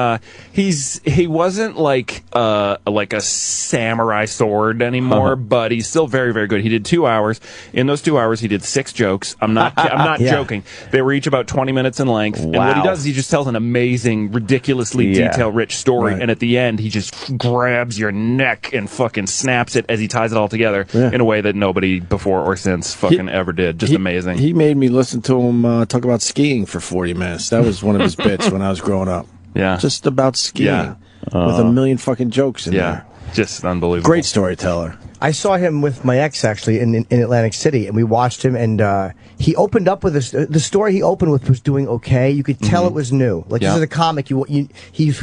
S7: He wasn't like a samurai sword anymore, but he's still very, very good. He did 2 hours. In those 2 hours, he did 6 jokes. I'm not joking. They were each about 20 minutes in length. And what he does is he just tells an amazing, ridiculously detail-rich story. Right. And at the end, he just grabs your neck and fucking snaps it as he ties it all together in a way that nobody before or since fucking ever did. Just amazing.
S4: He made me listen to him talk about skiing for 40 minutes. That was one of his bits when I was growing up.
S7: Yeah.
S4: Just about skiing. With a million fucking jokes in there.
S7: Just unbelievable.
S4: Great storyteller.
S5: I saw him with my ex, actually, in Atlantic City, and we watched him, and he opened up with the story he opened with was doing okay. You could tell it was new. Like, this is a comic, he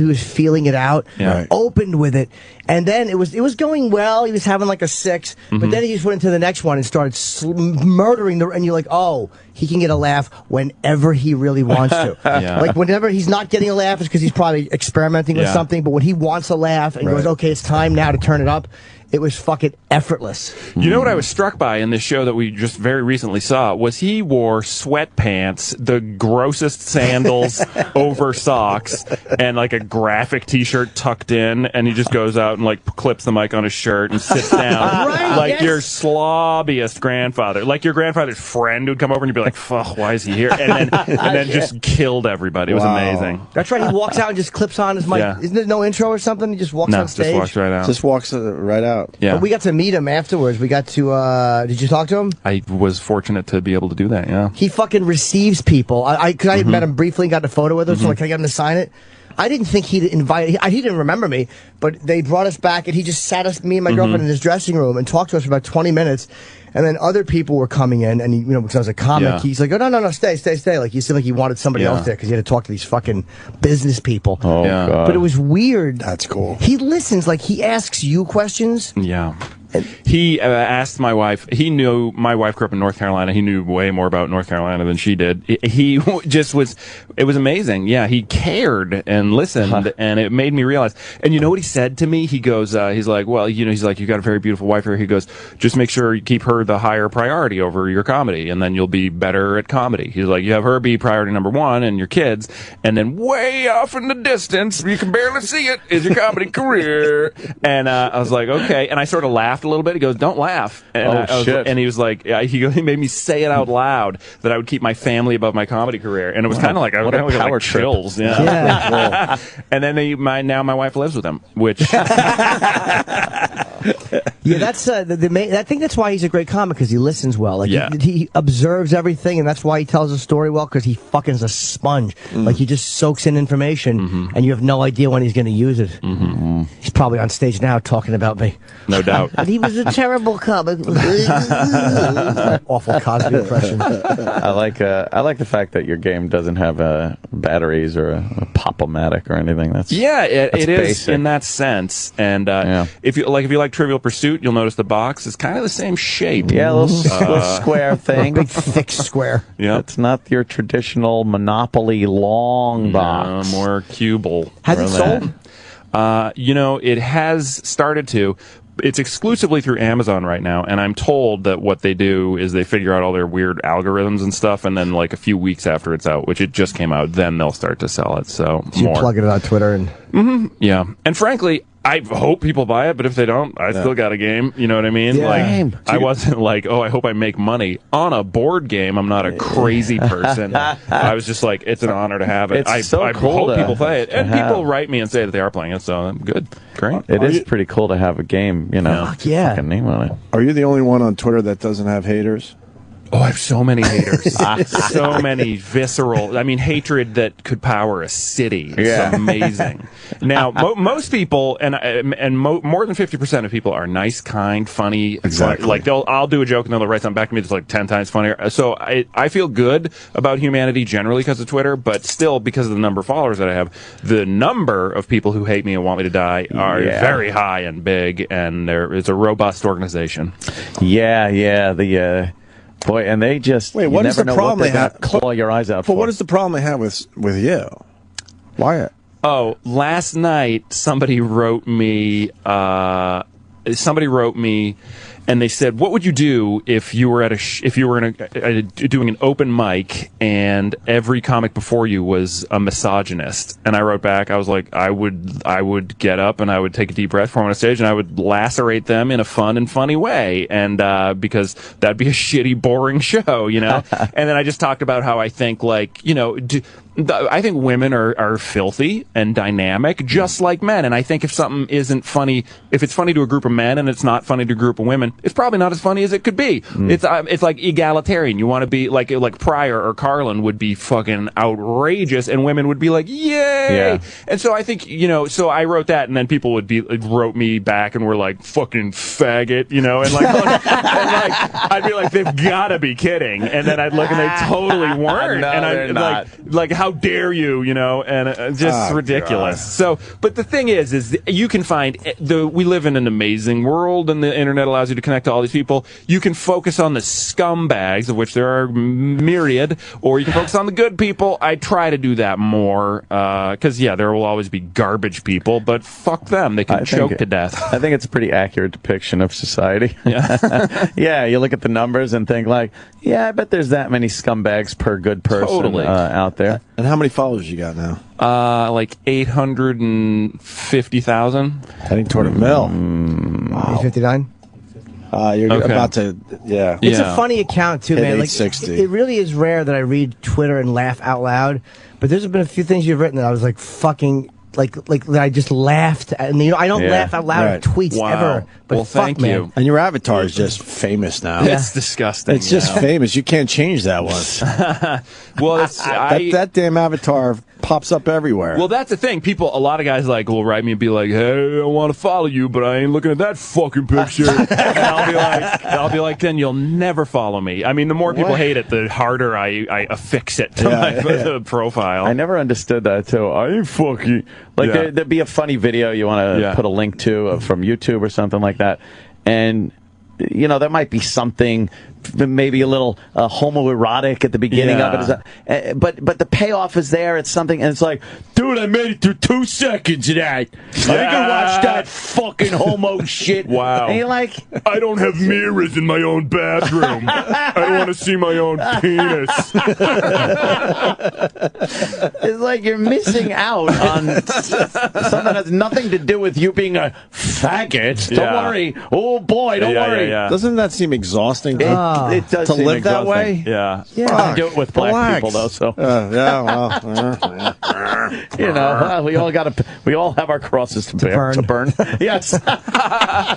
S5: was feeling it out, opened with it, and then it was going well. He was having like a 6, but then he just went into the next one and started murdering and you're like, oh, he can get a laugh whenever he really wants to. Like, whenever he's not getting a laugh, it's because he's probably experimenting with something, but when he wants a laugh and goes, okay, it's time now to turn it up, it was fucking effortless.
S7: You know what I was struck by in this show that we just very recently saw was he wore sweatpants, the grossest sandals over socks, and like a graphic T-shirt tucked in, and he just goes out and like clips the mic on his shirt and sits down like your slobbiest grandfather, like your grandfather's friend who'd come over and you'd be like, "Fuck, why is he here?" And then just killed everybody. It was amazing.
S5: That's right. He walks out and just clips on his mic. Isn't there no intro or something? He just walks on stage.
S7: Just walks right out.
S4: Just walks right out.
S5: Yeah. But we got to meet him afterwards. We got to, did you talk to him?
S7: I was fortunate to be able to do that, yeah.
S5: He fucking receives people. I met him briefly, got a photo with him, so like, can I get him to sign it? I didn't think he'd invite, he didn't remember me, but they brought us back and he just sat us, me and my girlfriend in his dressing room and talked to us for about 20 minutes. And then other people were coming in, and he, because I was a comic, he's like, oh, no, stay. Like, he seemed like he wanted somebody else there because he had to talk to these fucking business people.
S4: Oh, God.
S5: But it was weird.
S4: That's cool.
S5: He listens, like, he asks you questions.
S7: Yeah. He asked my wife. He knew my wife grew up in North Carolina. He knew way more about North Carolina than she did. He just was. It was amazing. Yeah, he cared and listened, and it made me realize. And you know what he said to me? He goes, he's like, well, he's like, you got a very beautiful wife here. He goes, just make sure you keep her the higher priority over your comedy, and then you'll be better at comedy. He's like, you have her be priority number one, and your kids, and then way off in the distance, you can barely see it, is your comedy career. And I was like, okay. And I sort of laughed a little bit. He goes, don't laugh. And
S4: shit.
S7: And he was like, he made me say it out loud that I would keep my family above my comedy career. And it was kind of like, I got like chills. Yeah. And then my wife lives with him, which.
S5: Yeah, that's I think that's why he's a great comic, because he listens well. Like he observes everything, and that's why he tells a story well, because he fucking is a sponge. Like he just soaks in information, and you have no idea when he's going to use it. He's probably on stage now talking about me.
S7: No doubt.
S5: And he was a terrible comic. Awful Cosby impression.
S11: I like the fact that your game doesn't have batteries or a pop-o-matic or anything. That's
S7: it is
S11: basic.
S7: in that sense. And if you like Trivial Pursuit, you'll notice the box is kind of the same shape.
S11: Yeah, a little square thing.
S5: Big thick square.
S7: Yeah,
S11: it's not your traditional Monopoly long box.
S7: More cubal.
S5: Has it sold?
S7: It has started to. It's exclusively through Amazon right now, and I'm told that what they do is they figure out all their weird algorithms and stuff, and then like a few weeks after it's out, which it just came out, then they'll start to sell it. So
S5: you plug it on Twitter and
S7: yeah. And frankly, I hope people buy it, but if they don't, I still got a game. You know what I mean?
S5: Yeah.
S7: Like, I wasn't like, oh, I hope I make money on a board game. I'm not a crazy person. I was just like, it's an honor to have it.
S11: It's so cool
S7: hope people play it, and
S11: have.
S7: people write me and say that they are playing it. So I'm good, great.
S11: It is pretty cool to have a game.
S5: Fuck yeah.
S11: Fucking name on it.
S4: Are you the only one on Twitter that doesn't have haters?
S7: Oh, I have so many haters. So many visceral. Hatred that could power a city. It's amazing. Now, most people, and more than 50% of people are nice, kind, funny.
S4: Exactly.
S7: Like I'll do a joke and they'll write something back to me that's like 10 times funnier. So I feel good about humanity generally because of Twitter, but still because of the number of followers that I have, the number of people who hate me and want me to die are very high and big, and it's a robust organization.
S11: Boy, and they just
S4: what is the problem they have?
S11: Claw your eyes out.
S4: But what is the problem they have with you? Why?
S7: Oh, last night somebody wrote me. And they said, "What would you do if you were doing an open mic and every comic before you was a misogynist?" And I wrote back, I was like, "I would get up and I would take a deep breath from on a stage and I would lacerate them in a fun and funny way, and because that'd be a shitty, boring show, And then I just talked about how I think I think women are filthy and dynamic, just like men. And I think if something isn't funny, if it's funny to a group of men and it's not funny to a group of women, it's probably not as funny as it could be. It's like egalitarian. You want to be like Pryor or Carlin would be fucking outrageous, and women would be like, yay! Yeah. And so I think so I wrote that, and then people wrote me back and were like, fucking faggot, and like, I'd be like, they've got to be kidding, and then I'd look and they totally weren't,
S11: no,
S7: and I'm like, how dare you, and just ridiculous.
S4: God.
S7: So, but the thing is you can find we live in an amazing world, and the internet allows you to connect to all these people. You can focus on the scumbags, of which there are myriad, or you can focus on the good people. I try to do that more, because there will always be garbage people, but fuck them. They can choke to death.
S11: I think it's a pretty accurate depiction of society.
S7: Yeah.
S11: You look at the numbers and think like, I bet there's that many scumbags per good person out there.
S4: And how many followers you got now?
S7: Like 850,000.
S4: Heading toward a mill.
S5: 859.
S4: You're about to,
S5: It's a funny account too, man. Like
S4: 860.
S5: it really is rare that I read Twitter and laugh out loud. But there's been a few things you've written that I was like fucking. Like that I just laughed at, and I don't laugh out loud at tweets ever. But
S7: thank you.
S5: Man.
S4: And your avatar is just famous now.
S7: It's disgusting.
S4: It's just famous. You can't change that one.
S7: Well,
S4: that damn avatar pops up everywhere.
S7: Well, that's the thing. A lot of guys will write me and be like, "Hey, I want to follow you, but I ain't looking at that fucking picture." And I'll be like, then you'll never follow me. I mean, the more people hate it, the harder I affix it to my profile.
S11: I never understood that too. I ain't fucking. There'd be a funny video you want to put a link to from YouTube or something like that.
S3: and there might be something, maybe a little homoerotic at the beginning of it. But the payoff is there. It's something, and it's like, dude, I made it through 2 seconds of that. I can watch that fucking homo shit.
S7: Wow.
S3: And you're like,
S2: I don't have mirrors in my own bathroom. I don't want to see my own penis.
S3: it's like you're missing out on something that has nothing to do with you being a faggot. Don't worry. Oh boy, don't worry.
S4: Doesn't that seem exhausting?
S3: It does
S4: to
S3: seem
S4: live
S3: exhausting.
S4: that way.
S3: Yeah.
S4: Fuck.
S3: I do it with black people though. So we all have our crosses to burn. Yes.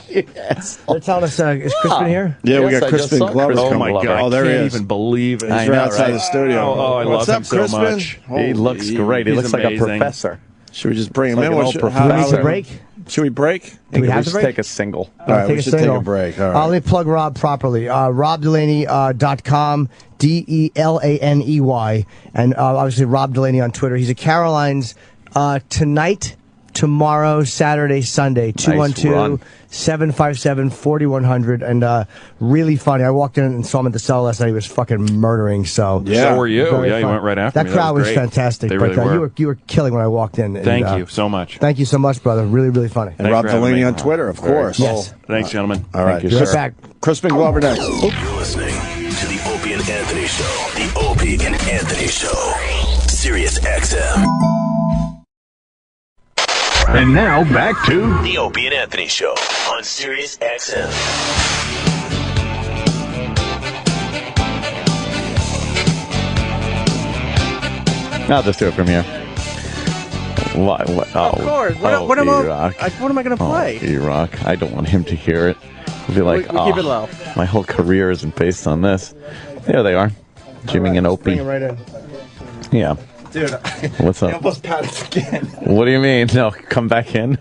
S5: Yes. They're telling us, is Crispin here?
S4: Yeah, we got Crispin Glover.
S7: Oh my God!
S4: Oh, there
S7: I
S4: he
S7: can't
S4: is.
S7: even believe it.
S4: He's right outside the studio.
S7: Oh, I
S4: What's
S7: love
S4: up,
S7: him so
S4: Crispin?
S7: much.
S3: He looks great. He looks like a professor.
S4: Should we just bring him
S3: Like
S4: in?
S3: an old
S5: Do we need to break?
S4: Should we break?
S5: Do we have to break?
S3: Take a single.
S4: All right, we should take a break. All right.
S5: Let me plug Rob properly. RobDelaney.com, DELANEY, and obviously Rob Delaney on Twitter. He's at Caroline's tonight, tomorrow, Saturday, Sunday. 212-757-4100, and really funny. I walked in and saw him at the cell last night. He was fucking murdering. So
S7: So were you?
S5: very
S7: Yeah, you
S5: fun.
S7: went right after
S5: that
S7: me.
S5: crowd was
S7: great.
S5: fantastic.
S7: They
S5: but
S7: really were.
S5: you were killing when I walked in. And,
S7: Thank you so much.
S5: Thank you so much, brother. Really, really funny.
S4: And Rob
S7: for having
S4: Delaney
S7: me.
S4: on Twitter, of course.
S5: Yes.
S7: Thanks, gentlemen.
S4: All right.
S7: Thank you,
S5: Get
S7: sir.
S5: back.
S4: Crispin Glover next.
S18: You're listening to the Opie and Anthony Show. The Opie and Anthony Show. Sirius XM.
S2: And now back to
S18: The Opie and Anthony Show on Sirius XM.
S11: I'll just do it from here. What? Oh,
S13: Of course. What am I going to play?
S11: E-Rock. I don't want him to hear it. He'll be like,
S13: We keep it low.
S11: My whole career isn't based on this. There they are. Jimmy and Opie.
S5: Bring him right in.
S11: Yeah.
S4: Dude,
S11: What's
S4: I
S11: up?
S4: almost panicked again.
S11: What do you mean? No, come back in.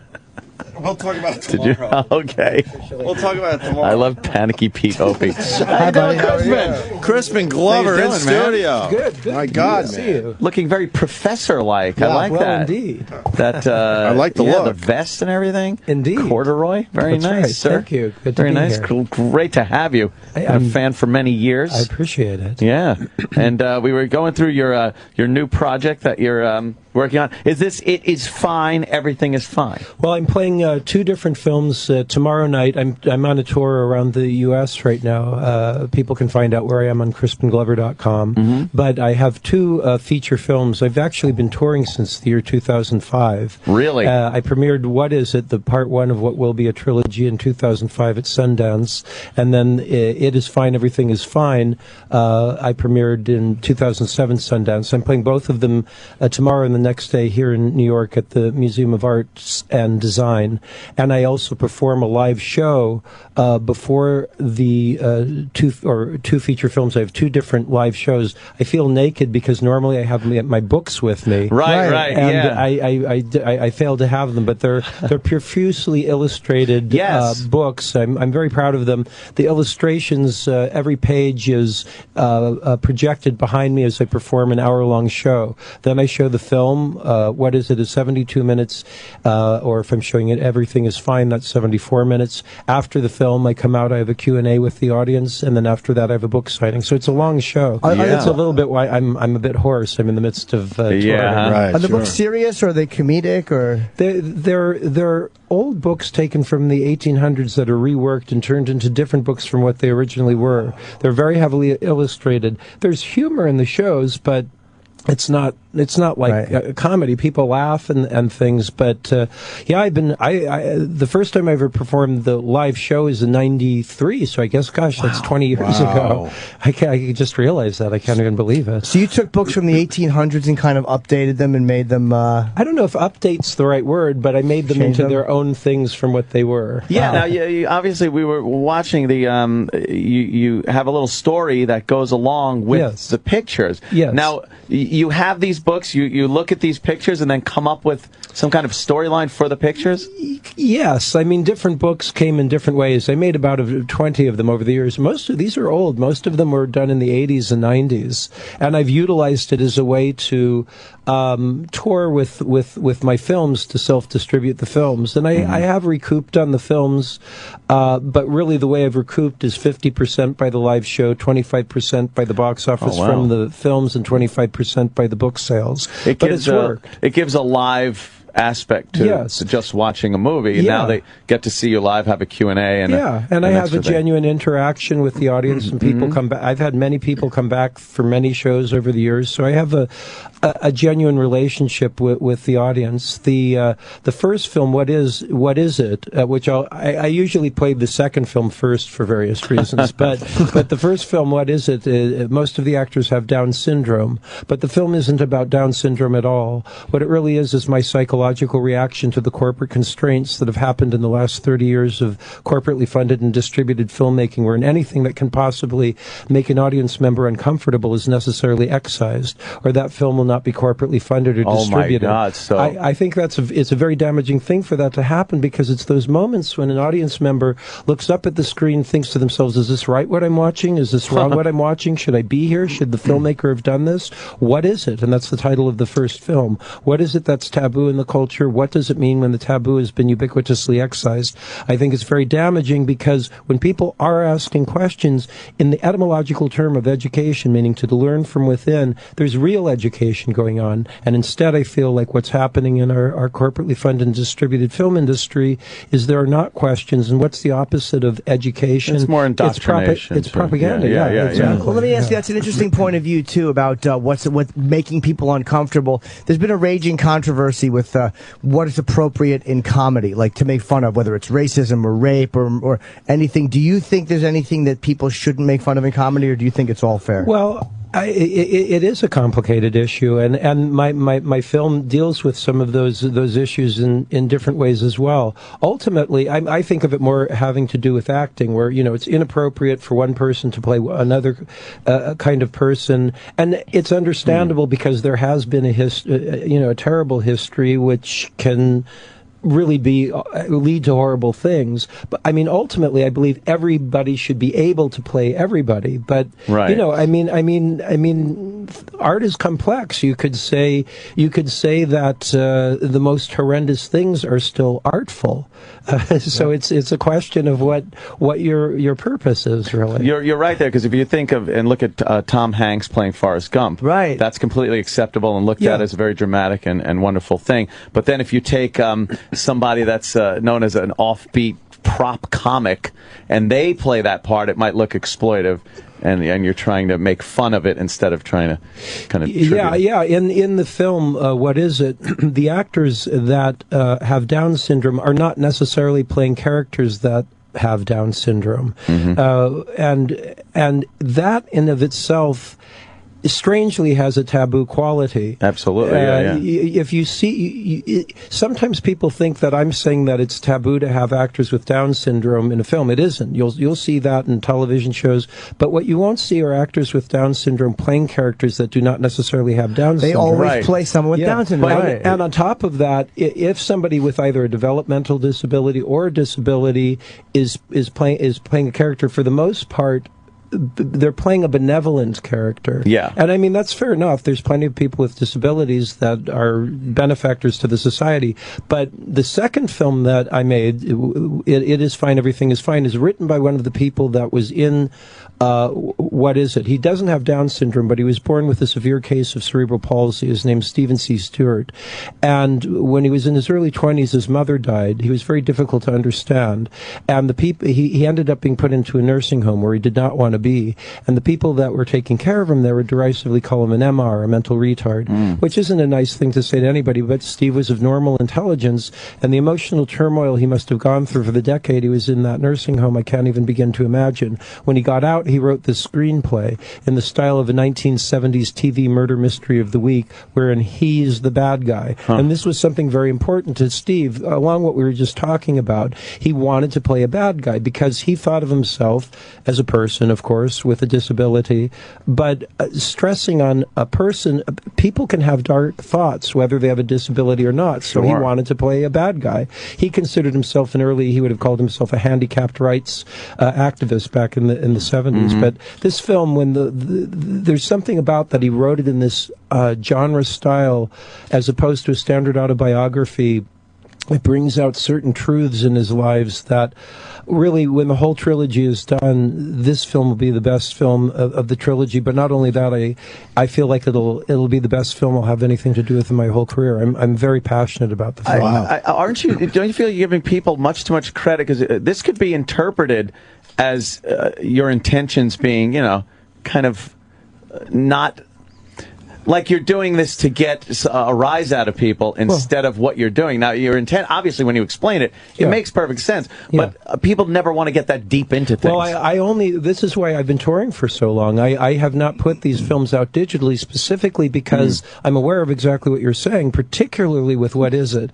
S4: We'll talk about it
S11: Did you?
S4: tomorrow.
S11: Okay.
S4: We'll talk about it tomorrow.
S11: I love Panicky Pete Opie.
S5: Hi, buddy. How are you?
S4: Crispin Glover
S11: How you
S4: in
S11: doing, man?
S4: studio.
S5: Good.
S4: My God,
S5: Good to
S4: man.
S5: see you.
S11: Looking very professor-like. I
S5: Yeah,
S11: like
S5: well,
S11: that.
S5: indeed.
S11: That
S4: I like the
S11: yeah,
S4: look.
S11: the vest and everything.
S5: Indeed.
S11: Corduroy. Very
S5: That's
S11: nice,
S5: right.
S11: sir.
S5: Thank you. Good to
S11: Very
S5: be
S11: nice.
S5: here.
S11: Cool. Great to have you. Been a fan for many years.
S12: I appreciate it.
S11: Yeah, and we were going through your new project that you're working on. Is this It Is Fine, Everything Is Fine?
S12: Well, I'm playing 2 different films tomorrow night. I'm on a tour around the U.S. right now. People can find out where I am on CrispinGlover.com.
S11: Mm-hmm.
S12: But I have 2 feature films. I've actually been touring since the year 2005.
S11: Really?
S12: I premiered What Is It, the part 1 of what will be a trilogy in 2005 at Sundance. And then It Is Fine, Everything Is Fine, I premiered in 2007 Sundance. I'm playing both of them tomorrow and the next day here in New York at the Museum of Arts and Design. And I also perform a live show before the 2 feature films. I have 2 different live shows. I feel naked because normally I have my books with me.
S11: Right,
S12: And
S11: yeah.
S12: I failed to have them, but they're profusely illustrated
S11: Yes.
S12: books. I'm very proud of them. The illustrations, every page is projected behind me as I perform an hour-long show. Then I show the film. What is it? It's 72 minutes, or if I'm showing it, Everything Is Fine, that's 74 minutes. After the film, I come out, I have a Q&A with the audience, and then after that, I have a book signing. So it's a long show. It's a little bit why I'm a bit hoarse. I'm in the midst of touring.
S11: Right,
S5: Are the books serious, or are they comedic, or?
S12: They're old books taken from the 1800s that are reworked and turned into different books from what they originally were. They're very heavily illustrated. There's humor in the shows, but it's not like a comedy. People laugh and things, but the first time I ever performed the live show is in '93. So I guess, gosh, that's 20 years ago. I just realized that. I can't even believe it.
S5: So you took books from the 1800s and kind of updated them and made them.
S12: I don't know if "update's" the right word, but I made them into their own things from what they were.
S11: Yeah. Now, obviously, we were watching the. You have a little story that goes along with the pictures.
S12: Yes.
S11: Now, you have these books, you look at these pictures and then come up with some kind of storyline for the pictures?
S12: Yes. I mean, different books came in different ways. I made about 20 of them over the years. Most of these are old. Most of them were done in the 80s and 90s. And I've utilized it as a way to tour with my films to self-distribute the films. And I have recouped on the films, but really the way I've recouped is 50% by the live show, 25% by the box office from the films, and 25% by the book sales. But it's worked.
S11: It gives a live aspect to just watching a movie. And now they get to see you live, have a Q&A. And
S12: I have a genuine interaction with the audience, and people come back. I've had many people come back for many shows over the years, so I have a genuine relationship with the audience. The first film, What Is It? Which I usually played the second film first for various reasons, but the first film, What Is It? Most of the actors have Down syndrome, but the film isn't about Down syndrome at all. What it really is my psychological reaction to the corporate constraints that have happened in the last 30 years of corporately funded and distributed filmmaking, where anything that can possibly make an audience member uncomfortable is necessarily excised, or that film will not be corporately funded or distributed.
S11: Oh my God! So
S12: I think it's a very damaging thing for that to happen, because it's those moments when an audience member looks up at the screen, thinks to themselves, "Is this right? What I'm watching? Is this wrong? What I'm watching? Should I be here? Should the filmmaker have done this? What is it?" And that's the title of the first film. What is it that's taboo in the culture? What does it mean when the taboo has been ubiquitously excised? I think it's very damaging, because when people are asking questions in the etymological term of education, meaning to learn from within, there's real education going on. And instead, I feel like what's happening in our corporately funded and distributed film industry is there are not questions. And what's the opposite of education?
S11: It's more indoctrination.
S12: It's propaganda.
S11: Yeah,
S12: exactly.
S5: Well, let me ask you, that's an interesting point of view, too, about what's making people uncomfortable. There's been a raging controversy with what is appropriate in comedy, like to make fun of, whether it's racism or rape or anything. Do you think there's anything that people shouldn't make fun of in comedy, or do you think it's all fair?
S12: Well, it is a complicated issue, and my film deals with some of those issues in different ways as well. Ultimately, I think of it more having to do with acting, where it's inappropriate for one person to play another kind of person, and it's understandable because there has been a terrible history which can really lead to horrible things. But I mean, ultimately, I believe everybody should be able to play everybody. But I mean, art is complex. You could say that the most horrendous things are still artful. So it's a question of what your purpose is, really.
S11: You're right there, because if you think of and look at Tom Hanks playing Forrest Gump,
S5: right,
S11: that's completely acceptable and looked at as a very dramatic and wonderful thing. But then if you take somebody that's known as an offbeat prop comic and they play that part, it might look exploitive. And you're trying to make fun of it instead of trying to kind of
S12: In the film, What Is It? The actors that have Down syndrome are not necessarily playing characters that have Down syndrome, and that in of itself strangely has a taboo quality.
S11: Absolutely.
S12: If you see, sometimes people think that I'm saying that it's taboo to have actors with Down syndrome in a film. It isn't. You'll see that in television shows, but what you won't see are actors with Down syndrome playing characters that do not necessarily have Down syndrome.
S5: They always play someone with Down syndrome.
S12: And on top of that, if somebody with either a developmental disability or a disability is playing a character, for the most part, they're playing a benevolent character.
S11: Yeah.
S12: And I mean, that's fair enough. There's plenty of people with disabilities that are benefactors to the society. But the second film that I made, It Is Fine, Everything Is Fine, is written by one of the people that was in What Is It? He doesn't have Down syndrome, but he was born with a severe case of cerebral palsy. His name's Stephen C. Stewart. And when he was in his early 20s, his mother died. He was very difficult to understand. And he ended up being put into a nursing home where he did not want to be. And the people that were taking care of him there would derisively call him an MR, a mental retard, which isn't a nice thing to say to anybody, but Steve was of normal intelligence, and the emotional turmoil he must have gone through for the decade he was in that nursing home, I can't even begin to imagine. When he got out, he wrote this screenplay in the style of a 1970s TV murder mystery of the week, wherein he's the bad guy. And this was something very important to Steve, along what we were just talking about. He wanted to play a bad guy because he thought of himself as a person, of course, with a disability, but stressing on a person, people can have dark thoughts, whether they have a disability or not. So he wanted to play a bad guy. He considered himself he would have called himself a handicapped rights activist back in the 70s. But this film, when there's something about that, he wrote it in this genre style as opposed to a standard autobiography. It brings out certain truths in his lives that really, when the whole trilogy is done, this film will be the best film of the trilogy. But not only that, I feel like it'll be the best film I'll have anything to do with in my whole career. I'm very passionate about the film.
S11: Don't you feel you're giving people much too much credit? Because this could be interpreted as your intentions being, kind of not like you're doing this to get a rise out of people instead of what you're doing. Now, your intent, obviously, when you explain it, it makes perfect sense. But people never want to get that deep into things.
S12: Well, this is why I've been touring for so long. I have not put these films out digitally specifically because I'm aware of exactly what you're saying, particularly with What Is It?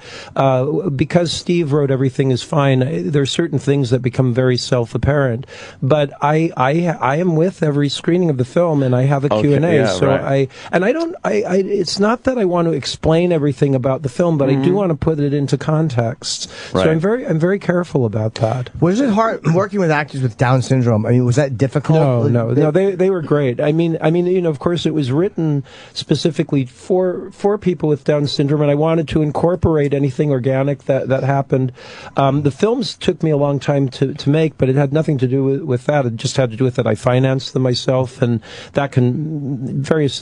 S12: Because Steve wrote Everything Is Fine, there are certain things that become very self-apparent. But I am with every screening of the film, and I have a Q&A. It's not that I want to explain everything about the film, but I do want to put it into context. So I'm very careful about that.
S5: Was it hard working with actors with Down syndrome? I mean, was that difficult?
S12: No, they were great. I mean, of course, it was written specifically for people with Down syndrome, and I wanted to incorporate anything organic that happened. The films took me a long time to make, but it had nothing to do with that. It just had to do with that I financed them myself, and that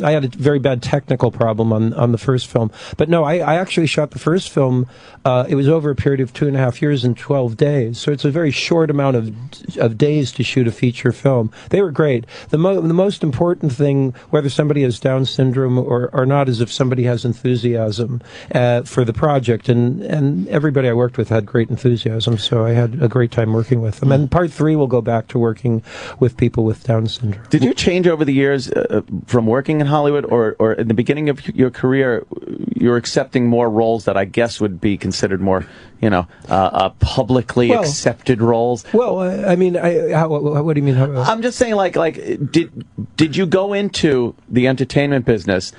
S12: I had a very bad technical problem on the first film. But no, I actually shot the first film. It was over a period of 2.5 years and 12 days. So it's a very short amount of days to shoot a feature film. They were great. The most important thing, whether somebody has Down syndrome or not, is if somebody has enthusiasm for the project. And everybody I worked with had great enthusiasm. So I had a great time working with them. And part 3 will go back to working with people with Down syndrome.
S11: Did you change over the years from working in Hollywood, or in the beginning of your career, you're accepting more roles that I guess would be considered more, publicly accepted roles?
S12: Well, I mean, what do you mean?
S11: I'm just saying, did you go into the entertainment business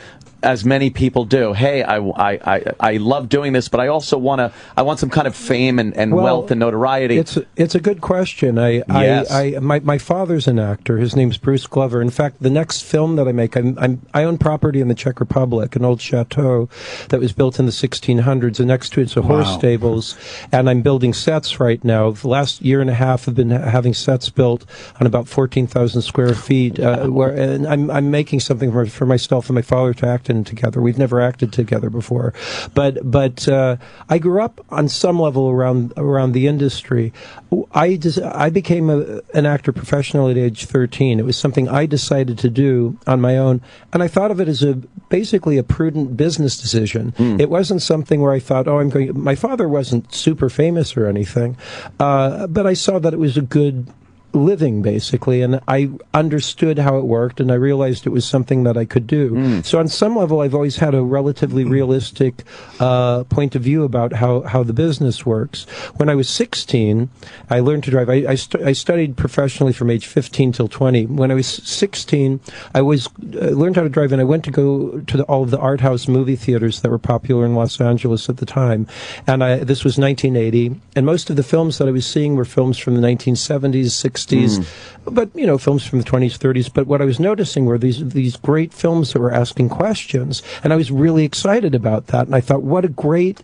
S11: as many people do? Hey, I love doing this, but I also want some kind of fame and wealth and notoriety.
S12: It's a good question. My father's an actor. His name's Bruce Glover. In fact, the next film that I make, I own property in the Czech Republic, an old chateau that was built in the 1600s, and next to it's a horse stables, and I'm building sets right now. The last year and a half I've been having sets built on about 14,000 square feet, and I'm making something for myself and my father to act in together. We've never acted together before, but I grew up on some level around the industry. I became an actor professional at age 13. It was something I decided to do on my own, and I thought of it as basically a prudent business decision. It wasn't something where I thought, my father wasn't super famous or anything, but I saw that it was a good living, basically, and I understood how it worked, and I realized it was something that I could do. So on some level, I've always had a relatively realistic point of view about how the business works. When I was 16, I learned to drive. I studied professionally from age 15 till 20. When I was 16, I learned how to drive, and I went to go to all of the art house movie theaters that were popular in Los Angeles at the time. And this was 1980, and most of the films that I was seeing were films from the 1970s, 60s, but films from the 20s, 30s. But what I was noticing were these great films that were asking questions, and I was really excited about that. And I thought, what a great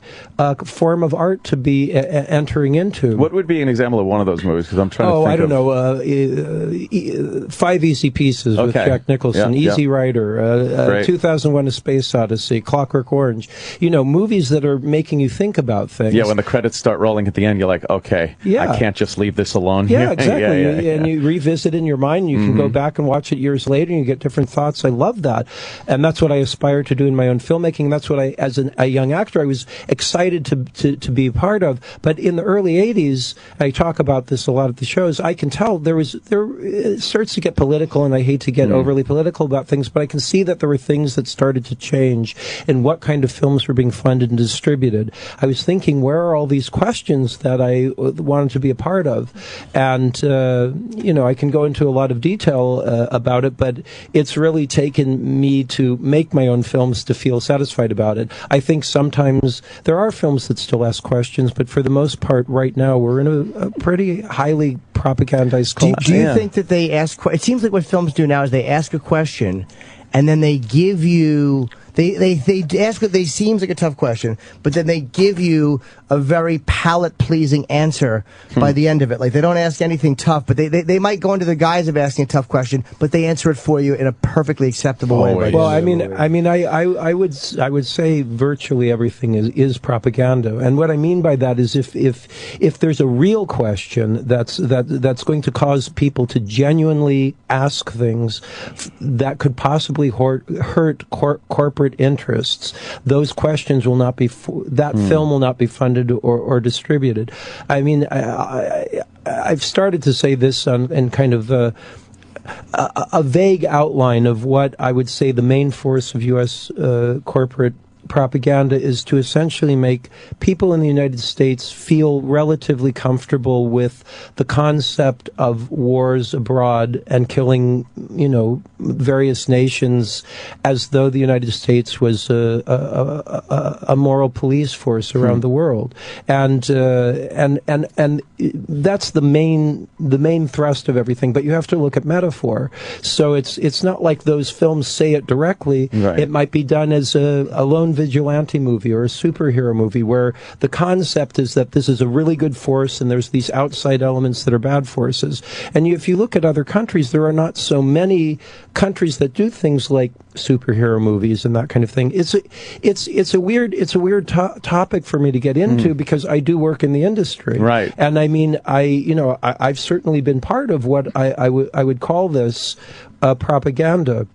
S12: form of art to be entering into.
S11: What would be an example of one of those movies? Because I'm trying to think.
S12: I don't know. 5 Easy Pieces with Jack Nicholson, Easy Rider, 2001: A Space Odyssey, Clockwork Orange. Movies that are making you think about things.
S11: Yeah, when the credits start rolling at the end, you're like, okay, I can't just leave this alone here.
S12: Yeah, exactly. And you revisit it in your mind. You can go back and watch it years later, and you get different thoughts. I love that, and that's what I aspire to do in my own filmmaking. That's what as a young actor, I was excited to be a part of. But in the early '80s, I talk about this a lot at the shows. I can tell it starts to get political, and I hate to get overly political about things, but I can see that there were things that started to change in what kind of films were being funded and distributed. I was thinking, where are all these questions that I wanted to be a part of? And I can go into a lot of detail about it, but it's really taken me to make my own films to feel satisfied about it. I think sometimes there are films that still ask questions, but for the most part, right now, we're in a pretty highly propagandized culture.
S5: Do you think that they ask? It seems like what films do now is they ask a question, and then they give you. They ask what they seems like a tough question, but then they give you a very palate-pleasing answer by the end of it. Like, they don't ask anything tough, but they might go into the guise of asking a tough question, but they answer it for you in a perfectly acceptable way.
S12: Well, I would say virtually everything is propaganda, and what I mean by that is if there's a real question that's going to cause people to genuinely ask things that could possibly hurt corporate interests, those questions will not be film will not be funded or distributed. I mean, I've started to say this in kind of a vague outline of what I would say the main force of U.S. Corporate propaganda is to essentially make people in the United States feel relatively comfortable with the concept of wars abroad and killing, various nations, as though the United States was a moral police force around the world, and that's the main thrust of everything. But you have to look at metaphor. So it's not like those films say it directly. Right. It might be done as a lone vigilante movie or a superhero movie where the concept is that this is a really good force and there's these outside elements that are bad forces. And if you look at other countries, there are not so many countries that do things like superhero movies and that kind of thing. It's a weird topic for me to get into because I do work in the industry. Right. And I mean, I've certainly been part of what I would call this propaganda.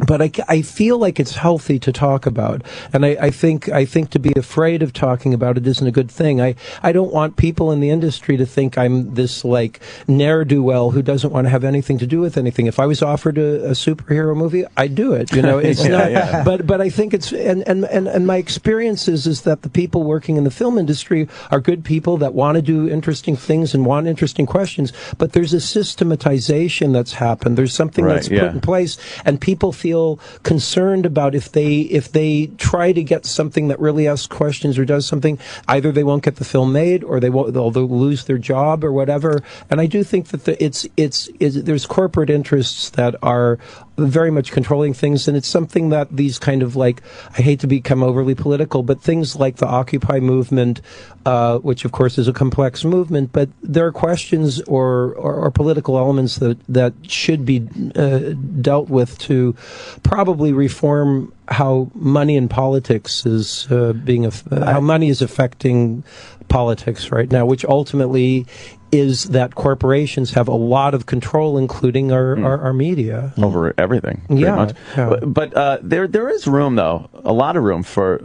S12: But I feel like it's healthy to talk about, and I think to be afraid of talking about it isn't a good thing. I don't want people in the industry to think I'm this like ne'er-do-well who doesn't want to have anything to do with anything. If I was offered a superhero movie, I'd do it. It's not. Yeah. But I think it's and my experience is that the people working in the film industry are good people that want to do interesting things and want interesting questions. But there's a systematization that's happened. There's something that's put in place, and people feel concerned about if they try to get something that really asks questions or does something, either they won't get the film made or they'll lose their job or whatever. And I do think that there's corporate interests that are very much controlling things, and it's something that these kind of I hate to become overly political, but things like the Occupy movement, which of course is a complex movement, but there are questions or political elements that should be dealt with to probably reform how money in politics is how money is affecting politics right now, which ultimately is that corporations have a lot of control, including our media.
S11: Over everything, pretty much. Yeah. But there is room, though, a lot of room for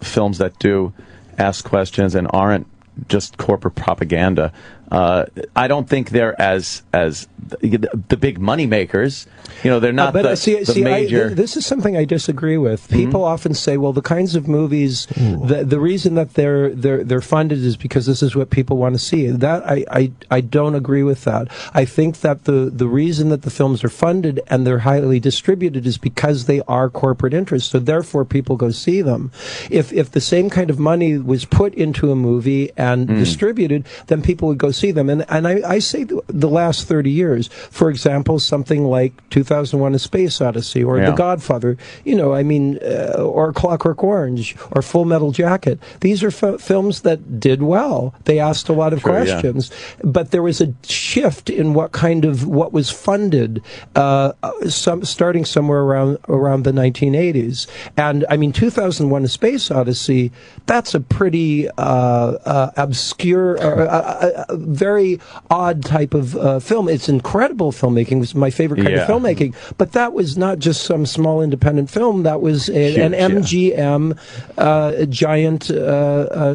S11: films that do ask questions and aren't just corporate propaganda. I don't think they're as the big money makers. They're not the major.
S12: This is something I disagree with. People often say, well, the kinds of movies, the reason that they're funded is because this is what people want to see. That I don't agree with that. I think that the reason that the films are funded and they're highly distributed is because they are corporate interests. So therefore, people go see them. If the same kind of money was put into a movie and distributed, then people would go see them. And I say the last 30 years, for example, something like 2001: A Space Odyssey or The Godfather, or Clockwork Orange or Full Metal Jacket. These are films that did well. They asked a lot of questions, but there was a shift in what was funded, starting somewhere around the 1980s. And I mean, 2001: A Space Odyssey, that's a pretty obscure, very odd type of film. It's incredible filmmaking. It's my favorite kind of filmmaking. But that was not just some small independent film. That was an MGM giant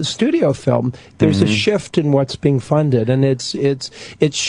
S12: studio film. There's a shift in what's being funded, and it's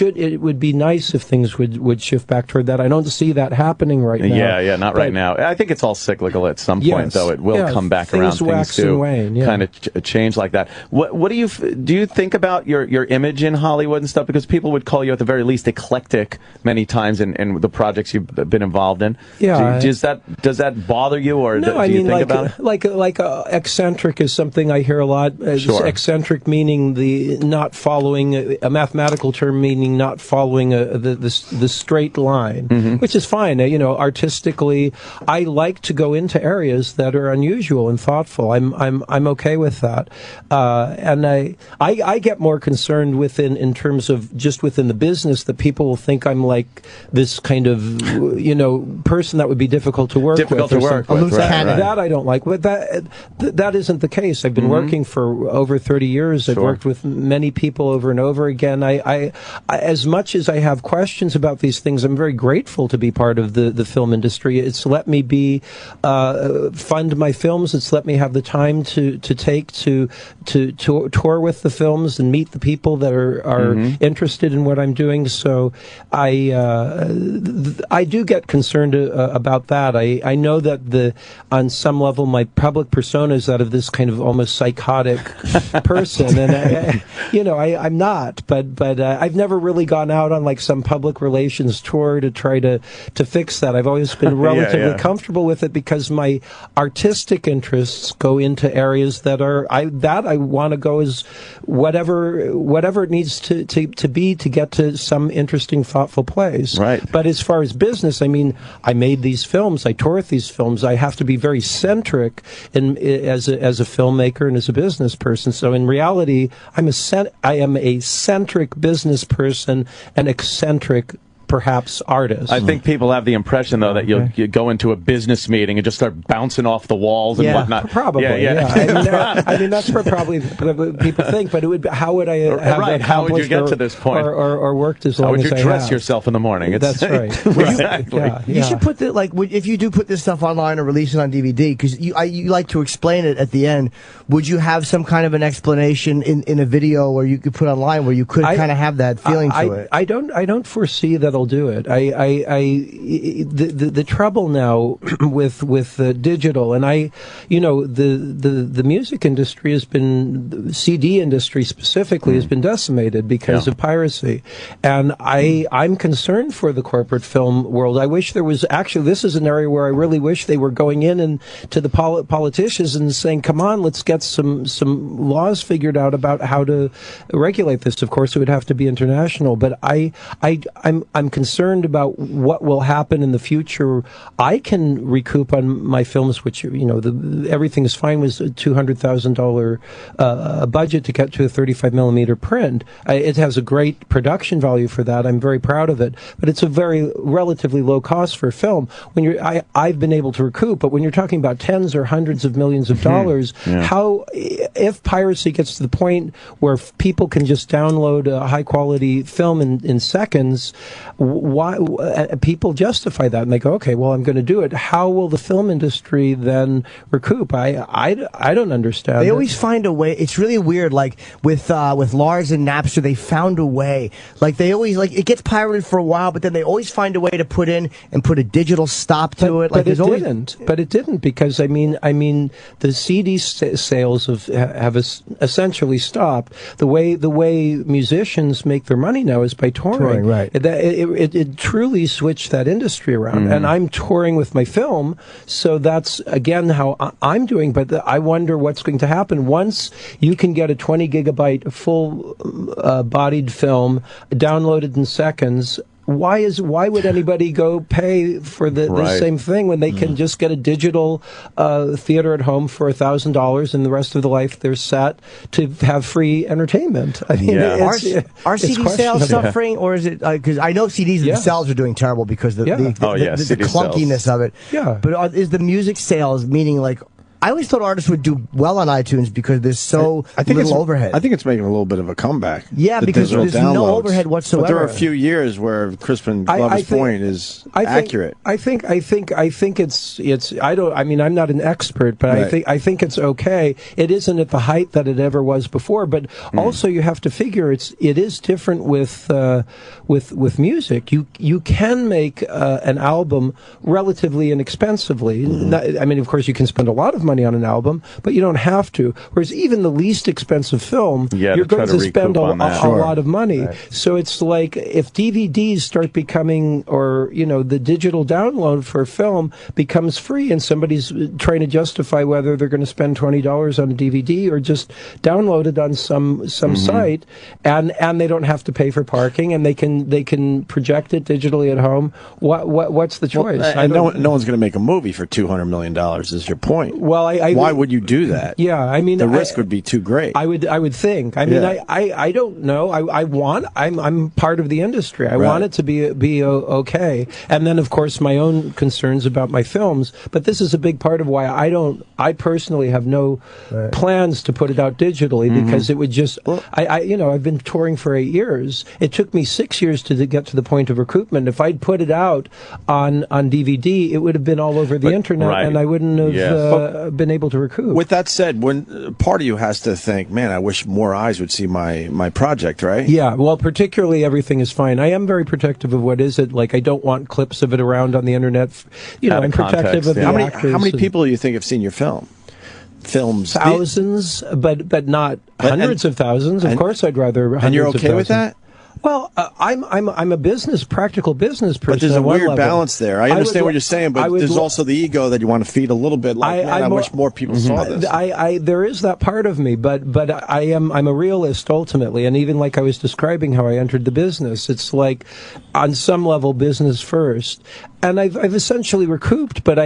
S12: it would be nice if things would shift back toward that. I don't see that happening right now.
S11: Yeah, not right now. I think it's all cyclical at some point, though. It will come back around.
S12: Wax
S11: things do
S12: and wane,
S11: kind of change like that. What do you think about your image in Hollywood and stuff? Because people would call you at the very least eclectic many times in the projects you've been involved in.
S12: Yeah.
S11: Does that bother you, or
S12: no?
S11: do you think about it?
S12: Like eccentric is something I hear a lot.
S11: Sure.
S12: Eccentric meaning the not following a mathematical term, meaning not following the straight line, which is fine. Artistically, I like to go into areas that are unusual and thoughtful. I'm okay with that, and I get more concerned in terms of just within the business that people will think I'm like this kind of person that would be difficult to work with. That I don't like. But that isn't the case. I've been working for over 30 years. I've worked with many people over and over again. I as much as I have questions about these things, I'm very grateful to be part of the film industry. It's let me fund my films. It's let me have the time to tour with the films and meet the people that are interested in what I'm doing. So I do get concerned about that. I know that on some level my public persona is that of this kind of almost psychotic person, and I'm not. But I've never really gone out on like some public relations tour to try to fix that. I've always been relatively comfortable with it because my artistic interests go into areas that I want to go as whatever it needs to be to get to some interesting, thoughtful place.
S11: Right.
S12: But as far as business, I mean, I made these films, I tour with these films. I have to be very centric as a filmmaker and as a business person. So in reality, I am a centric business person and eccentric perhaps artist.
S11: I think people have the impression, though, that you go into a business meeting and just start bouncing off the walls and whatnot.
S12: Probably. I mean, that's what probably people think. But how would I have
S11: how would you get to this point,
S12: or worked as long as I have?
S11: How would you dress yourself in the morning?
S12: That's right.
S11: Exactly.
S5: You should put if you do put this stuff online or release it on DVD, because you like to explain it at the end. Would you have some kind of an explanation in a video where you could put online where you could kind of have that feeling to it?
S12: I don't foresee that. I'll do it. The trouble now with digital, and the music industry has been, the CD industry specifically has been decimated because of piracy, and I'm concerned for the corporate film world. I wish there was this is an area where I really wish they were going in and to the politicians and saying, come on, let's get some laws figured out about how to regulate this. Of course, it would have to be international, but I'm concerned about what will happen in the future. I can recoup on my films, which everything is fine with a $200,000 budget to get to a 35 millimeter print. It has a great production value for that. I'm very proud of it, but it's a very relatively low cost for film. I've been able to recoup, but when you're talking about tens or hundreds of millions of dollars, if piracy gets to the point where people can just download a high quality film in seconds, why people justify that and they go, okay, well, I'm going to do it. How will the film industry then recoup? I don't understand.
S5: They always find a way. It's really weird. Like with Lars and Napster, they found a way. Like they always it gets pirated for a while, but then they always find a way to put a digital stop to it. Like
S12: but it didn't because I mean the CD sales have essentially stopped. The way musicians make their money now is by touring.
S5: Right.
S12: It truly switched that industry around, and I'm touring with my film, so that's again how I'm doing. But I wonder what's going to happen once you can get a 20 gigabyte full bodied film downloaded in seconds. Why would anybody go pay for the same thing when they can just get a digital theater at home for $1,000 and the rest of the life they're set to have free entertainment? I mean,
S5: are CD sales suffering, or is it because I know CDs themselves are doing terrible because the clunkiness of it.
S12: Yeah,
S5: but is the music sales, meaning like I always thought artists would do well on iTunes because there's so little overhead.
S4: I think it's making a little bit of a comeback.
S5: Yeah, because there's no overhead whatsoever.
S4: But there are a few years where Crispin Glover's point is accurate.
S12: I think it's. I don't. I mean, I'm not an expert, but I think it's okay. It isn't at the height that it ever was before, but also you have to figure it is different with music. You can make an album relatively inexpensively. I mean, of course, you can spend a lot of money on an album, but you don't have to. Whereas even the least expensive film, you're going to spend a lot of money. Right. So it's like if DVDs start becoming, or the digital download for film becomes free, and somebody's trying to justify whether they're going to spend $20 on a DVD or just download it on some site, and they don't have to pay for parking, and they can project it digitally at home. What's the choice?
S4: Well, and no one's going to make a movie for $200 million. Is your point?
S12: Well,
S4: why would you do that?
S12: Yeah, I mean,
S4: the risk would be too great.
S12: I would think. I mean, I don't know. I'm part of the industry. I want it to be okay. And then, of course, my own concerns about my films. But this is a big part of why I personally have no plans to put it out digitally, because it would just. I've been touring for 8 years. It took me 6 years to get to the point of recoupment. If I'd put it out on DVD, it would have been all over the internet, and I wouldn't have been able to recoup.
S4: With that said, when part of you has to think, man, I wish more eyes would see my project, right?
S12: Yeah, well, particularly Everything Is Fine. I am very protective of what is it. Like, I don't want clips of it around on the internet. I'm protective of the actors.
S4: How many people do you think have seen your film? Films?
S12: Thousands, but not hundreds of thousands. Of course, I'd rather hundreds of thousands.
S4: And you're okay with that?
S12: Well, I'm a practical business person.
S4: But there's a weird balance there. I understand what you're saying, but there's also the ego that you want to feed a little bit. Like, I wish more people saw this.
S12: There is that part of me, but I'm a realist ultimately, and even like I was describing how I entered the business, it's like on some level business first. And I've essentially recouped, but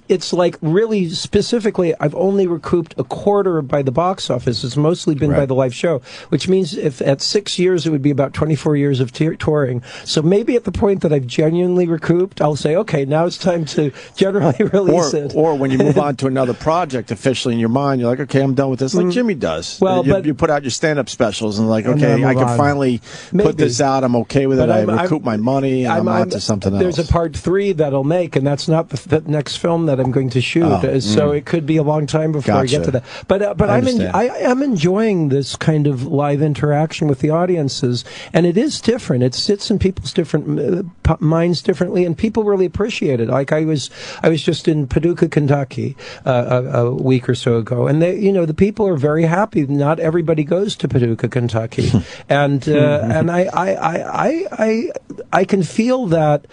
S12: it's like really specifically, I've only recouped a quarter by the box office. It's mostly been by the live show, which means if at 6 years it would be about 24 years of touring. So maybe at the point that I've genuinely recouped, I'll say, okay, now it's time to generally release it.
S4: Or when you move on to another project officially in your mind, you're like, okay, I'm done with this, like Jimmy does. Well, you put out your stand-up specials and like, okay, I can finally put this out. I'm okay with it. I recoup my money, and I'm on to something else.
S12: There's a part 3 that'll make, and that's not the next film that I'm going to shoot. So it could be a long time before I get to that. But I'm enjoying this kind of live interaction with the audiences, and it is different. It sits in people's different minds differently, and people really appreciate it. Like I was just in Paducah, Kentucky, a week or so ago, and the people are very happy. Not everybody goes to Paducah, Kentucky, and I can feel that.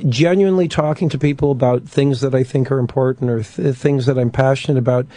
S12: Genuinely talking to people about things that I think are important or things that I'm passionate about,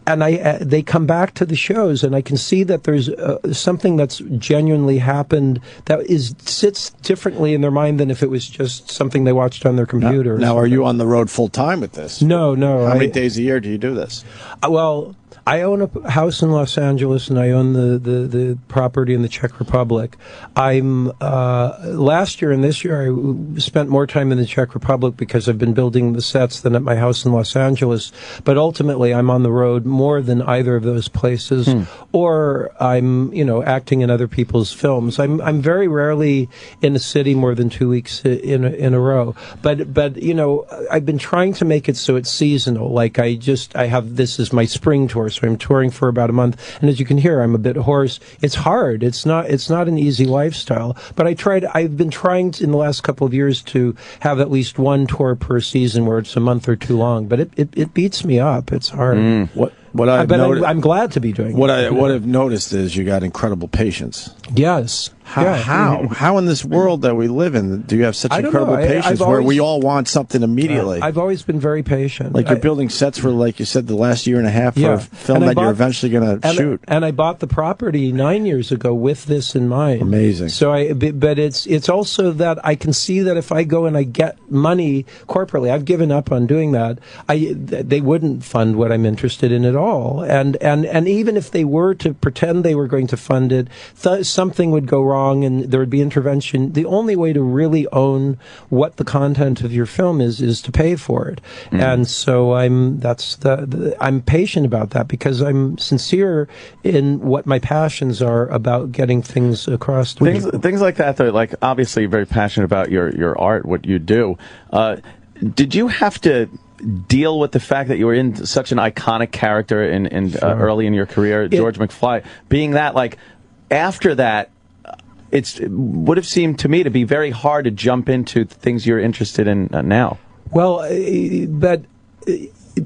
S12: and they come back to the shows, and I can see that there's something that's genuinely happened that sits differently in their mind than if it was just something they watched on their computer.
S4: Now are you on the road full time with this?
S12: No.
S4: How many days a year do you do this?
S12: Well, I own a house in Los Angeles, and I own the property in the Czech Republic. I'm last year and this year I spent more time in the Czech Republic because I've been building the sets than at my house in Los Angeles. But ultimately, I'm on the road more than either of those places, or I'm acting in other people's films. I'm very rarely in a city more than 2 weeks in a row. But I've been trying to make it so it's seasonal. Like this is my spring tour. So I'm touring for about a month, and as you can hear, I'm a bit hoarse. It's hard. It's not an easy lifestyle. But I've been trying in the last couple of years to have at least one tour per season where it's a month or two long. But it beats me up. It's hard. I'm glad to be doing it.
S4: What I've noticed is you got incredible patience.
S12: Yes.
S4: How in this world that we live in do you have such incredible patience where we all want something immediately?
S12: I've always been very patient.
S4: Like you're building sets for, like you said, the last year and a half for a film that you're eventually going to shoot.
S12: And I bought the property 9 years ago with this in mind.
S4: Amazing.
S12: So but it's also that I can see that if I go and I get money corporately, I've given up on doing that. They wouldn't fund what I'm interested in at all. And even if they were to pretend they were going to fund it, something would go wrong wrong and there would be intervention. The only way to really own what the content of your film is to pay for it. And so I'm patient about that because I'm sincere in what my passions are about getting things across to people.
S11: Things like that, though, like obviously you're very passionate about your art, what you do. Did you have to deal with the fact that you were in such an iconic character in early in your career, George McFly, being that, like, after that, it would have seemed to me to be very hard to jump into things you're interested in now.
S12: Well, but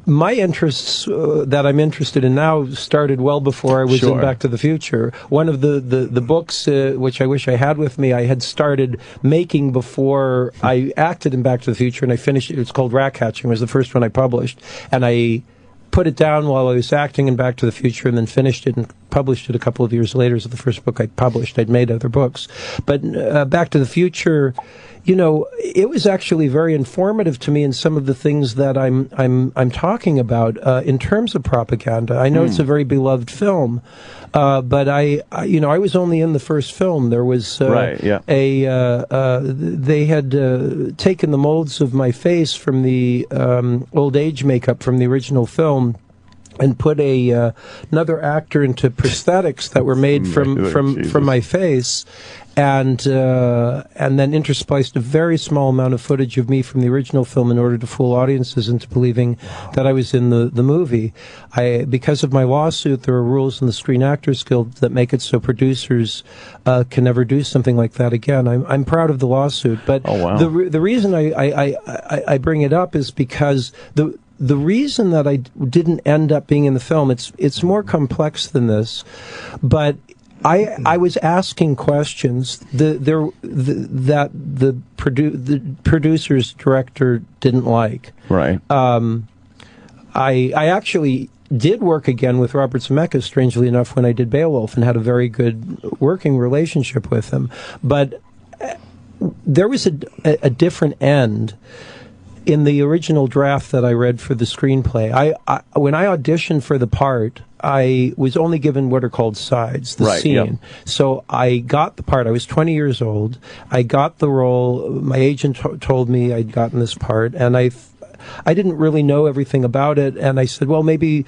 S12: my interests that I'm interested in now started well before I was in Back to the Future. One of the books, which I wish I had with me, I had started making before I acted in Back to the Future, and I finished it. It's called Rat Catching. It was the first one I published, and I put it down while I was acting in Back to the Future, and then finished it and published it a couple of years later as the first book I published. I'd made other books, but Back to the Future, you know, it was actually very informative to me in some of the things that I'm talking about in terms of propaganda. I know it's a very beloved film, but I was only in the first film. There was they had taken the molds of my face from the old age makeup from the original film and put another actor into prosthetics that were made from my face. And then interspliced a very small amount of footage of me from the original film in order to fool audiences into believing that I was in the movie. Because of my lawsuit, there are rules in the Screen Actors Guild that make it so producers can never do something like that again. I'm proud of the lawsuit, but the reason I bring it up is because the reason that I didn't end up being in the film, it's more complex than this, but I was asking questions that the producer's director didn't like.
S11: Right.
S12: I actually did work again with Robert Zemeckis, strangely enough, when I did Beowulf, and had a very good working relationship with him. But there was a different end in the original draft that I read for the screenplay. When I auditioned for the part, I was only given what are called sides, the scene. Yep. So I got the part. I was 20 years old. I got the role. My agent told me I'd gotten this part, and I didn't really know everything about it, and I said, well, maybe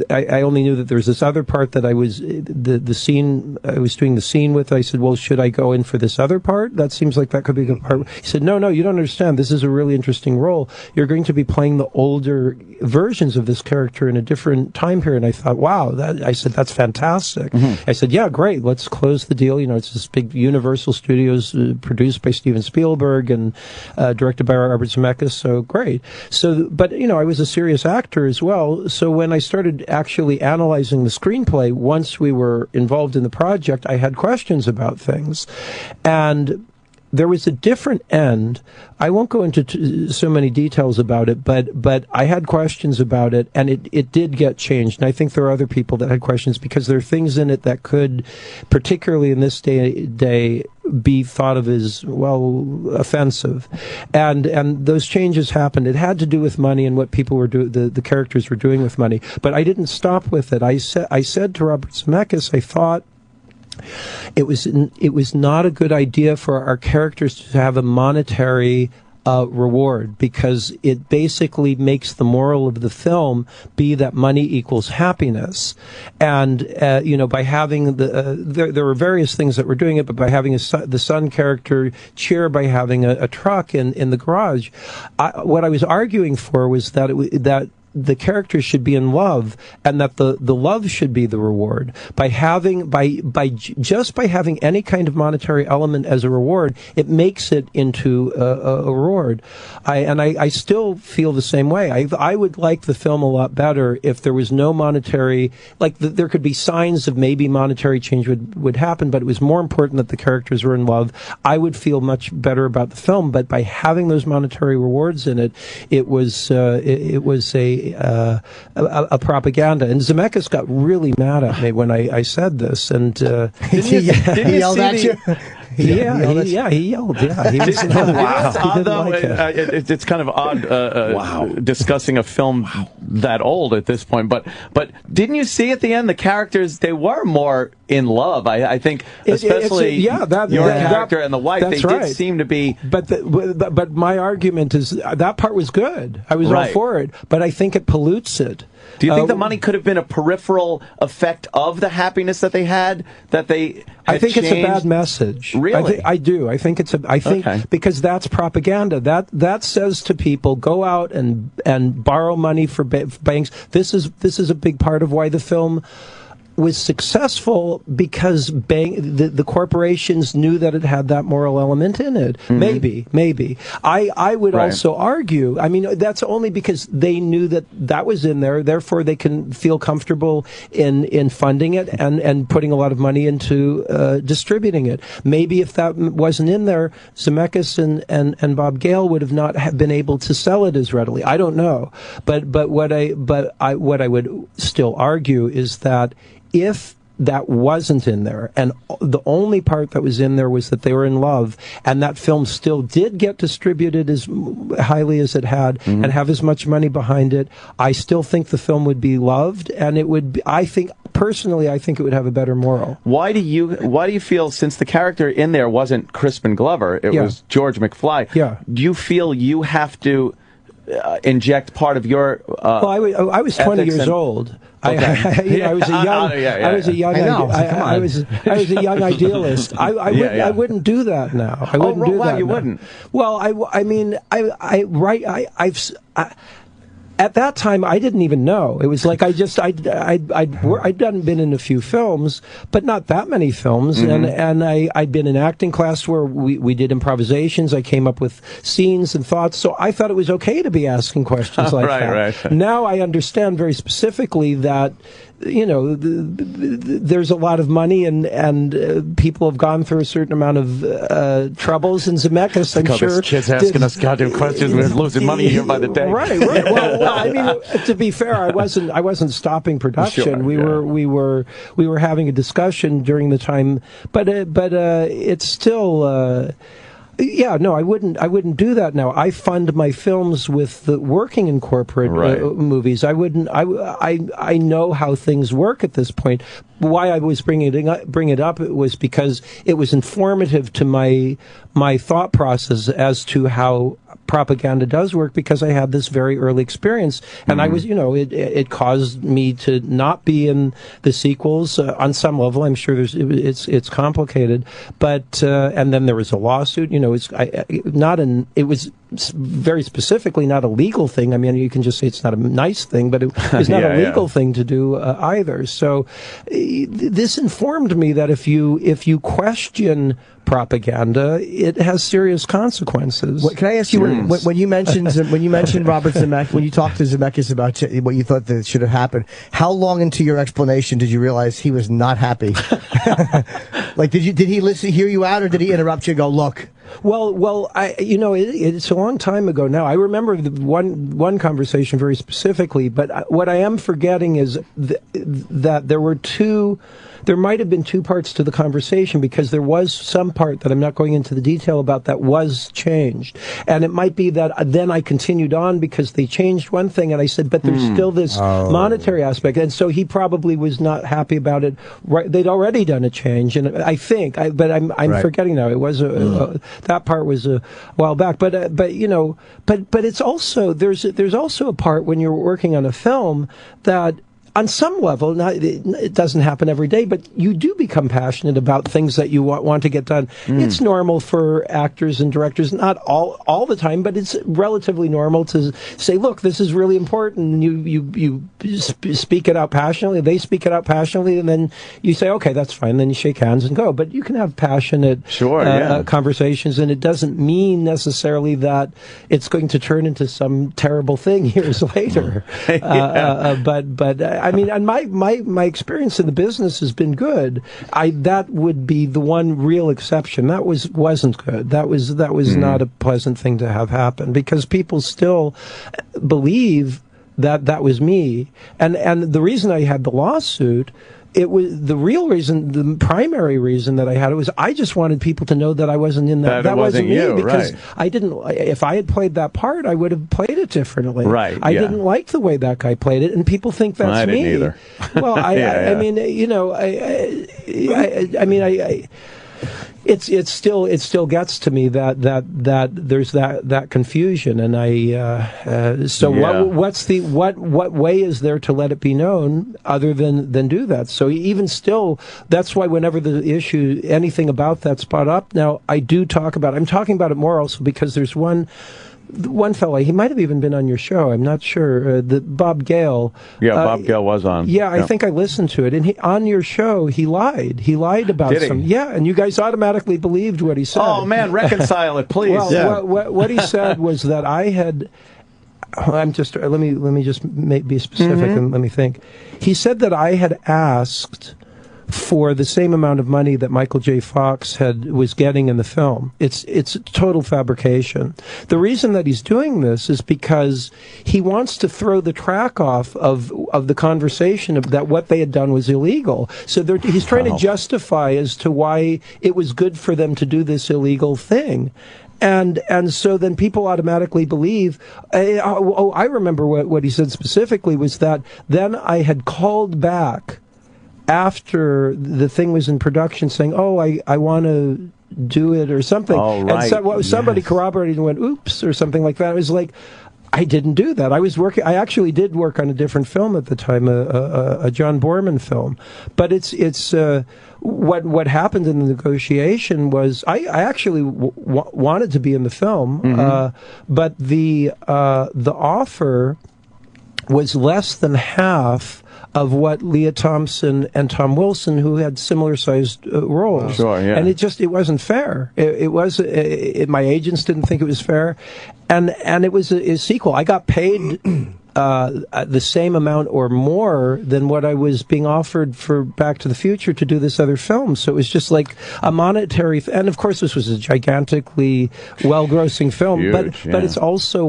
S12: I only knew that there's this other part that I was the scene I was doing the scene with. I said, well, should I go in for this other part? That seems like that could be a good part. He said, no, you don't understand. This is a really interesting role. You're going to be playing the older versions of this character in a different time period. And I thought, wow, I said, that's fantastic. I said, yeah, great. Let's close the deal. You know, it's this big Universal Studios produced by Steven Spielberg and directed by Robert Zemeckis. So great. So, but, you know, I was a serious actor as well. So when I started actually analyzing the screenplay, once we were involved in the project, I had questions about things. And there was a different end. I won't go into so many details about it, but I had questions about it, and it did get changed. And I think there are other people that had questions because there are things in it that could, particularly in this day, be thought of as, well, offensive. And those changes happened. It had to do with money and what people were doing, the characters were doing with money. But I didn't stop with it. I said to Robert Zemeckis, I thought it was not a good idea for our characters to have a monetary reward, because it basically makes the moral of the film be that money equals happiness. And you know, by having there were various things that were doing it, but by having the son character cheer by having a truck in the garage, what I was arguing for was that that the characters should be in love, and that the love should be the reward. By having any kind of monetary element as a reward, it makes it into a reward. I still feel the same way. I would like the film a lot better if there was no monetary, there could be signs of maybe monetary change would happen, but it was more important that the characters were in love. I would feel much better about the film, but by having those monetary rewards in it, it was a propaganda. And Zemeckis got really mad at me when I said this, and
S5: he yelled at you.
S12: He yelled. Yeah, he was,
S11: Wow.
S12: he didn't like it.
S11: It's kind of odd discussing a film that old at this point. But didn't you see at the end the characters, they were more in love? I think especially your character and the wife, they did seem to be.
S12: But my argument is that part was good. I was all for it. But I think it pollutes it.
S11: Do you think the money could have been a peripheral effect of the happiness that they had? I
S12: think it's a bad message.
S11: Really?
S12: I do. I think because that's propaganda. That says to people, go out and borrow money for banks. This is a big part of why the film was successful, because the corporations knew that it had that moral element in it. Mm-hmm. Maybe. I would also argue, I mean, that's only because they knew that was in there, therefore they can feel comfortable in funding it and putting a lot of money into distributing it. Maybe if that wasn't in there, Zemeckis and Bob Gale would have not been able to sell it as readily. I don't know. But what I would still argue is that if that wasn't in there, and the only part that was in there was that they were in love, and that film still did get distributed as highly as it had, and have as much money behind it, I still think the film would be loved, and it would be, I think it would have a better moral.
S11: Why do you feel, since the character in there wasn't Crispin Glover, it was George McFly, do you feel you have to inject part of your
S12: well, I was 20 years old.
S11: Okay.
S12: I was a young idealist. I wouldn't do that now. I wouldn't do that.
S11: You wouldn't?
S12: Well, at that time, I didn't even know. It was like I'd been in a few films, but not that many films. And I'd been in acting class where we did improvisations. I came up with scenes and thoughts. So I thought it was okay to be asking questions like that. Right. Now I understand very specifically that, you know, there's a lot of money and people have gone through a certain amount of troubles. And Zemeckis, I'm sure,
S11: kids asking us goddamn questions. We're losing money here by the day.
S12: Right. Well, I mean, to be fair, I wasn't stopping production.
S11: Sure,
S12: we were having a discussion during the time, but it's still. I wouldn't do that now. I fund my films with working in corporate movies. I wouldn't. I know how things work at this point. Why I was bring it up was because it was informative to my thought process as to how propaganda does work, because I had this very early experience, and I was, it caused me to not be in the sequels on some level. I'm sure it's complicated, but and then there was a lawsuit. It was very specifically not a legal thing. I mean, you can just say it's not a nice thing, but it was not a legal thing to do either. So this informed me that if you question propaganda, it has serious consequences.
S5: Can I ask you, when you mentioned Robert Zemeckis, when you talked to Zemeckis about what you thought that should have happened, how long into your explanation did you realize he was not happy? Like, did he hear you out, or did he interrupt you and go, look?
S12: Well, it's a long time ago now. I remember one conversation very specifically, but what I am forgetting is that there might have been two parts to the conversation, because there was some part that I'm not going into the detail about that was changed. And it might be that then I continued on because they changed one thing, and I said, but there's still this monetary aspect. And so he probably was not happy about it. Right, they'd already done a change, and I think, but I'm forgetting now. It was that part was a while back. But it's also, there's also a part when you're working on a film that, on some level, it doesn't happen every day, but you do become passionate about things that you want to get done. It's normal for actors and directors, not all the time, but it's relatively normal to say, look, this is really important. And you speak it out passionately, they speak it out passionately, and then you say, okay, that's fine. Then you shake hands and go. But you can have passionate conversations, and it doesn't mean necessarily that it's going to turn into some terrible thing years later. But I mean, and my experience in the business has been good. That would be the one real exception. That wasn't good. That was not a pleasant thing to have happen, because people still believe that was me. And the reason I had the lawsuit it was the real reason, the primary reason that I had it was I just wanted people to know that I wasn't in that.
S11: That wasn't
S12: me
S11: you,
S12: because
S11: right.
S12: I didn't. If I had played that part, I would have played it differently.
S11: Right.
S12: I
S11: yeah.
S12: didn't like the way that guy played it, and people think that's
S11: I
S12: me.
S11: didn't either.
S12: Well, I mean, you know, I mean, it still gets to me that there's that confusion, and what way is there to let it be known other than do that? So even still, that's why whenever the issue, anything about that's brought up, now I do talk about it. I'm talking about it more also because there's one fella, he might have even been on your show, I'm not sure, Bob Gale.
S11: Yeah, Bob Gale was on.
S12: Yeah, I think I listened to it, and on your show, he lied. He lied about some. Yeah, and you guys automatically believed what he said.
S11: Oh, man, reconcile it, please.
S12: Well,
S11: yeah.
S12: what he said was that I had... let me just be specific and let me think. He said that I had asked for the same amount of money that Michael J. Fox was getting in the film. It's total fabrication. The reason that he's doing this is because he wants to throw the track off of the conversation of that what they had done was illegal. So he's trying to justify as to why it was good for them to do this illegal thing. And so then people automatically believe, I remember what he said specifically was that then I had called back after the thing was in production saying, I want to do it or something.
S11: Oh, right.
S12: And somebody corroborated and went, oops, or something like that. It was like, I didn't do that. I actually did work on a different film at the time, a John Borman film. But what happened in the negotiation was I actually wanted to be in the film, but the offer was less than half of what Leah Thompson and Tom Wilson, who had similar sized roles.
S11: Sure, yeah.
S12: And it wasn't fair. My agents didn't think it was fair. And it was a sequel. I got paid the same amount or more than what I was being offered for Back to the Future to do this other film. So it was just like a monetary, and of course this was a gigantically well-grossing film.
S11: Huge,
S12: but it's also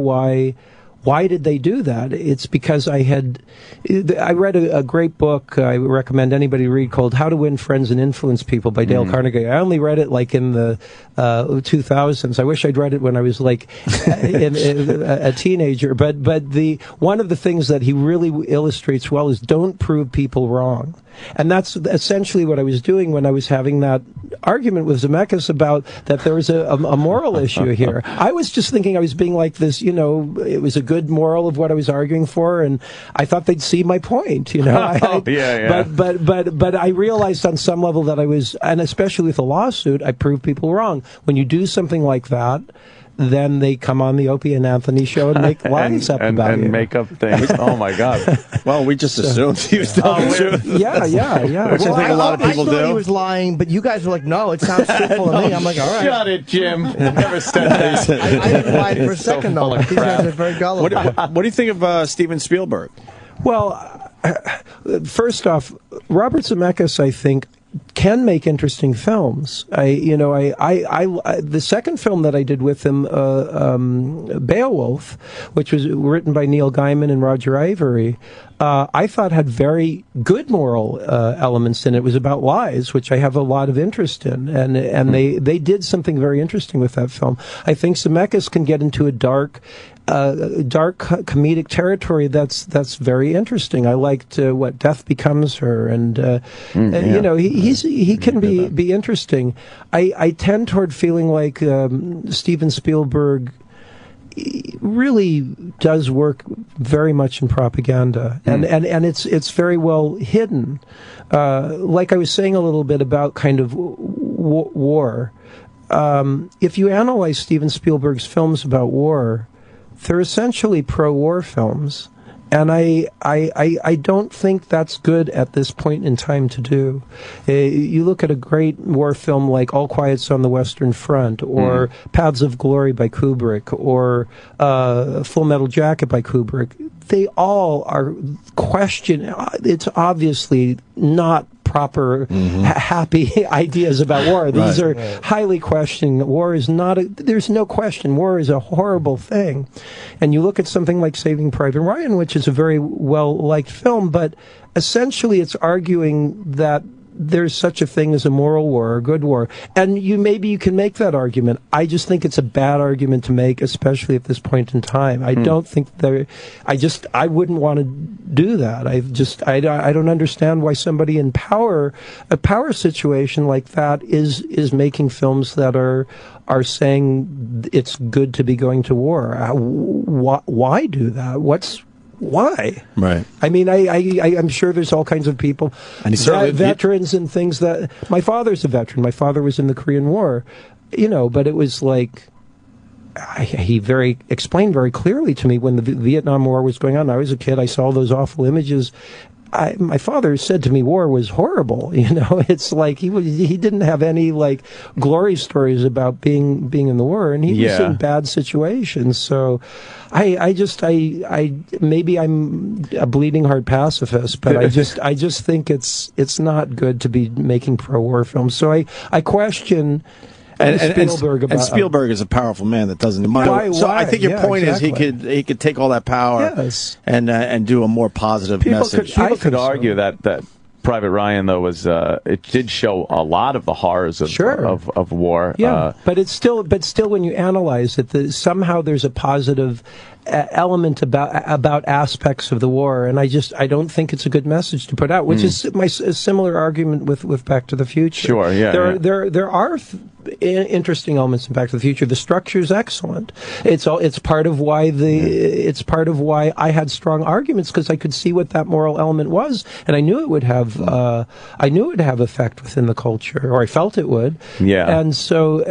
S12: why did they do that? It's because I read a great book I recommend anybody read called How to Win Friends and Influence People by Dale Carnegie. I only read it like in the 2000s. I wish I'd read it when I was like a teenager. But one of the things that he really illustrates well is don't prove people wrong. And that's essentially what I was doing when I was having that argument with Zemeckis about that there was a moral issue here. I was just thinking I was being like this, it was a good moral of what I was arguing for, and I thought they'd see my point,
S11: Yeah.
S12: But I realized on some level that I was, and especially with a lawsuit, I proved people wrong. When you do something like that, then they come on the Opie and Anthony show and make lies up about you.
S11: And make up things. Oh, my God.
S4: Well, we just assumed he was telling the truth.
S12: Yeah.
S4: Which I think a lot of people do.
S5: I thought he was lying, but you guys were like, no, it sounds truthful to me. I'm like, all right.
S11: Shut it, Jim. Never said that.
S5: I didn't buy it for a second, though. These guys are very gullible.
S4: What do you think of Steven Spielberg?
S12: Well, first off, Robert Zemeckis, I think, can make interesting films. The second film that I did with him, Beowulf, which was written by Neil Gaiman and Roger Avary, I thought had very good moral elements in it. It was about lies, which I have a lot of interest in, and they did something very interesting with that film. I think Zemeckis can get into a dark comedic territory that's very interesting. I liked what Death Becomes Her, and he can be interesting. I tend toward feeling like Steven Spielberg really does work very much in propaganda, and it's very well hidden. Like I was saying a little bit about kind of war. If you analyze Steven Spielberg's films about war, they're essentially pro-war films, and I don't think that's good at this point in time to do. You look at a great war film like All Quiet's on the Western Front, or Paths of Glory by Kubrick, or Full Metal Jacket by Kubrick. They all are it's obviously not proper, happy ideas about war. These are highly questioning. War is not there's no question. War is a horrible thing. And you look at something like Saving Private Ryan, which is a very well-liked film, but essentially it's arguing that there's such a thing as a moral war or a good war. And maybe you can make that argument. I just think it's a bad argument to make, especially at this point in time. I don't think I wouldn't want to do that. I don't understand why somebody in a power situation like that is making films that are saying it's good to be going to war. Why do that? Why?
S4: Right.
S12: I mean, I'm sure there's all kinds of people,
S4: and
S12: veterans and things that. My father's a veteran. My father was in the Korean War, but it was like he explained very clearly to me when the Vietnam War was going on. I was a kid. I saw those awful images. My father said to me, war was horrible. It's like he didn't have any like glory stories about being in the war, and he was in bad situations. So, I maybe I'm a bleeding heart pacifist, but I just think it's not good to be making pro-war films. So I question. And
S4: Spielberg is a powerful man that doesn't mind. So I think your point is he could take all that power and do a more positive message.
S11: People could argue that Private Ryan, though, was it did show a lot of the horrors of war.
S12: Yeah, but still when you analyze it, somehow there's a positive element about aspects of the war, and I don't think it's a good message to put out. Which is my similar argument with Back to the Future.
S11: Sure, yeah.
S12: There are interesting elements in Back to the Future. The structure is excellent. It's part of why I had strong arguments, because I could see what that moral element was, and I knew it would have effect within the culture, or I felt it would.
S11: Yeah.
S12: And so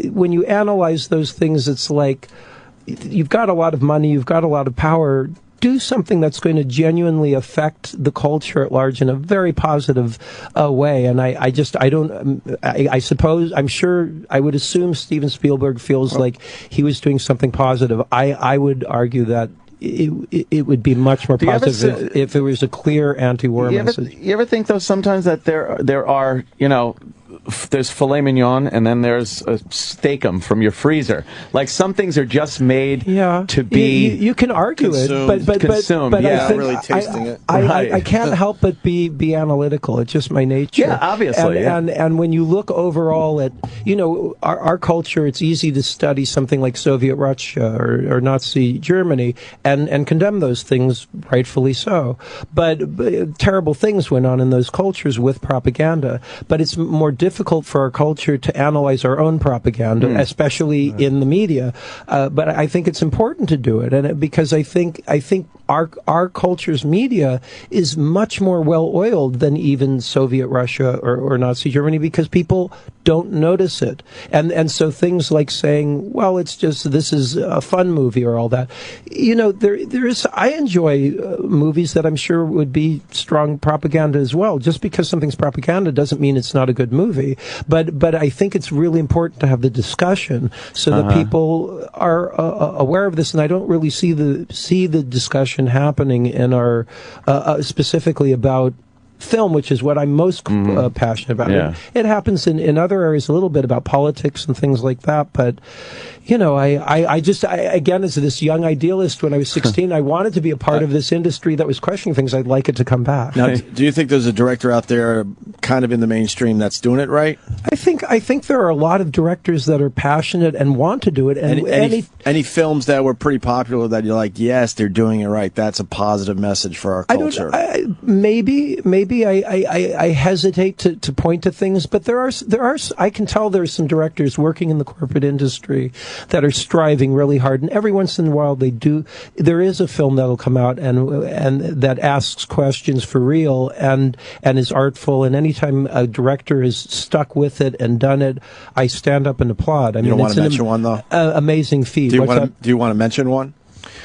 S12: when you analyze those things, it's like you've got a lot of money, you've got a lot of power. Do something that's going to genuinely affect the culture at large in a very positive way. And I suppose, I'm sure, I would assume Steven Spielberg feels like he was doing something positive. I would argue that it would be much more positive if there was a clear anti-war message.
S11: You ever think, though, sometimes that there are, there's filet mignon, and then there's a steak-em from your freezer. Like, some things are just made to be
S12: you can argue
S11: consumed,
S12: but
S11: consumed.
S12: I think
S4: really tasting it.
S12: I can't help but be analytical. It's just my nature.
S11: Yeah, obviously.
S12: And when you look overall at our culture, it's easy to study something like Soviet Russia or Nazi Germany and condemn those things, rightfully so. But terrible things went on in those cultures with propaganda. But it's more difficult for our culture to analyze our own propaganda, especially in the media. But I think it's important to do it, and because I think our culture's media is much more well-oiled than even Soviet Russia or Nazi Germany, because people don't notice it. And so things like saying, well, it's just, this is a fun movie or all that. I enjoy movies that I'm sure would be strong propaganda as well. Just because something's propaganda doesn't mean it's not a good movie. But I think it's really important to have the discussion so that people are aware of this. And I don't really see the discussion happening in our specifically about film, which is what I'm most passionate about.
S11: Yeah.
S12: It happens in other areas a little bit about politics and things like that, but I again, as this young idealist, when I was 16, I wanted to be a part of this industry that was questioning things. I'd like it to come back.
S4: Now, do you think there's a director out there kind of in the mainstream that's doing it right?
S12: I think there are a lot of directors that are passionate and want to do it. And
S4: any films that were pretty popular that you're like, yes, they're doing it right. That's a positive message for our culture.
S12: Maybe I hesitate to point to things, but there are I can tell there's some directors working in the corporate industry that are striving really hard, and every once in a while there is a film that'll come out and that asks questions for real and is artful, and anytime a director is stuck with it and done it, I stand up and applaud. I mean,
S4: you don't want to mention one, though?
S12: Amazing feat.
S4: Do you want to mention one?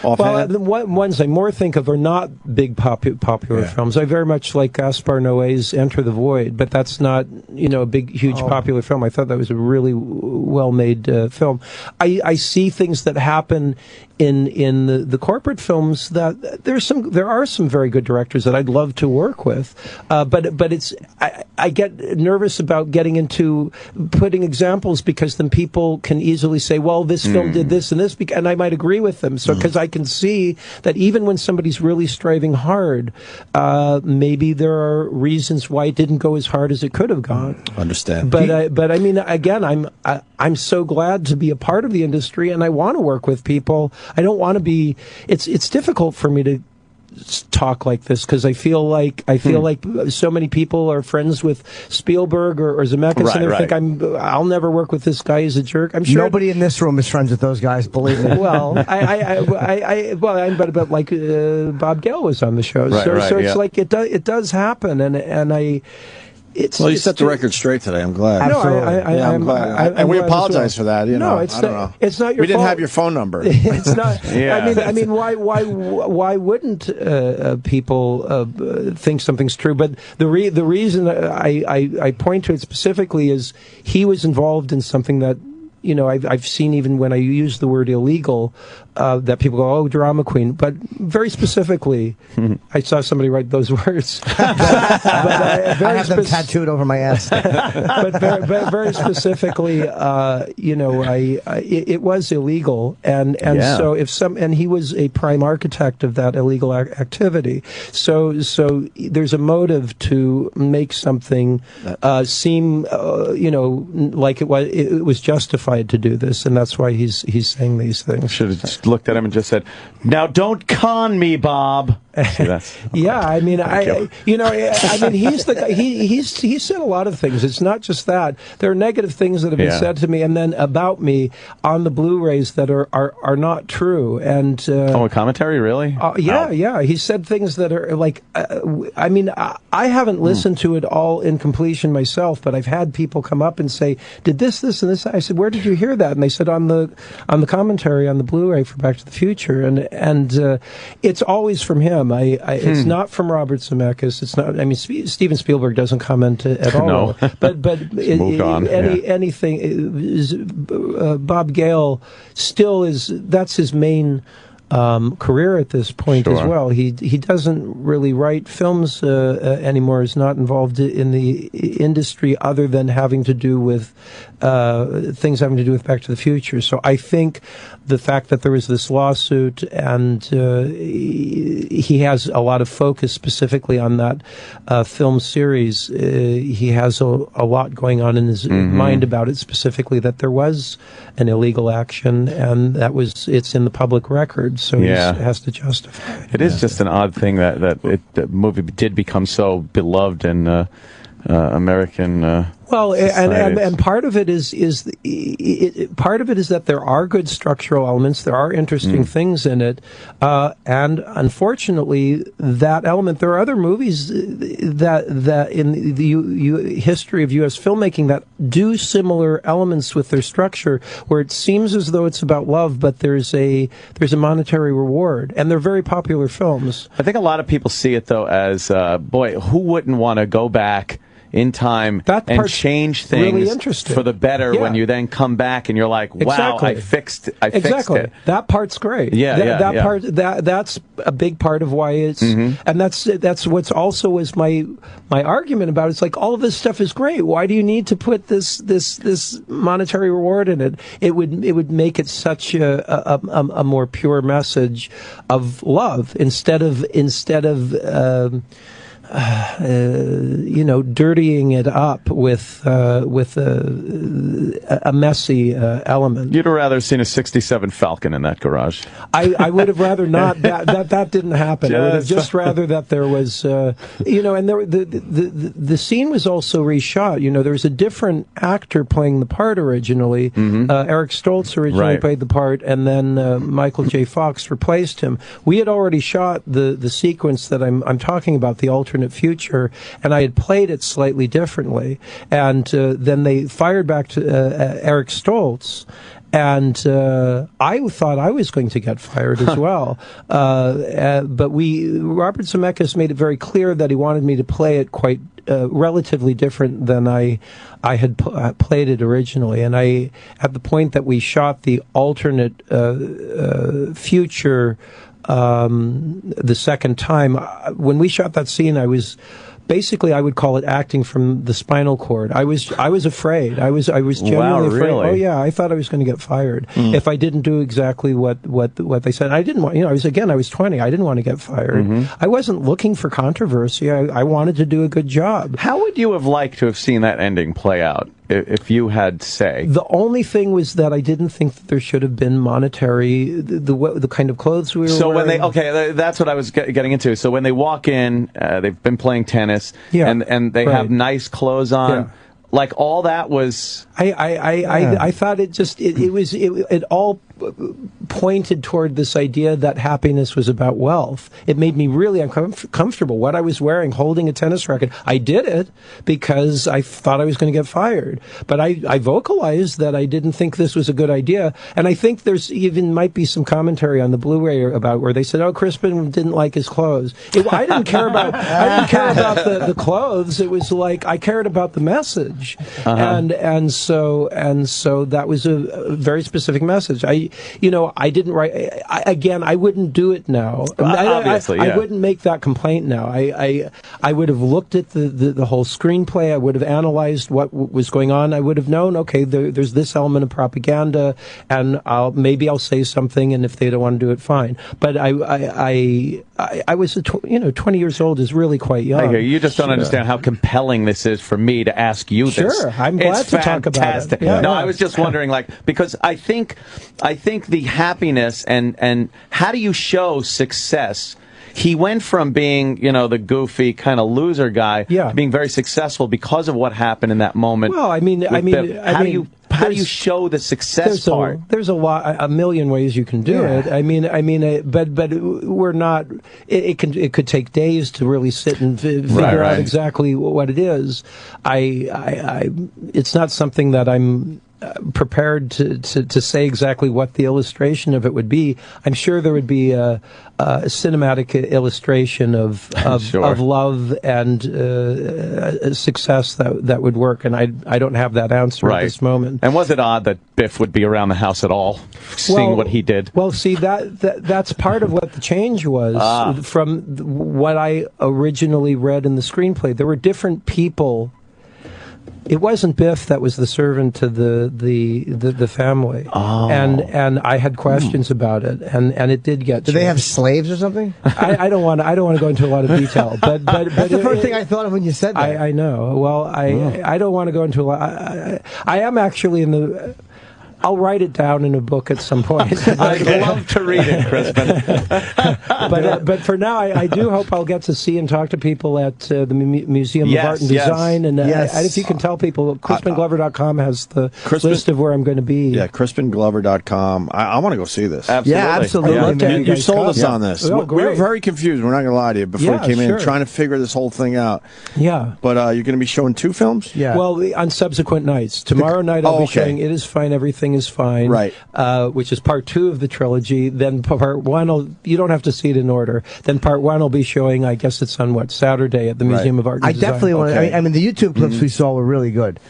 S12: Well, the ones I more think of are not big popular films. I very much like Gaspar Noé's Enter the Void, but that's not, a big, huge popular film. I thought that was a really well-made film. I see things that happen in the corporate films that there are some very good directors that I'd love to work with, but it's I get nervous about getting into putting examples because then people can easily say, well, this film did this and this, and I might agree with them. So because I can see that even when somebody's really striving hard, maybe there are reasons why it didn't go as hard as it could have gone.
S4: Understand.
S12: But I mean, again, I'm so glad to be a part of the industry, and I want to work with people. I don't want to be. It's difficult for me to talk like this because I feel like so many people are friends with Spielberg or Zemeckis, and they think I'll never work with this guy. He's a jerk. I'm sure
S5: nobody in this room is friends with those guys. Believe me.
S12: Well, but like Bob Gale was on the show, so it's like it does happen, and I.
S4: You set the record straight today. I'm glad.
S5: Absolutely.
S4: I'm glad. And we apologize for that.
S12: No,
S4: I don't know.
S12: It's not your fault.
S4: We didn't have your phone number.
S12: It's not. I mean, why wouldn't people think something's true? But the reason I point to it specifically is he was involved in something that. I've seen even when I use the word illegal, that people go, oh, drama queen. But very specifically, I saw somebody write those words.
S5: I have them tattooed over my ass.
S12: but very specifically, it was illegal. And so and he was a prime architect of that illegal activity. So there's a motive to make something seem, like it was justified to do this, and that's why he's saying these things.
S11: Should have just looked at him and just said, "Now don't con me, Bob." See,
S12: yeah, I mean, he's the guy. He said a lot of things. It's not just that. There are negative things that have been said to me, and then about me on the Blu-rays that are not true. And
S11: a commentary, really?
S12: Yeah. He said things that are like. I haven't listened to it all in completion myself, but I've had people come up and say, "Did this, and this?" I said, "Where did you hear that?" And they said, "On the commentary on the Blu-ray for Back to the Future." And it's always from him. It's not from Robert Zemeckis. It's not. I mean, Steven Spielberg doesn't comment at all.
S11: No.
S12: but anything. Bob Gale still is. That's his main. Career at this point as well. He doesn't really write films anymore. He's not involved in the industry other than having to do with things having to do with Back to the Future. So I think the fact that there was this lawsuit and he has a lot of focus specifically on that film series. He has a lot going on in his mind about it, specifically that there was an illegal action and it's in the public record. So he has to justify it.
S11: It is just an odd thing that the movie did become so beloved in American.
S12: Well, and part of it is part of it is that there are good structural elements, there are interesting things in it, and unfortunately, that element. There are other movies that in the history of U.S. filmmaking that do similar elements with their structure, where it seems as though it's about love, but there's a monetary reward, and they're very popular films.
S11: I think a lot of people see it though as, boy, who wouldn't want to go back in time and change things
S12: really
S11: for the better when you then come back and you're like, wow, I fixed it.
S12: That part's great. Part that's a big part of why it's and that's what's also is my argument about it. It's like all of this stuff is great. Why do you need to put this monetary reward in it? It would make it such a more pure message of love instead of dirtying it up with a messy element.
S11: You'd have rather seen a '67 Falcon in that garage.
S12: I would have rather not. That didn't happen. I would have just rather that there was, and the scene was also reshot. There was a different actor playing the part originally. Eric Stoltz originally played the part, and then Michael J. Fox replaced him. We had already shot the sequence that I'm talking about, the alternate future, and I had played it slightly differently. And then they fired back to Eric Stoltz, And I thought I was going to get fired as well. But Robert Zemeckis made it very clear that he wanted me to play it quite relatively different than I had played it originally. And at the point that we shot the alternate future the second time, when we shot that scene, I was... Basically, I would call it acting from the spinal cord. I was afraid. I was genuinely afraid.
S11: Really?
S12: Oh yeah, I thought I was going to get fired if I didn't do exactly what they said. I didn't want. I was 20. I didn't want to get fired. I wasn't looking for controversy. I wanted to do a good job.
S11: How would you have liked to have seen that ending play out? If you had say,
S12: the only thing was that I didn't think that there should have been monetary the kind of clothes we were wearing.
S11: That's what I was getting into. So when they walk in, they've been playing tennis, and they have nice clothes on.
S12: Yeah.
S11: Like all that was.
S12: I thought it all pointed toward this idea that happiness was about wealth. It made me really uncomfortable. What I was wearing, holding a tennis racket, I did it because I thought I was going to get fired. But I vocalized that I didn't think this was a good idea. And I think there's even might be some commentary on the Blu-ray about where they said, "Oh, Crispin didn't like his clothes." I didn't care about the clothes. It was like I cared about the message, and so that was a very specific message. I didn't write. I wouldn't do it now.
S11: Obviously,
S12: I wouldn't make that complaint now. I would have looked at the whole screenplay. I would have analyzed what was going on. I would have known, okay, there's this element of propaganda, and maybe I'll say something, and if they don't want to do it, fine. But I was 20 years old is really quite young.
S11: I hear you. You just don't understand how compelling this is for me to ask you this.
S12: Sure, I'm glad to talk about it.
S11: I was just wondering, because I think the happiness and how do you show success? He went from being, the goofy kind of loser guy to being very successful because of what happened in that moment.
S12: Well,
S11: how do you show the success part?
S12: There's a million ways you can do it. But we're not. It could take days to really sit and figure out exactly what it is. It's not something that I'm prepared to say exactly what the illustration of it would be. I'm sure there would be a cinematic illustration of love and success that would work, and I don't have that answer at this moment.
S11: And was it odd that Biff would be around the house at all, seeing what he did?
S12: Well, see, that's part of what the change was from what I originally read in the screenplay. There were different people. It wasn't Biff that was the servant to the family, and I had questions about it, and it did get.
S5: Do they have slaves or something?
S12: I don't want to go into a lot of detail, but
S5: that's the first thing I thought of when you said that.
S12: I know. Well, I don't want to go into a lot. I am actually in the. I'll write it down in a book at some point.
S11: I'd love to read it, Crispin.
S12: but for now, I do hope I'll get to see and talk to people at the Museum of Art and Design. And if you can tell people, CrispinGlover.com has the list of where I'm going to be.
S4: Yeah, CrispinGlover.com. I want to go see this.
S11: Absolutely.
S5: Yeah, absolutely.
S4: You sold us on this.
S12: Oh,
S4: we were very confused. We're not going to lie to you before we came in, trying to figure this whole thing out.
S12: Yeah.
S4: But you're going to be showing 2 films?
S12: Yeah. Well, on subsequent nights. Tomorrow night I'll be showing It Is Fine, Everything Is Fine,
S4: right?
S12: Which is part 2 of the trilogy. Then part 1, you don't have to see it in order. Then part 1 will be showing, I guess it's on Saturday at the Museum of Art and Design.
S5: I definitely want to. I mean, the YouTube clips we saw were really good.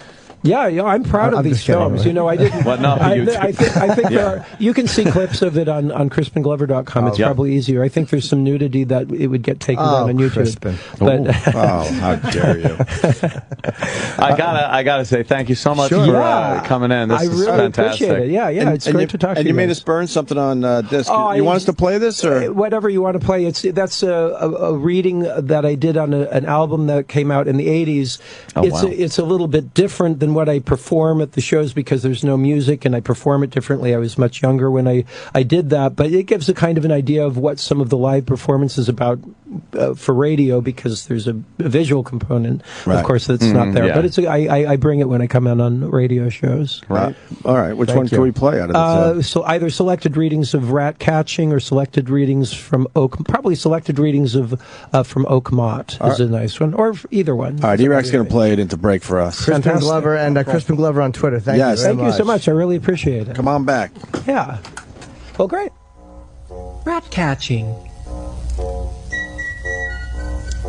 S12: Yeah, I'm proud of these films. I didn't.
S11: Well, not
S12: I think there are. You can see clips of it on CrispinGlover.com. It's probably easier. I think there's some nudity that it would get taken down on YouTube.
S5: Crispin.
S12: But
S4: how dare you!
S11: I gotta say thank you so much for coming in. This is
S12: really
S11: fantastic.
S12: Appreciate it. Yeah, it's great to talk to you.
S4: And you made us burn something on disc. You want us to play this or
S12: whatever you want to play? That's a reading that I did on an album that came out in the '80s. It's a little bit different than what I perform at the shows because there's no music and I perform it differently. I was much younger when I did that, but it gives a kind of an idea of what some of the live performances about for radio because there's a visual component.
S4: Right.
S12: Of course, that's not there. But I bring it when I come out on radio shows.
S4: Right. All right. Which one can we play out of this?
S12: So either selected readings of Rat Catching or selected readings from probably selected readings of from Oak Mott is a nice one, or either one.
S4: All right, E-Rac's going to play it into break for us.
S5: Crispin Glover and Crispin Glover on Twitter. Thank you very
S12: Thank you so much. I really appreciate it.
S4: Come on back.
S12: Yeah. Well, great.
S14: Rat catching.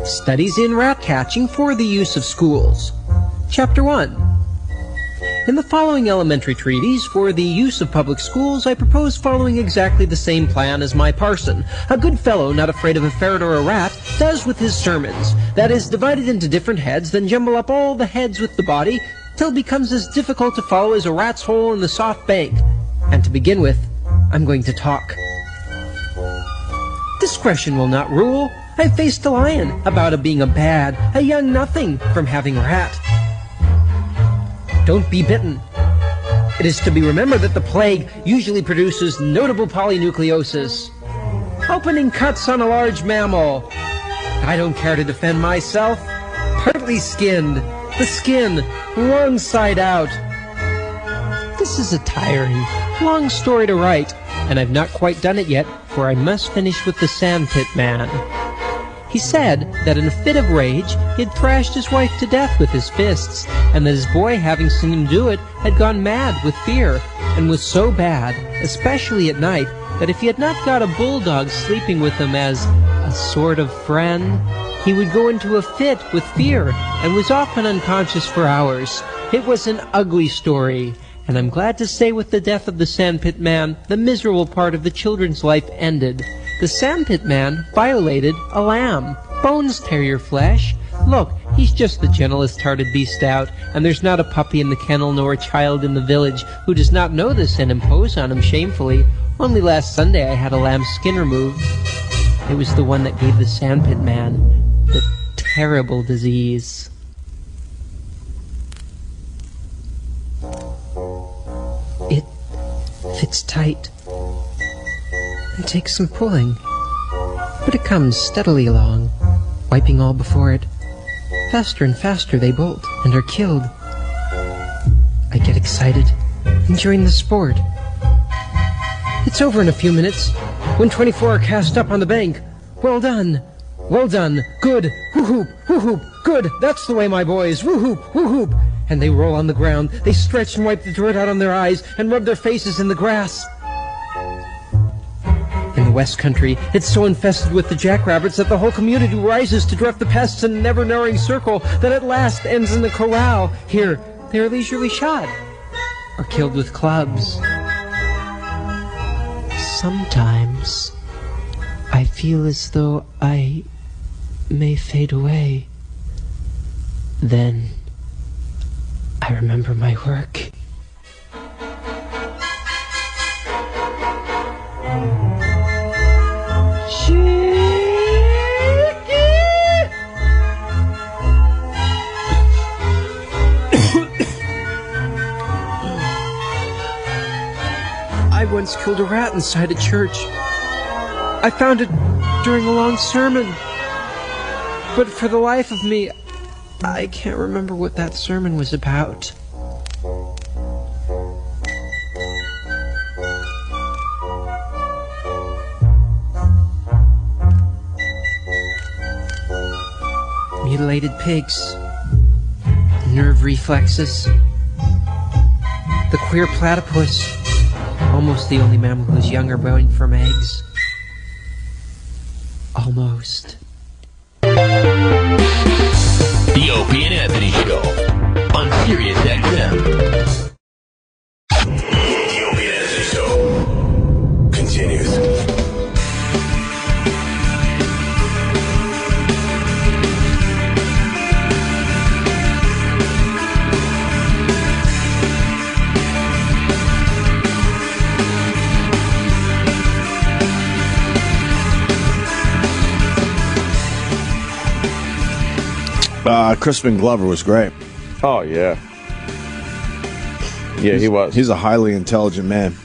S14: Studies in rat catching for the use of schools. Chapter 1. In the following elementary treatise for the use of public schools, I propose following exactly the same plan as my parson, a good fellow not afraid of a ferret or a rat, does with his sermons. That is, divided into different heads, then jumble up all the heads with the body, till it becomes as difficult to follow as a rat's hole in the soft bank. And to begin with, I'm going to talk. Discretion will not rule. I faced a lion about being a young nothing from having a rat. Don't be bitten. It is to be remembered that the plague usually produces notable polynucleosis. Opening cuts on a large mammal. I don't care to defend myself. Partly skinned. The skin, wrong side out. This is a tiring, long story to write, and I've not quite done it yet, for I must finish with the Sandpit Man. He said that in a fit of rage, he had thrashed his wife to death with his fists, and that his boy, having seen him do it, had gone mad with fear, and was so bad, especially at night, that if he had not got a bulldog sleeping with him as a sort of friend, he would go into a fit with fear, and was often unconscious for hours. It was an ugly story, and I'm glad to say with the death of the Sandpit Man, the miserable part of the children's life ended. The Sandpit Man violated a lamb. Bones tear your flesh. Look, he's just the gentlest-hearted beast out, and there's not a puppy in the kennel nor a child in the village who does not know this and impose on him shamefully. Only last Sunday I had a lamb's skin removed. It was the one that gave the Sandpit Man the terrible disease. It fits tight and takes some pulling, but it comes steadily along, wiping all before it. Faster and faster they bolt and are killed. I get excited, enjoying the sport. It's over in a few minutes, when 24 are cast up on the bank. Well done, good, woo-hoop, woo-hoop, good, that's the way, my boys, woo-hoop, woo-hoop. And they roll on the ground, they stretch and wipe the dirt out on their eyes, and rub their faces in the grass. In the West Country, it's so infested with the jackrabbits that the whole community rises to drive the pests in a never-narrowing circle that at last ends in the corral. Here, they are leisurely shot, or killed with clubs. Sometimes, I feel as though I may fade away. Then, I remember my work. I once killed a rat inside a church. I found it during a long sermon. But for the life of me, I can't remember what that sermon was about. Mutilated pigs, nerve reflexes, the queer platypus, almost the only mammal whose young are born from eggs. Almost.
S18: The Opie and Anthony Show on Sirius XM. The Opie and Anthony Show continues.
S4: Crispin Glover was great.
S11: Oh, yeah. Yeah, he was.
S4: He's a highly intelligent man.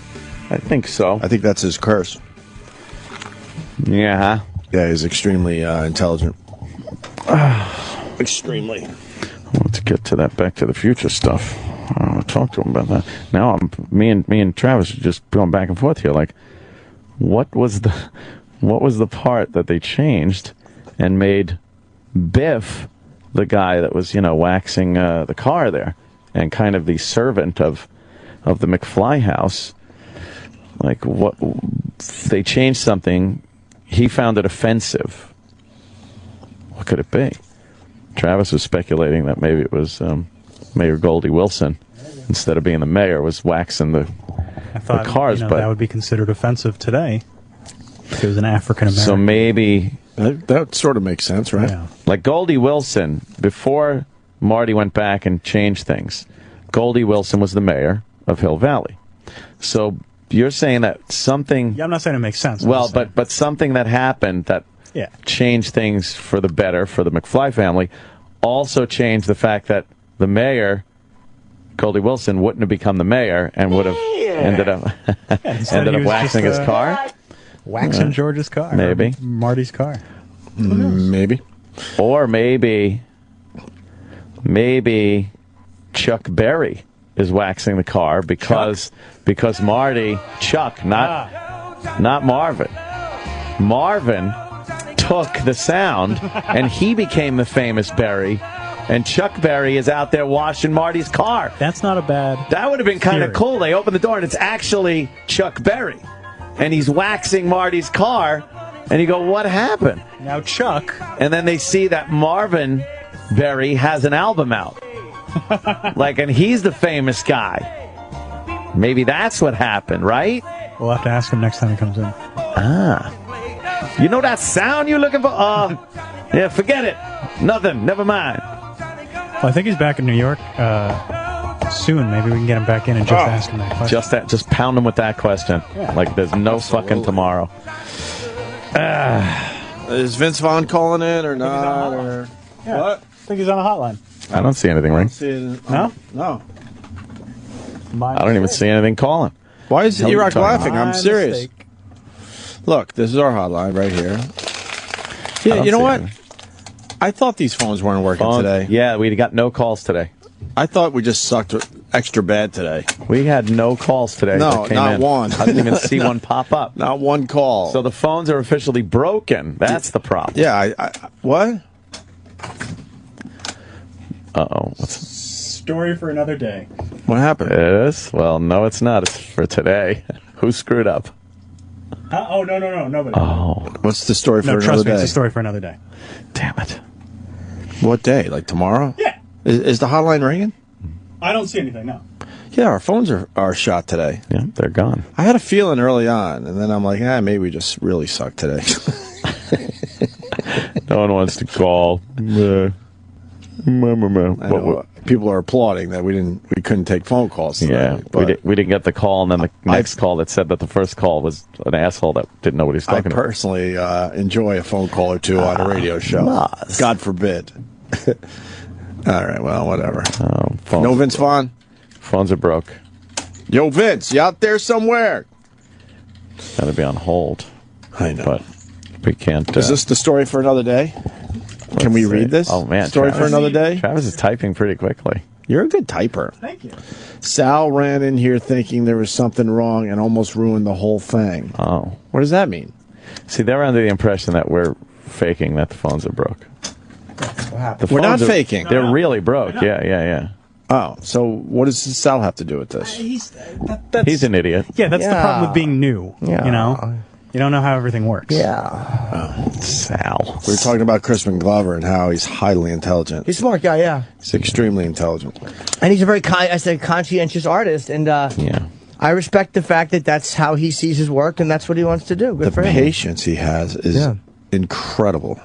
S11: I think so.
S4: I think that's his curse.
S11: Yeah.
S4: Yeah, he's extremely intelligent. Extremely.
S11: I want to get to that Back to the Future stuff. I want to talk to him about that. Now, me and Travis are just going back and forth here. Like, what was the part that they changed and made Biff the guy that was, waxing the car there, and kind of the servant of the McFly house? Like, what they changed something? He found it offensive. What could it be? Travis was speculating that maybe it was Mayor Goldie Wilson, instead of being the mayor, was waxing the cars.
S9: But that would be considered offensive today if it was an African American.
S11: So maybe
S4: that sort of makes sense, right?
S9: Yeah.
S11: Like Goldie Wilson, before Marty went back and changed things, Goldie Wilson was the mayor of Hill Valley. So you're saying that something...
S9: Yeah, I'm not saying it makes sense.
S11: Well, but something that happened that changed things for the better for the McFly family also changed the fact that the mayor, Goldie Wilson, wouldn't have become the mayor and would have ended up waxing his car.
S9: Waxing George's car.
S11: Maybe.
S9: Marty's car.
S4: Maybe.
S11: Or maybe Chuck Berry is waxing the car because Marty, Chuck, not Marvin. Marvin took the sound and he became the famous Berry, and Chuck Berry is out there washing Marty's car.
S9: That's not a bad
S11: That would have been kind of cool. They open the door and it's actually Chuck Berry, and he's waxing Marty's car, and you go, what happened?
S9: Now Chuck.
S11: And then they see that Marvin Berry has an album out. And he's the famous guy. Maybe that's what happened, right?
S9: We'll have to ask him next time he comes in.
S11: You know that sound you're looking for? Yeah, forget it. Nothing. Never mind.
S9: Well, I think he's back in New York soon. Maybe we can get him back in and just ask him that question.
S11: Just pound him with that question.
S9: Yeah.
S11: Like there's no fucking tomorrow.
S4: Is Vince Vaughn calling in or not? Or
S9: Yeah.
S4: what?
S9: I think he's on a hotline.
S11: I don't see anything ring.
S9: No?
S4: No.
S11: I don't even see anything calling.
S4: Why is E-Rock laughing? I'm
S9: My
S4: serious.
S9: mistake.
S4: Look, this is our hotline right here. Yeah, you know what? I thought these phones weren't working today.
S11: Yeah, we got no calls today.
S4: I thought we just sucked extra bad today.
S11: We had no calls today.
S4: No,
S11: that came
S4: not
S11: in.
S4: one.
S11: I didn't even see one pop up.
S4: Not one call.
S11: So the phones are officially broken. That's the problem.
S4: Yeah, what?
S11: Uh-oh.
S9: Story for another day.
S4: What happened?
S11: It is? Well, no, it's not. It's for today. Who screwed up?
S9: Oh, no, nobody.
S11: Oh.
S4: What's the story for
S9: No,
S4: another
S9: trust
S4: day?
S9: me, it's a story for another day.
S11: Damn it.
S4: What day? Like tomorrow?
S9: Yeah.
S4: Is the hotline ringing?
S9: I don't see anything, no.
S4: Yeah, our phones are shot today.
S11: Yeah, they're gone.
S4: I had a feeling early on, and then I'm like, maybe we just really suck today.
S11: No one wants to call.
S4: I know, people are applauding that we couldn't take phone calls today.
S11: Yeah,
S4: but
S11: we didn't get the call, and then the next call that said that the first call was an asshole that didn't know what he was talking
S4: I personally enjoy a phone call or two on a radio show. God forbid. All right, well, whatever. No Vince Vaughn?
S11: Phones are broke.
S4: Yo, Vince, you out there somewhere?
S11: Gotta be on hold.
S4: I know.
S11: But we can't.
S4: Is this the story for another day? Can we read this?
S11: Oh, man.
S4: Story for another day?
S11: Travis is typing pretty quickly.
S4: You're a good typer.
S9: Thank you.
S4: Sal ran in here thinking there was something wrong and almost ruined the whole thing.
S11: Oh.
S4: What does that mean?
S11: See, they're under the impression that we're faking that the phones are broke.
S9: What happened?
S4: We're not
S11: phones are-
S4: faking.
S11: They're really broke. Yeah.
S4: Oh, so what does Sal have to do with this?
S11: He's an idiot.
S9: Yeah, that's the problem with being new.
S4: Yeah.
S9: You know? You don't know how everything works.
S5: Yeah.
S11: Sal.
S4: We were talking about Crispin Glover and how he's highly intelligent.
S5: He's a smart guy, yeah.
S4: He's extremely intelligent.
S5: And he's a very conscientious artist, and I respect the fact that that's how he sees his work, and that's what he wants to do. Good
S4: The
S5: for him.
S4: patience he has is incredible.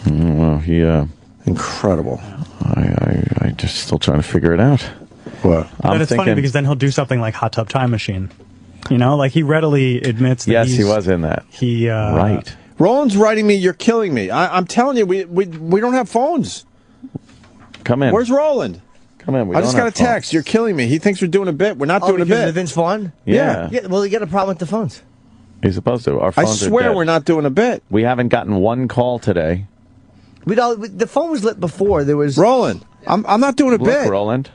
S11: Well,
S4: incredible.
S11: I just still trying to figure it out.
S4: What?
S9: But it's funny because then he'll do something like Hot Tub Time Machine. You know, like he readily admits that
S11: Yes, he was in that.
S4: Right. Roland's writing me, you're killing me. I'm telling you, we don't have phones.
S11: Come in.
S4: Where's Roland?
S11: Come in.
S4: I just got a text. You're killing me. He thinks we're doing a bit. We're not doing a
S5: because
S4: bit.
S5: of Vince Vaughn?
S4: Yeah.
S5: Well, you get a problem with the phones.
S11: He's supposed to. Our
S4: I
S11: phones are
S4: swear
S11: dead.
S4: we're not doing a bit.
S11: We haven't gotten one call today.
S5: The phone was lit before. There was
S4: Roland. I'm not doing a bit.
S11: Roland.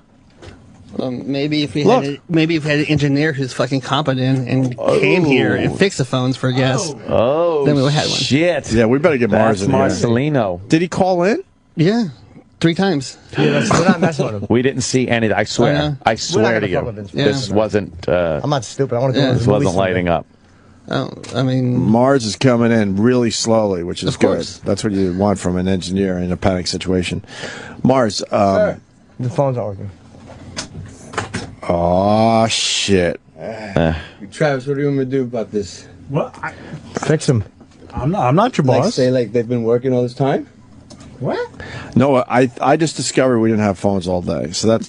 S1: Maybe if we had an engineer who's fucking competent and came here and fixed the phones for guests, then we would have had one.
S11: Shit.
S4: Yeah, we better get Mars in here.
S11: Marcelino.
S4: Did he call in?
S1: Yeah, 3 times.
S5: Yeah, we're not messing with him.
S11: We didn't see anything. I swear. I swear to you. This wasn't.
S5: I'm not stupid. I want to go to
S11: This wasn't lighting up.
S1: Oh, I mean,
S4: Mars is coming in really slowly, which is
S1: Of
S4: good.
S1: course.
S4: That's what you want from an engineer in a panic situation. Mars.
S5: The phone's not working.
S4: Oh shit.
S16: Travis, what do you want me to do about this?
S9: What?
S5: Fix them.
S9: I'm not your
S16: Like
S9: boss.
S16: say like they've been working all this time?
S9: What?
S4: No, I just discovered we didn't have phones all day, so that's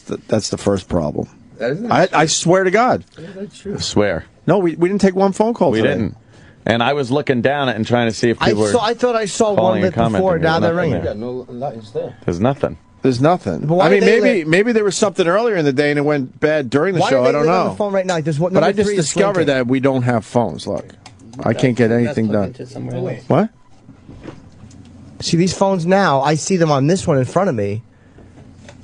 S4: the first problem.
S16: That is not
S4: I swear to God.
S16: That's true.
S11: I swear.
S4: No, we didn't take one phone call
S11: We
S4: today.
S11: didn't. And I was looking down and trying to see if people were.
S5: I thought I saw
S11: calling
S5: one
S11: and
S5: lit before.
S11: commenting.
S5: Now
S11: There's
S5: they're
S11: nothing
S5: ringing.
S11: there.
S16: No lines there.
S11: There's nothing.
S4: There's nothing.
S5: But why
S4: I mean,
S5: are they
S4: maybe there was something earlier in the day and it went bad during the
S5: Why
S4: show.
S5: are they
S4: I don't
S5: lit on
S4: know.
S5: the phone right now? Like, there's what,
S4: But I
S5: number
S4: just
S5: 3 is
S4: discovered
S5: blinking.
S4: that we don't have phones. Look, I can't get anything done. What?
S5: See these phones now? I see them on this one in front of me.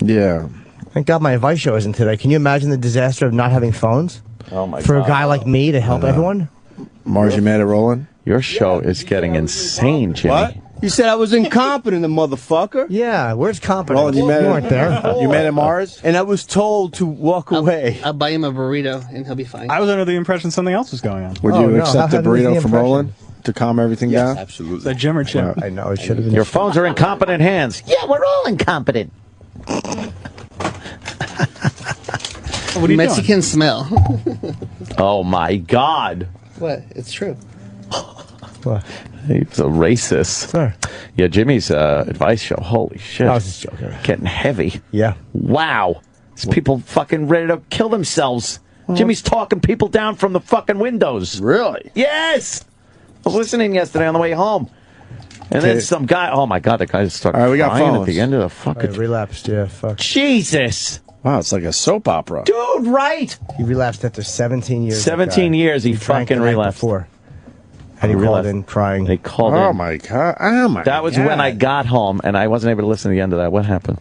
S4: Yeah.
S5: Thank God my advice show isn't today. Can you imagine the disaster of not having phones?
S11: Oh my
S5: For
S11: God.
S5: a guy like me to help everyone?
S4: Mars, you mad at Roland?
S11: Your show is getting insane, Jimmy.
S16: What? You said I was incompetent, the motherfucker.
S5: Yeah, where's competent?
S4: Roland, you
S5: weren't there.
S4: You mad at Mars?
S16: And I was told to walk away.
S1: I'll buy him a burrito and he'll be fine.
S9: I was under the impression something else was going on.
S4: Would
S5: Oh,
S4: you
S5: no,
S4: accept
S5: how
S4: a
S5: did we
S4: burrito
S5: the
S4: from
S5: impression?
S4: Roland to calm everything down?
S16: Absolutely.
S9: Is that Jim or Chip?
S5: I know, it should have been.
S11: Your phones are in competent hands. Yeah, we're all incompetent.
S9: What are you
S1: Mexican smell.
S11: Oh my God.
S1: What? It's true.
S5: What?
S11: He's a racist.
S5: Sir.
S11: Yeah, Jimmy's advice show. Holy shit.
S5: I was just joking.
S11: Getting heavy.
S5: Yeah.
S11: Wow. These people fucking ready to kill themselves. Jimmy's talking people down from the fucking windows.
S4: Really?
S11: Yes. I was listening yesterday on the way home. And then
S4: Okay.
S11: some guy, oh my God, the guy just started
S4: All right, we got
S11: crying at
S4: phones.
S11: the end of the fucking.
S5: Relapsed, yeah, fuck.
S11: Jesus.
S4: Wow, it's like a soap opera.
S11: Dude, right?
S5: He relapsed after 17 years.
S11: 17 years he
S5: drank
S11: fucking
S5: the night
S11: relapsed.
S5: before. And he
S11: He
S5: called
S11: relapsed.
S5: in crying.
S11: They called
S4: Oh
S11: in.
S4: my God. Oh my God.
S11: That was when I got home and I wasn't able to listen to the end of that. What happened?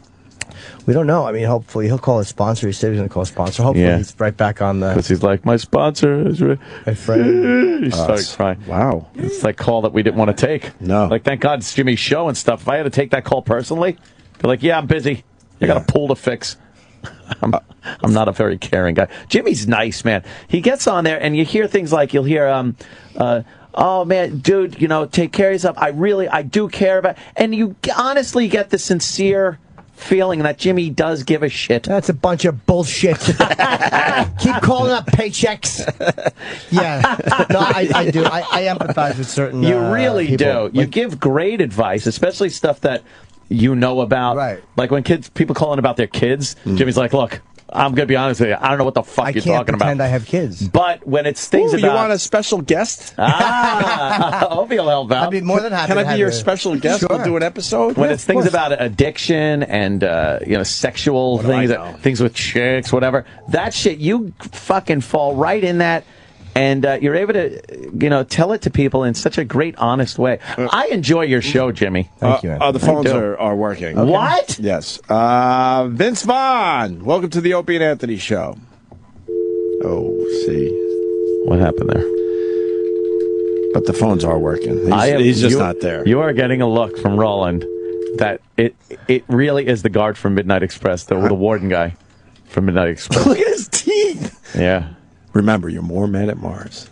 S5: We don't know. I mean, hopefully he'll call his sponsor. He said he's going to call his sponsor. Hopefully
S11: Yeah.
S5: he's right back on the.
S11: Because he's like, my sponsor is.
S5: My friend.
S11: He started crying.
S4: Wow.
S11: It's like call that we didn't want to take.
S4: No.
S11: Like, thank God it's Jimmy's show and stuff. If I had to take that call personally, be like, yeah, I'm busy. I got a pool to fix. I'm not a very caring guy. Jimmy's nice, man. He gets on there and you hear things like, you'll hear, oh man, dude, you know, take care of yourself. I do care about, and you honestly get the sincere feeling that Jimmy does give a shit.
S5: That's a bunch of bullshit. Keep calling up paychecks. Yeah. No, I do. I empathize with certain
S11: You really
S5: people.
S11: do. You give great advice, especially stuff that you know about.
S5: Right.
S11: Like when people call in about their kids, Jimmy's like, look, I'm going to be honest with you. I don't know what the fuck you're
S5: can't
S11: talking
S5: pretend
S11: about.
S5: I have kids.
S11: But when it's things
S4: Ooh,
S11: about...
S4: you want a special guest?
S11: Opie will help out.
S5: I'd be more than happy
S4: Can
S5: to
S4: I
S5: have
S4: be your
S5: you.
S4: special guest?
S5: Sure.
S4: We'll do an episode.
S11: When it's things about addiction and sexual things, things with chicks, whatever, that shit, you fucking fall right in that, and you're able to, tell it to people in such a great, honest way. I enjoy your show, Jimmy.
S5: Thank you.
S4: The phones are working.
S11: Okay. What?
S4: Yes. Vince Vaughn, welcome to the Opie and Anthony Show. Oh, see.
S11: What happened there?
S4: But the phones are working. He's just not there.
S11: You are getting a look from Roland that it really is the guard from Midnight Express, the warden guy from Midnight Express.
S4: Look at his teeth.
S11: Yeah.
S4: Remember, you're more mad at Mars.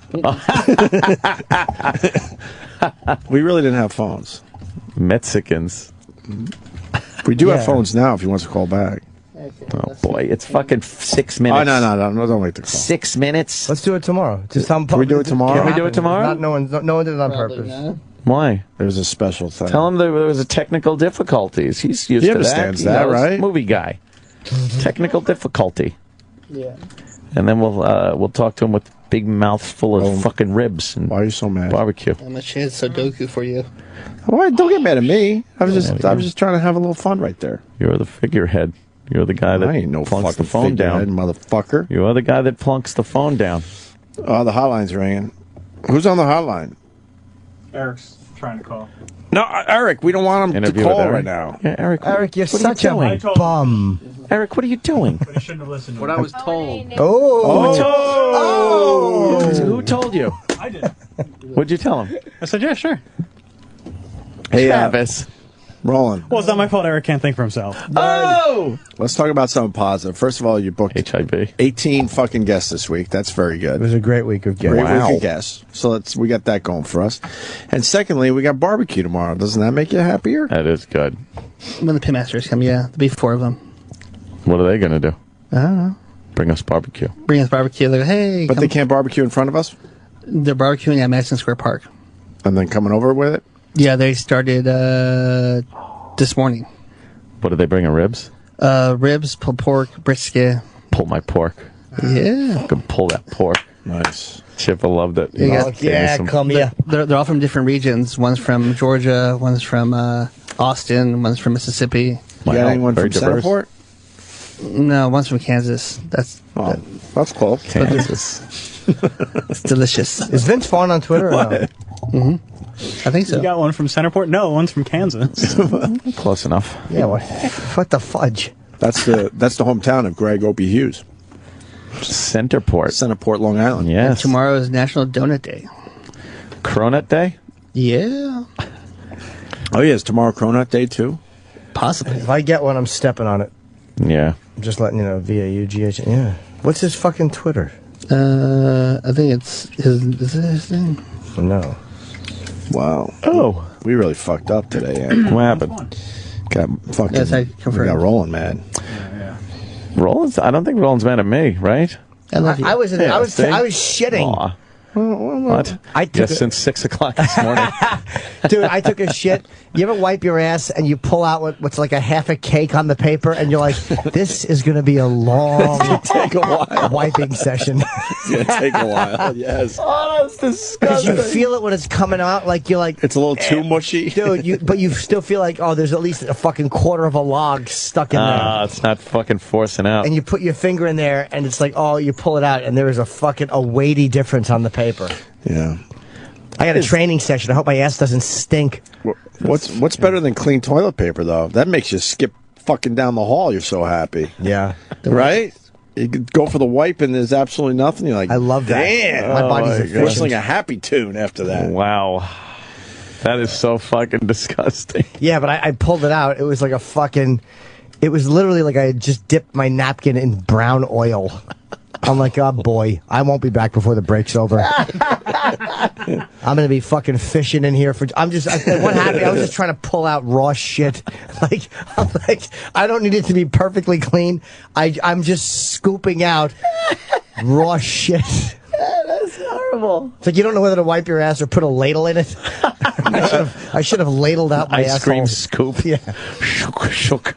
S4: We really didn't have phones.
S11: Mexicans.
S4: We do have phones now if he wants to call back.
S11: Oh, boy. It's fucking 6 minutes.
S4: Oh, no, don't make the call.
S11: 6 minutes?
S5: Let's do it tomorrow. Just some
S4: Can we do it tomorrow?
S11: Can we do it tomorrow?
S5: No one did it on purpose.
S11: Why?
S4: There's a special thing.
S11: Tell him there was a technical difficulties. He's used
S4: He
S11: to
S4: understands
S11: that.
S4: that, right?
S11: Movie guy. Technical difficulty.
S1: Yeah.
S11: And then we'll talk to him with a big mouth full of fucking ribs and
S4: why are you so mad?
S11: Barbecue.
S1: I'm a chance Sudoku for you.
S4: Why? Don't get mad at me. I was just trying to have a little fun right there.
S11: You're the figurehead. You're the guy that
S4: I ain't no
S11: plunks the
S4: fucking
S11: phone down.
S4: figurehead, motherfucker.
S11: You are the guy that plunks the phone down.
S4: Oh, the hotline's ringing. Who's on the hotline?
S9: Eric's trying to call.
S4: No, Eric, we don't want him to call right now.
S11: Yeah, Eric.
S5: Eric, you're
S11: what
S5: such
S11: are you
S5: a
S11: doing?
S5: bum.
S11: Eric, what are you doing?
S9: But he shouldn't have listened to
S13: What I was told.
S11: Who told you?
S9: I did.
S11: What'd you tell him?
S9: I said, yeah, sure.
S4: Hey,
S11: Travis.
S4: Roland.
S9: Well, it's not my fault Eric can't think for himself.
S11: Oh!
S4: Let's talk about something positive. First of all, you booked
S11: HIV.
S4: 18 fucking guests this week. That's very good.
S5: It was a great week of guests.
S4: Great week of guests. So we got that going for us. And secondly, we got barbecue tomorrow. Doesn't that make you happier?
S11: That is good.
S1: When the pitmasters come, yeah. There'll be 4 of them.
S11: What are they going to do?
S1: I don't know.
S11: Bring us barbecue.
S1: Bring us barbecue. They go, hey.
S4: But they can't barbecue in front of us?
S1: They're barbecuing at Madison Square Park.
S4: And then coming over with it?
S1: Yeah, they started this morning.
S11: What are they bringing? Ribs?
S1: Ribs, pulled pork, brisket.
S11: Pull my pork.
S1: Yeah.
S11: I can pull that pork.
S4: Nice.
S11: Chippa loved it.
S1: They're all from different regions. One's from Georgia, one's from Austin, one's from Mississippi.
S4: You got anyone from Centerport?
S1: No, one's from Kansas. That's
S4: close.
S11: Kansas.
S1: It's delicious.
S5: Is Vince Vaughn on Twitter or no?
S1: Mm-hmm. I think so.
S9: You got one from Centerport? No, one's from Kansas.
S11: Close enough.
S5: Yeah, what the fudge?
S4: That's the hometown of Greg Opie Hughes. Centerport, Long Island.
S11: Yes.
S1: And tomorrow is National Donut Day.
S11: Cronut Day?
S1: Yeah.
S4: Oh, yeah. Is tomorrow Cronut Day, too?
S1: Possibly.
S5: If I get one, I'm stepping on it.
S11: Yeah.
S5: I'm just letting you know, VAUGH. Yeah. What's his fucking Twitter?
S1: I think it's his. Is it his name?
S5: No.
S4: Wow.
S11: Oh.
S4: We really fucked up today, Andy.
S11: What happened?
S4: Got fucking.
S1: Yes, I
S4: we
S1: confirmed.
S4: got Roland mad.
S11: Roland's? I don't think Roland's mad at me, right?
S1: I love you.
S5: I was shitting.
S11: Aw. What?
S5: I took
S11: since 6 o'clock this morning.
S5: Dude, I took a shit. You ever wipe your ass and you pull out what's like a half a cake on the paper and you're like, this is going to be a long
S4: take a while.
S5: wiping session.
S4: It's going to take a while, yes.
S11: Oh, that's
S5: Because
S11: disgusting.
S5: you feel it when it's coming out, like you're like...
S4: It's a little too mushy.
S5: Dude, but you still feel like, oh, there's at least a fucking quarter of a log stuck in there.
S11: It's not fucking forcing out.
S5: And you put your finger in there and it's like, oh, you pull it out and there is a weighty difference on the paper.
S4: Yeah.
S5: I got a training session. I hope my ass doesn't stink.
S4: What's better than clean toilet paper, though? That makes you skip fucking down the hall. You're so happy.
S5: Yeah.
S4: Right? You could go for the wipe and there's absolutely nothing. You're like,
S5: I love that.
S4: Damn.
S5: My body's efficient.
S4: Whistling a happy tune after that.
S11: Wow. That is so fucking disgusting.
S5: Yeah, but I pulled it out. It was like a fucking... It was literally like I had just dipped my napkin in brown oil. I'm like, oh boy, I won't be back before the break's over. I'm gonna be fucking fishing in here for. What happened? I was just trying to pull out raw shit. I'm like, I don't need it to be perfectly clean. I'm just scooping out raw shit.
S11: That's horrible.
S5: It's like you don't know whether to wipe your ass or put a ladle in it. I should have ladled out my
S11: ice cream
S5: asshole.
S11: scoop.
S5: Yeah.
S11: Shook.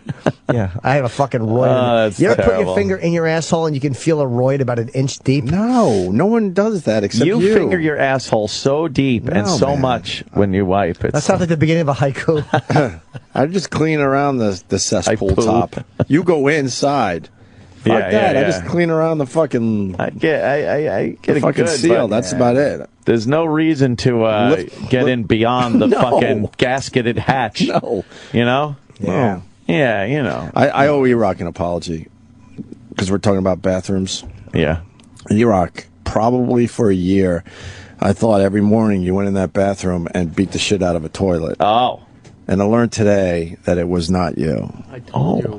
S5: Yeah, I have a fucking roid.
S11: That's
S5: You ever put your
S11: terrible.
S5: finger in your asshole and you can feel a roid about an inch deep?
S4: No one does that except you.
S11: You finger your asshole so deep and so much when you wipe.
S5: That sounds like the beginning of a haiku.
S4: I just clean around the cesspool top. You go inside. Fuck that. I just clean around the fucking.
S11: I get
S4: the
S11: it
S4: fucking
S11: good,
S4: seal.
S11: but
S4: That's about it.
S11: There's no reason to get in beyond the
S4: No.
S11: fucking gasketed hatch.
S4: No.
S11: You know?
S4: Yeah.
S11: Yeah, you know.
S4: I owe E-Rock an apology because we're talking about bathrooms.
S11: Yeah.
S4: E-Rock, probably for a year, I thought every morning you went in that bathroom and beat the shit out of a toilet.
S11: Oh.
S4: And I learned today that it was not you.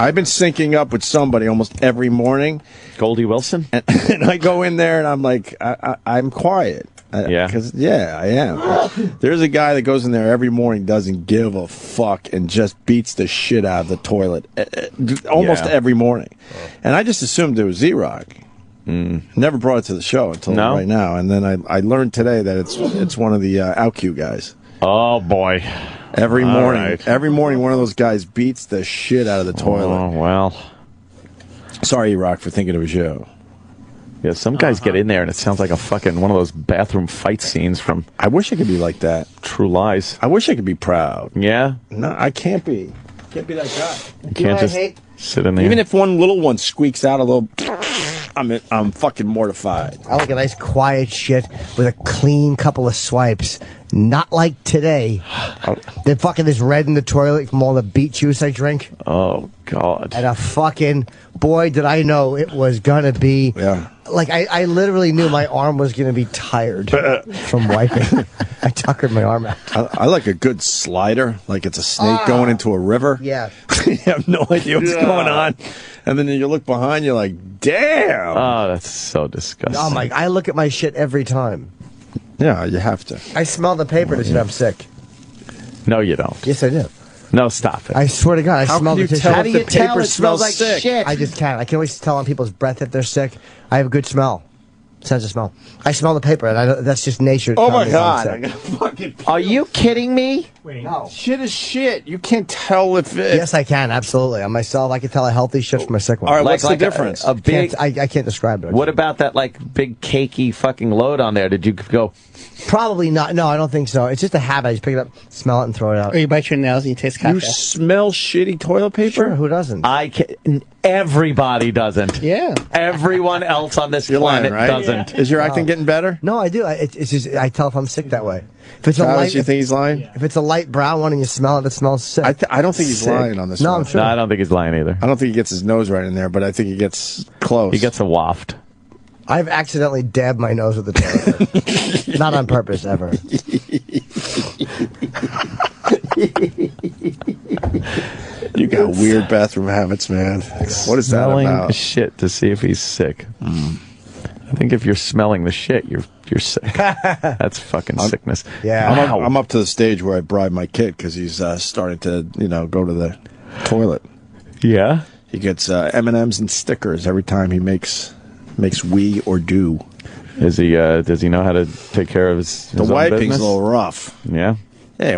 S4: I've been syncing up with somebody almost every morning.
S11: Goldie Wilson?
S4: And I go in there and I'm like, I'm quiet.
S11: Yeah.
S4: Because, I am. There's a guy that goes in there every morning, doesn't give a fuck, and just beats the shit out of the toilet almost every morning. And I just assumed it was Z-Rock. Never brought it to the show until right now. And then I learned today that it's one of the OutQ guys.
S11: Oh, boy.
S4: Every
S11: All
S4: morning.
S11: right.
S4: Every morning, one of those guys beats the shit out of the toilet.
S11: Oh, well.
S4: Sorry, E-Rock, for thinking it was you.
S11: Yeah, some guys get in there and it sounds like a fucking one of those bathroom fight scenes from
S4: I wish I could be like that.
S11: True Lies.
S4: I wish I could be proud.
S11: Yeah?
S4: No, I can't be. Can't be that guy.
S11: You can't just sit in there.
S4: Even if one little one squeaks out a little, I'm fucking mortified.
S5: I like a nice quiet shit with a clean couple of swipes. Not like today. The fucking is red in the toilet from all the beet juice I drink.
S11: Oh, God.
S5: And a fucking, boy, did I know it was gonna be.
S4: Yeah.
S5: Like, I literally knew my arm was gonna be tired from wiping. I tuckered my arm out.
S4: I like a good slider, like it's a snake going into a river.
S5: Yeah.
S4: You have no idea what's going on. And then you look behind, you're like, damn.
S11: Oh, that's so disgusting.
S5: Oh, my, I look at my shit every time.
S4: Yeah, you have to.
S5: I smell the paper to say I'm sick.
S11: No, you don't.
S5: Yes, I do.
S11: No, stop it.
S5: I swear to God, I
S4: How
S5: smell
S4: can you
S5: the tissue.
S4: tell
S5: How
S4: if
S5: do
S4: the
S5: you tell
S4: paper
S5: it smells like
S4: sick?
S5: shit? I just can't. I can always tell on people's breath if they're sick. I have a good smell. Sense of smell. I smell the paper, and that's just nature.
S4: Oh my
S5: telling me
S4: God.
S5: I'm sick.
S11: Are you kidding me?
S9: Wait.
S5: No.
S4: Shit is shit. You can't tell if it.
S5: Yes, I can. Absolutely. On myself, I can tell a healthy shit from a sick one.
S4: All right, what's
S11: Like
S4: the difference?
S11: A big.
S5: I can't describe it.
S11: What about that like big cakey fucking load on there? Did you go?
S5: Probably not. No, I don't think so. It's just a habit. I just pick it up, smell it, and throw it out.
S1: Or you bite your nails and you taste coffee.
S4: You smell shitty toilet paper?
S5: Sure, who doesn't?
S11: Everybody doesn't.
S1: Yeah.
S11: Everyone else on this
S4: You're
S11: planet
S4: lying, right?
S11: doesn't.
S4: Is your acting getting better?
S5: No, I do. It's just I tell if I'm sick that way. If it's a
S4: Travis,
S5: light,
S4: you think he's lying?
S5: if it's a light brown one and you smell it, it smells sick.
S4: I don't think he's
S5: Sick.
S4: lying on this
S5: No,
S4: one.
S5: I'm sure.
S11: No, I don't think he's lying either.
S4: I don't think he gets his nose right in there, but I think he gets close.
S11: He gets a waft.
S5: I've accidentally dabbed my nose with the toilet paper. Not on purpose, ever.
S4: You got weird bathroom habits, man. What is that
S11: Smelling
S4: about?
S11: the shit to see if he's sick. I think if you're smelling the shit, you're sick. That's fucking sickness.
S5: Yeah.
S4: I'm up to the stage where I bribe my kid because he's starting to, go to the toilet.
S11: Yeah.
S4: He gets M&Ms and stickers every time he makes wee or do.
S11: Is he? Does he know how to take care of his
S4: The
S11: own
S4: wiping's
S11: business?
S4: a little rough.
S11: Yeah.
S4: Yeah, he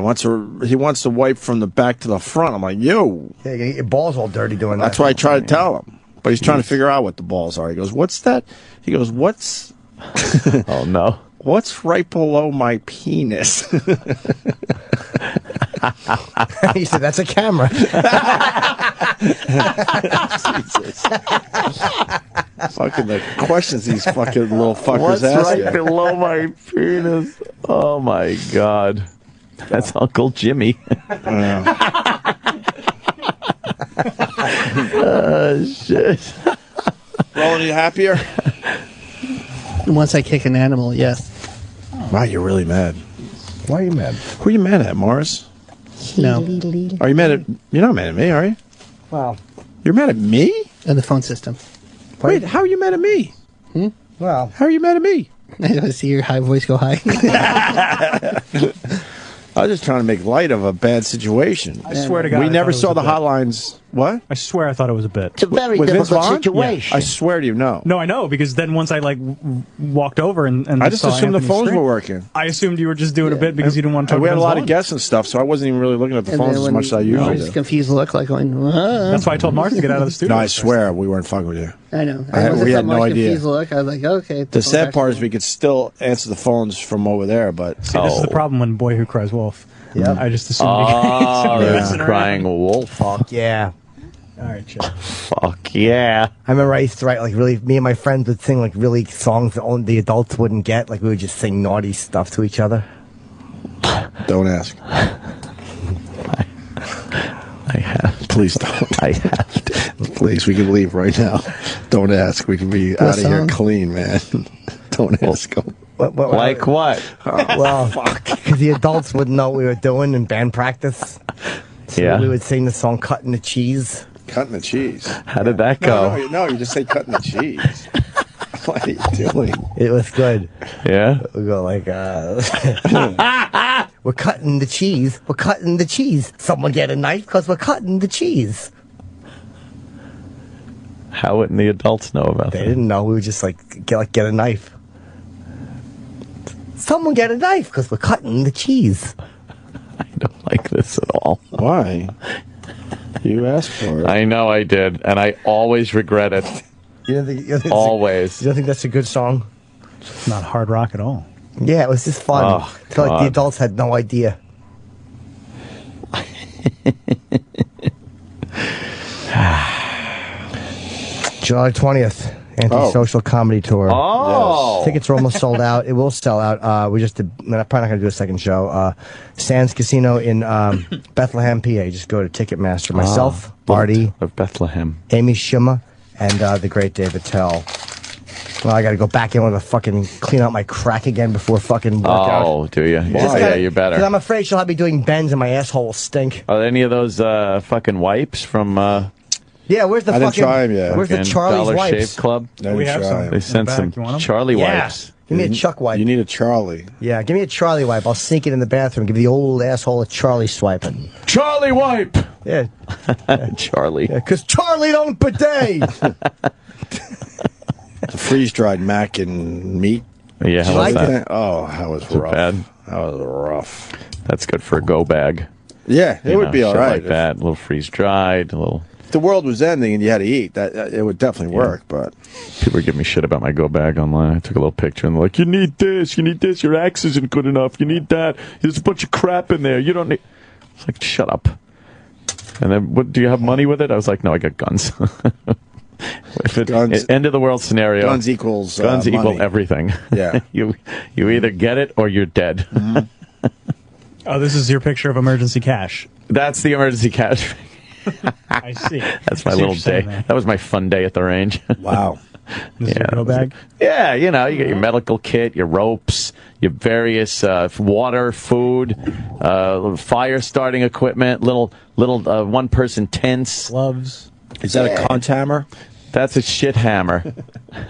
S4: wants to wipe from the back to the front. I'm like, yo.
S5: Yeah, you get your balls all dirty doing that.
S4: That's why I try to tell him. But he's trying to figure out what the balls are. He goes, what's that? He goes, what's...
S11: Oh, no.
S4: What's right below my penis?
S5: He said, that's a camera.
S4: Jesus. Fucking the questions these fucking little fuckers
S11: What's
S4: ask
S11: right
S4: you.
S11: below my penis? Oh, my God. That's Uncle Jimmy. Shit.
S4: Roland, you happier?
S1: Once I kick an animal, yes.
S4: Wow, you're really mad.
S5: Why are you mad?
S4: Who are you mad at, Morris?
S1: No.
S4: Are you mad at... You're not mad at me, are you?
S5: Well,
S4: You're mad at me?
S1: And the phone system.
S4: Wait, how are you mad at me?
S5: well,
S4: How are you mad at me?
S1: I want to see your high voice go high.
S4: I was just trying to make light of a bad situation.
S9: I swear to God,
S4: We
S9: I
S4: never
S9: thought it
S4: saw
S9: was
S4: the
S9: a bit.
S4: hotlines. What?
S9: I swear I thought it was a bit.
S6: It's a very
S4: With Vince
S6: difficult
S4: Vaughn?
S6: situation.
S4: I swear to you, no.
S9: No, I know, because then once I walked over and
S4: I just
S9: saw
S4: assumed the
S9: Anthony's
S4: phones
S9: screen,
S4: were working.
S9: I assumed you were just doing a bit because you didn't want to talk
S4: We had a
S9: to
S4: lot
S9: Vince
S4: of
S9: Vaughn.
S4: guests and stuff, so I wasn't even really looking at the phones as much as I usually
S1: Just
S4: do.
S1: confused look like going,
S9: That's why I told Mark to get out of the studio.
S4: No, I swear we weren't fucking with you.
S1: I know.
S4: We had no idea.
S1: Confused look. I was like, okay.
S4: The sad part is we could still answer the phones from over there, but
S9: See, this is the problem when Boy Who Cries Wolf.
S5: Yeah.
S9: I just assumed
S11: Oh,
S9: you
S11: yeah.
S9: guys were
S11: Crying wolf.
S5: fuck yeah.
S9: All right, chill.
S11: Fuck yeah.
S5: I remember I used to write, like, really, me and my friends would sing, like, really songs that only the adults wouldn't get. Like, we would just sing naughty stuff to each other.
S4: don't ask.
S11: I have.
S4: Please don't.
S11: I have to.
S4: Please, we can leave right now. Don't ask. We can be out of here
S1: song?
S4: clean, man. Don't ask.
S11: Like what?
S5: Well, because the adults wouldn't know what we were doing in band practice. So
S11: Yeah.
S5: we would sing the song Cutting the Cheese.
S4: Cutting the cheese.
S11: How did that go?
S4: No, you just say cutting the cheese. What are you doing?
S5: It was good.
S11: Yeah?
S5: We go like, we're cutting the cheese. We're cutting the cheese. Someone get a knife because we're cutting the cheese.
S11: How wouldn't the adults know about
S5: They
S11: that?
S5: didn't know. We would just get a knife. Someone get a knife because we're cutting the cheese.
S11: I don't like this at all.
S4: Why? You asked for it.
S11: I know I did, and I always regret it.
S5: You don't think,
S11: Always.
S5: You don't think that's a good song?
S9: It's not hard rock at all.
S5: Yeah, it was just fun.
S11: Oh,
S5: I feel like the
S11: God.
S5: adults had no idea. July 20th. Anti-social comedy tour.
S11: Oh.
S5: Yes. Tickets are almost sold out. It will sell out. We just did, I'm probably not going to do a second show. Sands Casino in Bethlehem, PA. Just go to Ticketmaster. Myself, Artie
S11: of Bethlehem,
S5: Amy Shimmer, and the great David Tell. Well, I got to go back in with a fucking clean out my crack again before fucking workout.
S11: Oh, do you? Yeah, you better.
S5: Because I'm afraid she'll have me doing bends and my asshole will stink.
S11: Are there any of those fucking wipes from?
S5: Yeah, where's the
S4: I
S5: fucking?
S4: didn't try 'em yet.
S5: Where's the Charlie's
S11: Dollar
S5: wipes?
S11: Shave Club?
S4: We have some.
S11: They sent some Charlie wipes.
S5: Give me a Chuck wipe.
S4: You need a Charlie.
S5: Yeah, give me a Charlie wipe. I'll sneak it in the bathroom. Give the old asshole a Charlie swiping.
S11: Charlie wipe.
S5: Yeah.
S11: Charlie.
S5: Yeah, because Charlie don't bidet.
S4: The freeze-dried mac and meat.
S11: Yeah, how was that?
S4: Oh, that was rough.
S11: Bad?
S4: That was rough.
S11: That's good for a go bag.
S4: Yeah, it would be all
S11: shit
S4: right.
S11: like that. A little freeze-dried, a little...
S4: If the world was ending and you had to eat, that it would definitely work, but...
S11: People are giving me shit about my go bag online. I took a little picture and they're like, you need this, your axe isn't good enough, you need that, there's a bunch of crap in there, you don't need... It's like, shut up. And then, what, do you have money with it? I was like, no, I got guns. End of the world scenario.
S4: Guns equals
S11: guns equal
S4: money.
S11: everything.
S4: Yeah.
S11: you either get it or you're dead.
S4: Mm-hmm.
S9: Oh, this is your picture of emergency cash.
S11: That's the emergency cash.
S9: I see.
S11: That's my little day. That was my fun day at the range.
S4: Wow.
S9: This is your go bag?
S11: Yeah, you know, you get your medical kit, your ropes, your various water, food, fire starting equipment, little one-person tents.
S9: Gloves.
S4: Is that a cunt hammer?
S11: That's a shit hammer.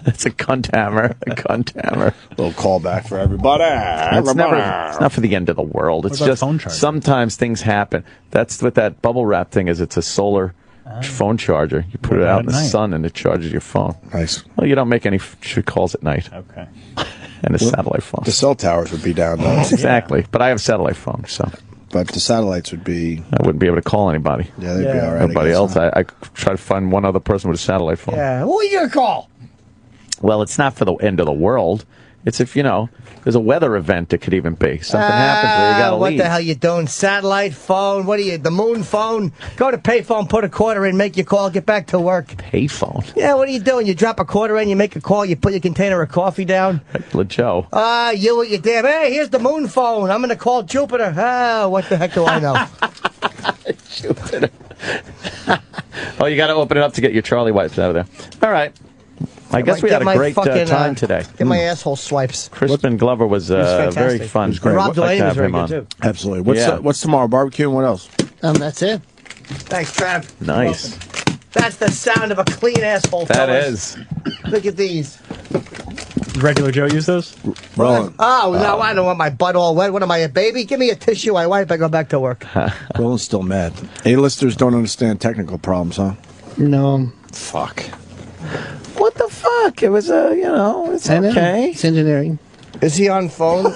S11: That's a cunt hammer. A cunt hammer.
S4: Little callback for everybody.
S11: It's not for the end of the world. It's just sometimes things happen. That's what that bubble wrap thing is. It's a solar phone charger. You put it out in the sun and it charges your phone.
S4: Nice.
S11: Well, you don't make any calls at night.
S9: Okay.
S11: And a satellite phone.
S4: The cell towers would be down, though.
S11: Exactly. But I have a satellite phone, so...
S4: But the satellites would be...
S11: I wouldn't be able to call anybody.
S4: Yeah, they'd be all right.
S11: Nobody else. I try to find one other person with a satellite phone.
S5: Yeah, who are you gonna call?
S11: Well, it's not for the end of the world. It's if, there's a weather event it could even be. Something happens where you gotta
S5: what
S11: leave.
S5: the hell you doing? Satellite phone? What are you, the moon phone? Go to payphone, put a quarter in, make your call, get back to work.
S11: Payphone?
S5: Yeah, what are you doing? You drop a quarter in, you make a call, you put your container of coffee down.
S11: Like Joe.
S5: You with your damn, hey, here's the moon phone. I'm gonna call Jupiter. What the heck do I know?
S11: Jupiter. Oh, you gotta open it up to get your Charlie wipes out of there. All right. I guess we had a great time today.
S5: Get my asshole swipes.
S11: Crispin Glover was very fun.
S5: Rob Delaney was very good, too.
S4: Absolutely. What's tomorrow? Barbecue and what else?
S1: That's it.
S5: Thanks, Trav.
S11: Nice.
S5: That's the sound of a clean asshole.
S11: That
S5: fellas.
S11: is.
S5: Look at these.
S9: Regular Joe use those?
S4: Roland.
S5: Oh, no, I don't want my butt all wet. What am I, a baby? Give me a tissue. I wipe. I go back to work.
S4: Roland's still mad. A-listers don't understand technical problems, huh?
S1: No.
S4: Fuck.
S11: What the fuck? It was it's okay.
S1: It's engineering.
S5: Is he on phone?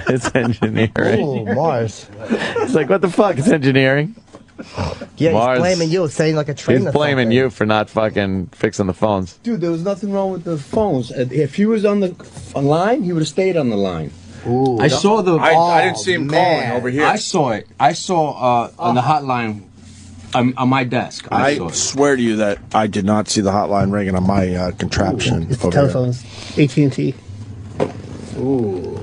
S11: It's engineering.
S5: Oh, Mars.
S11: It's like, what the fuck? It's engineering.
S5: Yeah,
S11: Mars,
S5: he's blaming you, saying like a train.
S11: He's blaming you for not fucking fixing the phones.
S16: Dude, there was nothing wrong with the phones. If he was on the line, he would have stayed on the line.
S5: Ooh,
S16: I saw the.
S4: I didn't see him calling over here.
S16: I saw it. I saw on the hotline on my desk.
S4: I swear to you that I did not see the hotline ringing on my contraption.
S1: It's the telephones. AT&T.
S5: Ooh.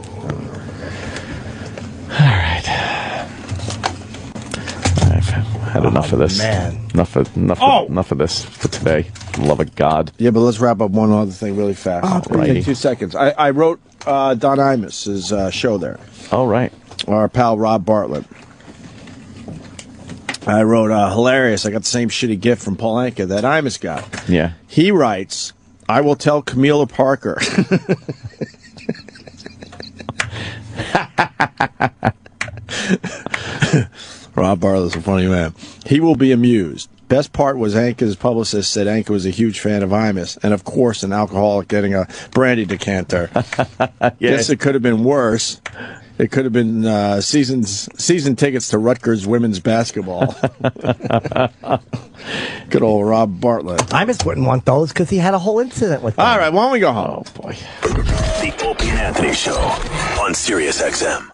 S11: All right. I've had enough of this.
S4: Man.
S11: Enough of this for today. For the love of God.
S4: Yeah, but let's wrap up one other thing really fast.
S11: Alrighty.
S4: 2 seconds. I wrote Don Imus' show there.
S11: All right.
S4: Our pal Rob Bartlett. I wrote hilarious. I got the same shitty gift from Paul Anka that Imus got.
S11: Yeah.
S4: He writes, I will tell Camilla Parker. Rob Bartlett's a funny man. He will be amused. Best part was Anka's publicist said Anka was a huge fan of Imus, and of course an alcoholic getting a brandy decanter. Guess it could have been worse. It could have been season tickets to Rutgers women's basketball. Good old Rob Bartlett.
S5: Imus wouldn't want those because he had a whole incident with them.
S4: All right, why don't we go home?
S11: Oh, boy.
S18: The Opie and Anthony Show on Sirius XM.